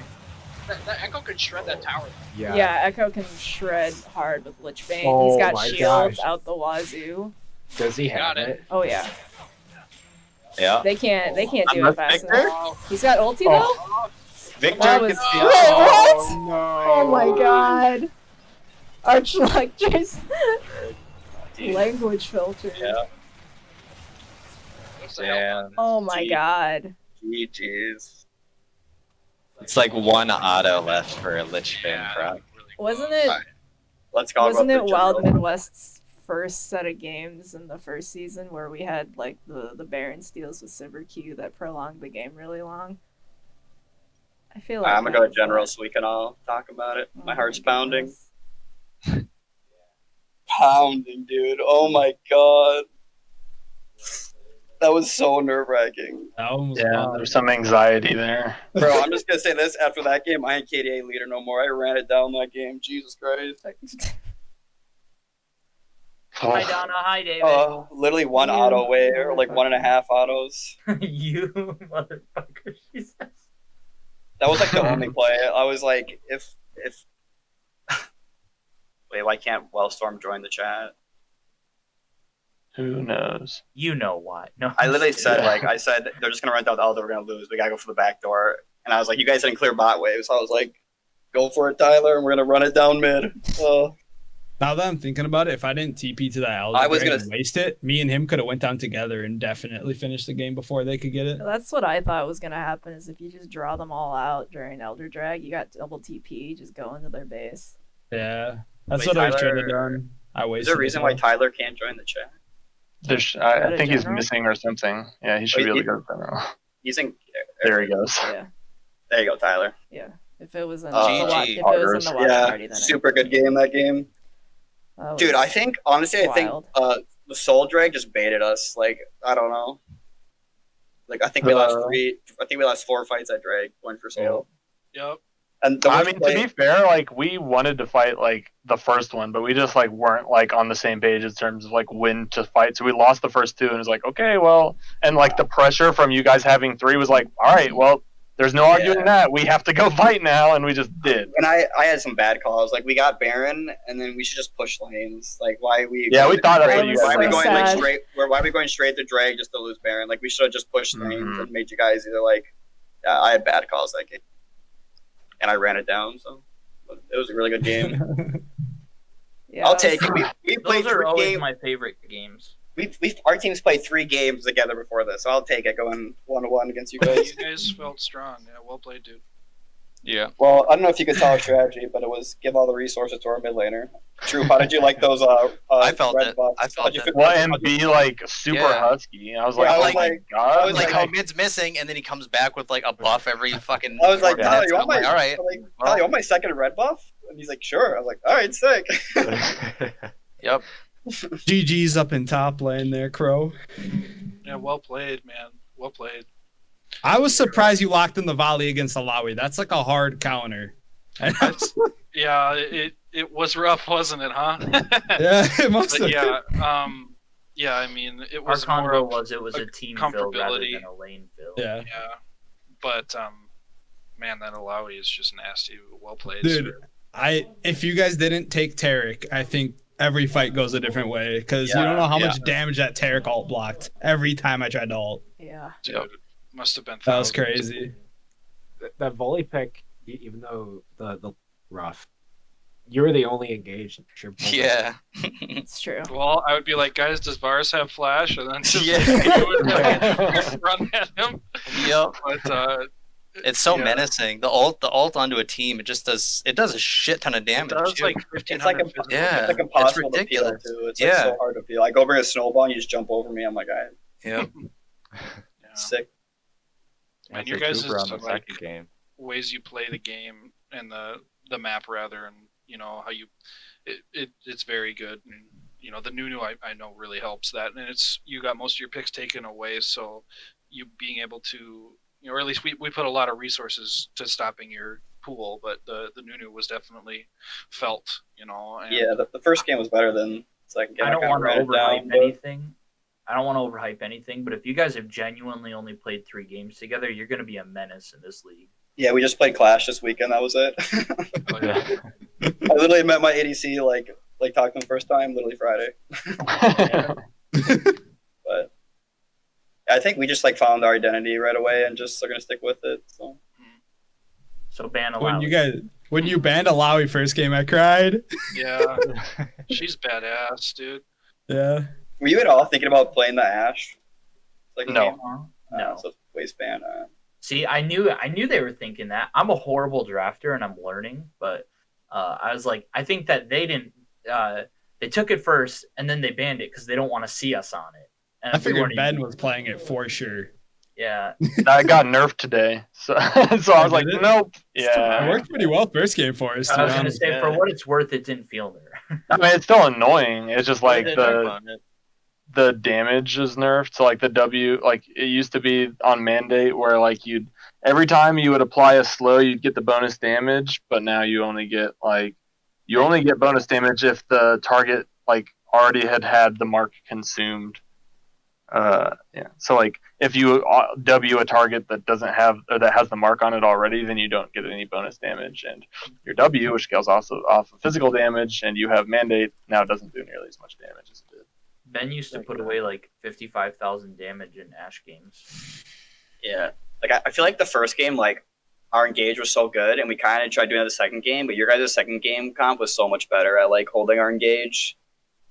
That Echo could shred that tower. Yeah, Echo can shred hard with Lich Bane. Oh He's got my shields gosh. out the wazoo. Does he have Got it. it? Oh yeah, Yeah. they can't do Unless it fast Victor? enough. Oh, He's got ulti though. Victor That was- gets the Wait, what? no. Oh my god. Archlectress. Language filter. Yeah. looks the hell. Yeah. Oh my god. GG's. It's like one auto left for a Lich Bane Yeah, proc. really Wasn't close. it? Let's go. Wasn't it Wild Midwest's first set of games in the first season where we had like the Baron steals with Silver Q that prolonged the game really long? I feel like I'm gonna go to that, general but- so we can all talk about it. Oh My heart's my pounding. goodness. Pounding, dude. Oh my god. That was so nerve wracking. That one was Yeah, wild. there's some anxiety there. Bro, I'm just gonna say this after that game, I ain't KDA leader no more. I ran it down that game. Jesus Christ. Hi Donna, hi David. Literally one You auto away, or like 1.5 autos. You motherfucker, she says. That was like the only play. I was like, if wait, why can't Wellstorm join the chat? Who knows? You know why. No, I literally said, Yeah. like, I said, they're just going to run down the Elder, we're going to lose. We got to go for the back door. And I was like, you guys didn't clear bot wave. So I was like, go for it, Tyler, and we're going to run it down mid. Now that I'm thinking about it, if I didn't TP to that Elder I was Dragon gonna- and waste it, me and him could have went down together and definitely finished the game before they could get it. That's what I thought was gonna happen. Is if you just draw them all out during Elder Drag, you got double TP, just go into their base. Yeah, that's Wait, what I was trying Tyler- to done. I Is wasted. there a reason it why all. Tyler can't join the chat? I Go to think he's general? missing or something. Yeah, he should Wait, be able to he- go to general. He's in. There he goes. Yeah, There you go, Tyler. yeah. If it was in GG. the watch, if it was in the watch Yeah, party, then super good game that game. it Dude, was I think, honestly, I think wild. the Soul Drag just baited us. Like, I don't know. Like, I think we lost I think we lost 4 fights at Drag, going for Soul. Yep. And the I worst mean, play- to be fair, like we wanted to fight like the first one, but we just like weren't like on the same page in terms of like when to fight. So we lost the first 2, and it was like, okay, well, and like the pressure from you guys having 3 was like, all right, well, there's no arguing that. We have to go fight now, and we just did. And I had some bad calls. Like, we got Baron, and then we should just push lanes. Like, why are we? Yeah, we thought that's That what you was Why guys are we so were going like sad. straight? Why are we going straight to drag just to lose Baron? Like, we should have just pushed lanes Mhm. and made you guys either like. I had bad calls that game, and I ran it down. So it was a really good game. yeah, I'll it take was- it. We played Those are 3 always games. my favorite games. We our teams played 3 games together before this, so I'll take it going 1-1 against you You guys. guys felt strong. Yeah, well played, dude. Yeah. Well, I don't know if you could tell our strategy, but it was give all the resources to our mid laner. Troop, how did you like those? I felt red it. buffs? I felt How'd you it. feel- Well, and be like super Yeah. husky. I was Yeah, like, I oh was my like- god! I was like, like- oh, mid's missing, and then he comes back with like a buff every fucking. I was like, 4 Tyler, minutes, you and want I'm my like, all right. I'm like, Tyler, you want my second red buff? And he's like, sure. I was like, all right, sick. Yep. GG's up in top lane there, Crow. Yeah, well played, man. Well played. I was surprised you locked in the volley against Alawi. That's like a hard counter. Yeah, it was rough, wasn't it, huh? Yeah, it must But have. yeah, I mean, it Our was more convo of, was it was a team fill rather comfortability. than a lane fill. Yeah. yeah, but man, that Alawi is just nasty. Well played, Dude, sir. if you guys didn't take Tarek, I think every fight goes a different way because you don't know how much damage that Tarek ult blocked every time I tried to ult. yeah. Dude, must have been. That was thousands. crazy. That volley pick, even though the rough, you were the only engaged. Sure. Yeah. It's true. Well, I would be like, guys, does Vars have flash? And then just Yeah. run at him. Yep. But It's so Yeah. menacing. The ult onto a team, it does a shit ton of it damage. does too. like It's like 1500. Yeah. It's like impossible to ridiculous. peel too. It's Yeah. like so hard to peel. I go bring a snowball and you just jump over me. I'm like, all right, Yep. Yeah. sick. And I'd your say guys' Cooper on the like second game. ways you play the game and the map rather, and you know how you it's very good. And you know the Nunu I know really helps that, and it's you got most of your picks taken away, so you being able to or at least we put a lot of resources to stopping your pool, but the Nunu was definitely felt, and Yeah, the first game was better than the second game. I don't kinda want to ran it overhype down, but- anything. I don't want to overhype anything, but if you guys have genuinely only played 3 games together, you're going to be a menace in this league. Yeah, we just played Clash this weekend. That was it. Oh, yeah. I literally met my ADC like talking the first time, literally Friday. But I think we just like found our identity right away and just are gonna stick with it. So So ban When allowed. when you banned Alawi first game, I cried. Yeah, she's badass, dude. Yeah. were you at all thinking about playing the Ashe? Like No. No. So waistband. See, I knew they were thinking that. I'm a horrible drafter and I'm learning, but I was like, I think that they didn't. They took it first and then they banned it because they don't want to see us on it. And I we figured weren't Ben even- was playing it for sure. Yeah. That got nerfed today, so so I was like, did it? nope. It Yeah, worked pretty well first game for us. I To was be gonna honest. say, for Yeah. what it's worth, it didn't feel there. I mean it's still annoying. It's just like They nerf on it. the damage is nerfed. So like the W, like it used to be on mandate where like you'd every time you would apply a slow, you'd get the bonus damage, but now you only get bonus damage if the target like already had the mark consumed. Yeah. So like if you W a target that doesn't have or that has the mark on it already, then you don't get any bonus damage, and your W, which scales also off of physical damage, and you have mandate, now it doesn't do nearly as much damage as it did. Ben used to put away like 55,000 damage in Ash games. Yeah, like I feel like the first game, like our engage was so good, and we kind of tried doing it the second game, but your guys' second game comp was so much better at like holding our engage.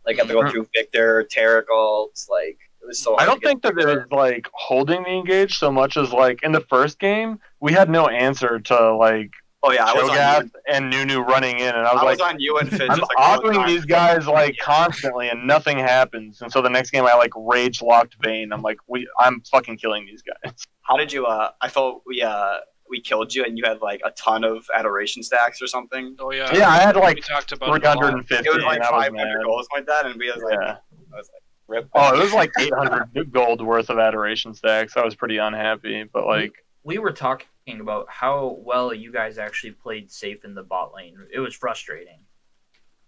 Like have to go through Victor, Tarek ults, like it was so. I hard don't to get think that through it was like holding the engage so much as like in the first game we had no answer to like Oh yeah, I was on Cho'Gath you. and Nunu running in, and I was I like, was on you and Fitz. I'm just, like, all the ogling time. these guys like constantly, and nothing happens. And so the next game, I like rage locked Vayne. I'm like, I'm fucking killing these guys. How did you? I felt we killed you, and you had like a ton of adoration stacks or something. Oh yeah. Yeah, I had We like talked about it a lot. 350. It was like and I was 500 mad. goals like that, and we was like, Yeah. I was like, rip. Oh, it was like 800 gold worth of adoration stacks. I was pretty unhappy, but like, We were talking about how well you guys actually played safe in the bot lane. It was frustrating.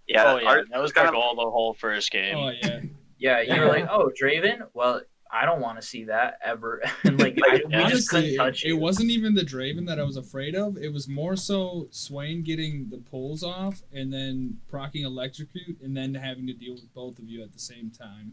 Yeah, Oh yeah, our- that was kind our of- goal the whole first game. Oh yeah. Yeah, you were like, "Oh, Draven? Well, I don't want to see that ever." And like, we just couldn't Honestly, touch it you. wasn't even the Draven that I was afraid of. It was more so Swain getting the pulls off and then proccing electrocute and then having to deal with both of you at the same time.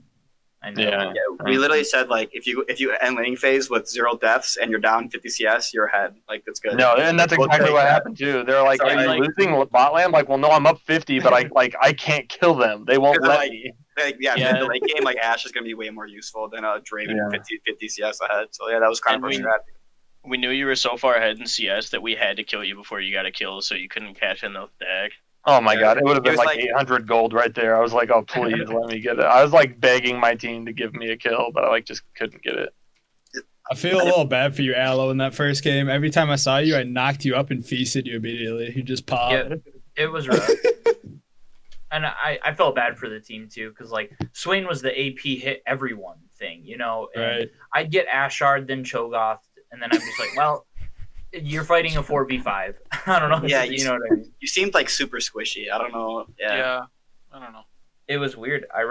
I know. yeah. we literally said like if you end laning phase with 0 deaths and you're down 50 CS, you're ahead. Like that's good. No, and that's We'll exactly take what that. happened too. They're like, Sorry, "Are you like- losing bot lane?" I'm like, well, no, I'm up 50, but I can't kill them. They won't Because, let like, me. Like, Yeah. mid to late game, like Ash is gonna be way more useful than Draven Yeah. 50 CS ahead. So yeah, that was kind And of we- our strat. We knew you were so far ahead in CS that we had to kill you before you got a kill, so you couldn't cash in those stacks. Oh my Yeah. god, it would have It been was like like- 800 gold right there. I was like, oh please let me get it. I was like begging my team to give me a kill, but I like just couldn't get it. I feel a little bad for you, Aloe, in that first game. Every time I saw you, I knocked you up and feasted you immediately. You just popped. Yeah, it was rough. And I felt bad for the team too, because like Swain was the AP hit everyone thing, you know. And Right. I'd get Ashard, then Cho'Gath, and then I'm just like, well, you're fighting a 4v5. I don't know. Yeah, you know what I mean. You seemed like super squishy. I don't know. Yeah. Yeah. I don't know. It was weird. I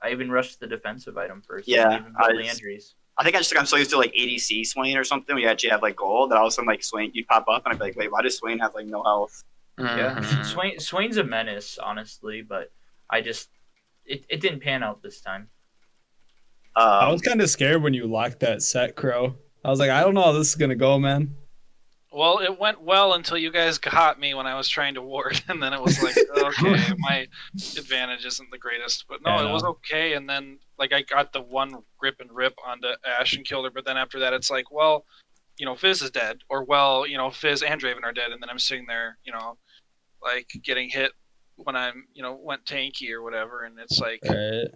even rushed the defensive item first. Yeah, even I built the just- injuries. I think I'm so used to like ADC Swain or something. We actually have like gold. That all of a sudden like Swain, you pop up and I'd be like, wait, why does Swain have like no health? Yeah, Mhm. Swain's a menace, honestly, but it didn't pan out this time. I was kind of scared when you locked that set, Crow. I was like, I don't know how this is gonna go, man. Well, it went well until you guys got me when I was trying to ward, and then it was like, okay, my advantage isn't the greatest, but no, Yeah, it was no. okay. And then like I got the one grip and rip onto Ash and killed her, but then after that, it's like, well, you know, Fizz is dead, or well, you know, Fizz and Draven are dead, and then I'm sitting there, you know, like getting hit when I'm, you know, went tanky or whatever, and it's like, Right.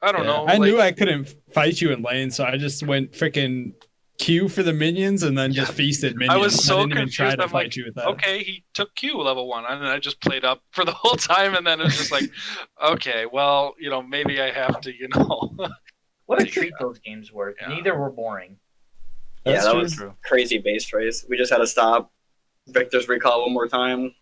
I don't know. I like, knew I couldn't fight you in lane, so I just went freaking Q for the minions and then just feasted minions. I was so didn't even try confused. to I'm fight like, you with that. okay, he took Q level 1, and then I just played up for the whole time, and then it was just like, okay, well, you know, maybe I have to, you know. What a treat those games were. Yeah. Neither were boring. Yeah, That's that true. was crazy base race. We just had to stop Victor's recall one more time.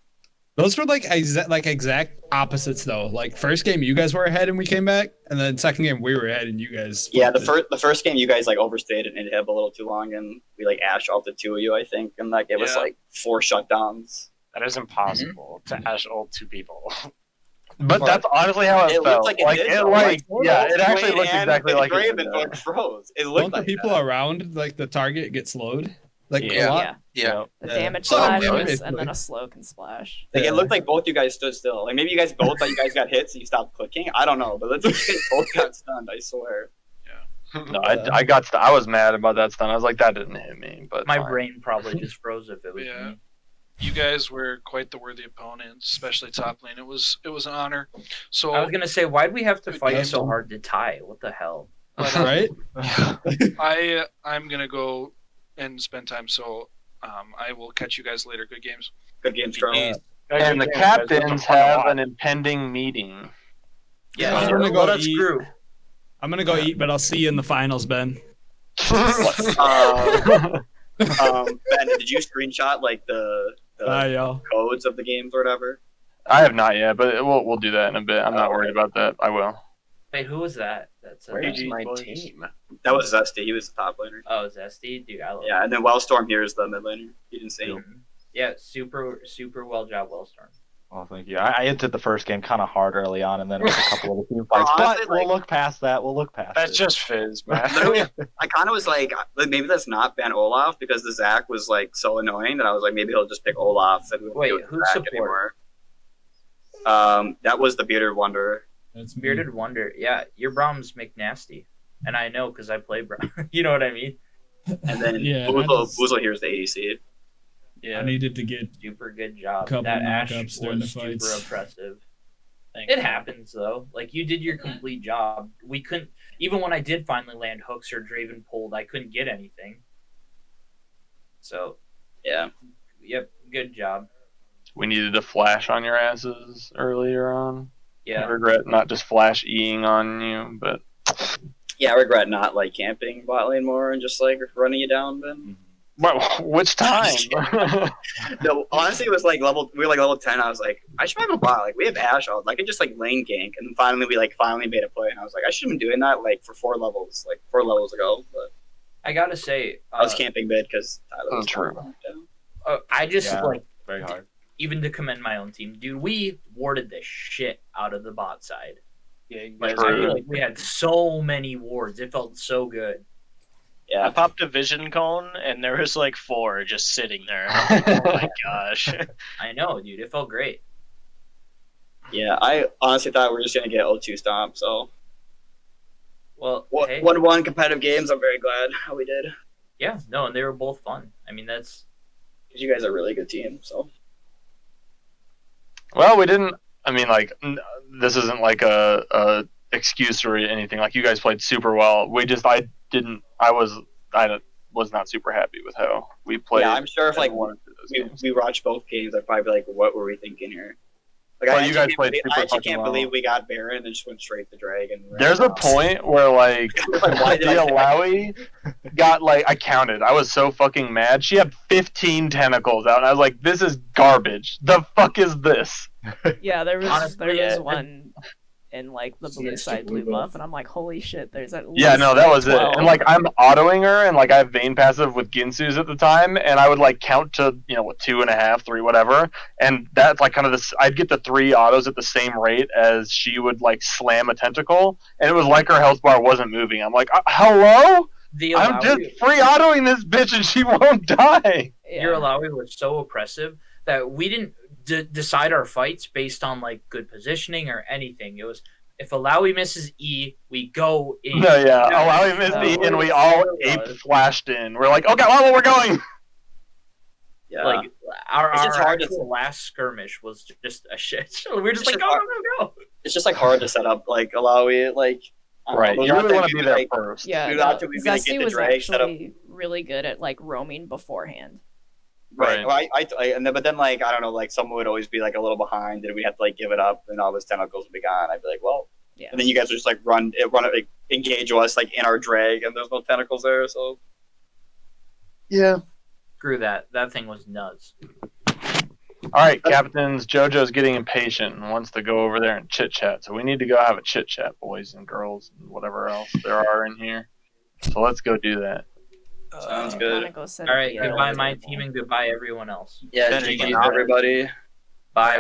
Those were like exact opposites though. Like first game you guys were ahead and we came back, and then second game we were ahead and you guys. Yeah, the flipped it. first game you guys like overstayed and inhib a little too long, and we like Ash off the two of you, I think, and that gave us Yeah. like 4 shutdowns. That is impossible to Ash ult 2 people. But that's honestly how it, It felt. looked like it did. it though. like yeah, it actually Swain looked and exactly like it Draven did, like froze. It looked Don't the like people that. around like the target get slowed? Like Yeah. a lot. Yeah. The Yeah. damage So, splashes basically. and then a slow can splash. Like, Yeah. it looked like both you guys stood still. Like maybe you guys both thought you guys got hits and you stopped clicking. I don't know, but let's both got stunned. I swear. No, I was mad about that stun. I was like, that didn't hit me. But My fine. brain probably just froze if it was Yeah. me. You guys were quite the worthy opponents, especially top lane. It was an honor. So I was gonna say, why'd we have to fight Yeah. so hard to tie? What the hell? But, Right? I'm gonna go and spend time, so I will catch you guys later. Good games. Good games, Carl. And the captains have an impending meeting. Yeah, I'm sure. gonna go Let us eat. screw. I'm gonna go eat, but I'll see you in the finals, Ben. Ben, did you screenshot like the Bye, y'all. codes of the games or whatever? I have not yet, but we'll do that in a bit. I'm not worried about that. I will. Wait, who was that? That's Where's my team? That was Zesty. He was the top laner. Oh, Zesty, dude, I love. Yeah, and then Wellstorm here is the mid laner. You didn't see him. Yeah, super well job, Wellstorm. Well, thank you. I entered the first game kind of hard early on, and then it was a couple of the team fights. Honestly, But we'll look past that. We'll look past That's it. just Fizz, man. Literally, I kind of was like, maybe that's not Ben Olaf because the Zach was like so annoying that I was like, maybe he'll just pick Olaf. And we won't Wait, do it who's Zach support? anymore. That was the Bearded Wonder. That's me. Bearded Wonder. Yeah, your Brahms McNasty. And I know because I play Braum. You know what I mean? And then Yeah, Boozle here's the ADC. Yeah. I needed to get Super good job. a couple That Ash knockups during the was super fights. oppressive. It happens though. Like you did your complete job. We couldn't even when I did finally land hooks or Draven pulled, I couldn't get anything. So Yeah. yep, good job. We needed to flash on your asses earlier on. Yeah. I regret not just flash E-ing on you, but Yeah, I regret not like camping bot lane more and just like running you down, Ben. which time? No, honestly, it was like we were like level 10. I was like, I should have a bot. Like we have Ash out. I could just like lane gank, and then finally we finally made a play, and I was like, I should have been doing that like for 4 levels ago. But I gotta say, I was camping mid because Tyler was true. down. I just Yeah, like very hard. even to commend my own team, dude. We warded the shit out of the bot side. Yeah, you Like guys I True. feel like we had so many wards. It felt so good. I Yeah, popped a vision cone and there was like 4 just sitting there. I'm like, oh my gosh. I know, dude. It felt great. yeah. I honestly thought we were just gonna get O2 stomp. So Well, hey, 1-1 competitive games. I'm very glad how we did yeah, no, and they were both fun. I mean, that's because you guys are a really good team. So Well, we didn't. I mean, like, this isn't like a excuse or anything. Like, you guys played super well. I was not super happy with how we played. yeah, I'm sure if like wanted to those games. we watched both games, I'd probably be like, what were we thinking here? Like Well, I you actually guys can't played believe- super I actually fucking can't well. believe we got Baron and then just went straight to Dragon. There's a point where like Like, why did the I pick Alawi got like I counted. I was so fucking mad. She had 15 tentacles out, and I was like, "This is garbage. The fuck is this?" Yeah, there was Honestly, there was yeah. one in like the blue side blue buff, and I'm like, holy shit, there's at least Yeah, no, that was it. 12. And like I'm autoing her, and like I have Vayne passive with Ginsu's at the time, and I would like count to 2.5, 3, whatever, and that's like kind of this. I'd get the 3 autos at the same rate as she would like slam a tentacle, and it was like her health bar wasn't moving. I'm like, hello, the I'm just Alawi, free autoing this bitch, and she won't die. your Yeah. Alawi was so oppressive that we didn't decide our fights based on like good positioning or anything. It was if Alawi misses E, we go in. No, yeah, Yeah. Alawi missed No, the, and we all it ape was. flashed in. We're like, okay, well, we're going. Yeah. Like our It's just hard to- actual last skirmish was just a shit show. We were just It's like, just go, hard- go, go. it's just like hard to set up like Alawi like I don't Right, know, you not really that want to we be there like, first. Yeah, do no, not to be like, Zesty get the was drag set up. actually really good at like roaming beforehand. Right. Right. Well, but then like I don't know, like someone would always be like a little behind, and we'd have to like give it up, and all those tentacles would be gone. I'd be like, well, Yeah. and then you guys would just like run it, like, engage us like in our drag, and there's no tentacles there, so yeah. Screw that. That thing was nuts. All right, captains. JoJo's getting impatient and wants to go over there and chit chat. So we need to go have a chit chat, boys and girls, and whatever else there are in here. So let's go do that. Sounds I'm good. gonna go set All up right, the goodbye other my table. team and goodbye everyone else. Yeah, Then GG again, everybody.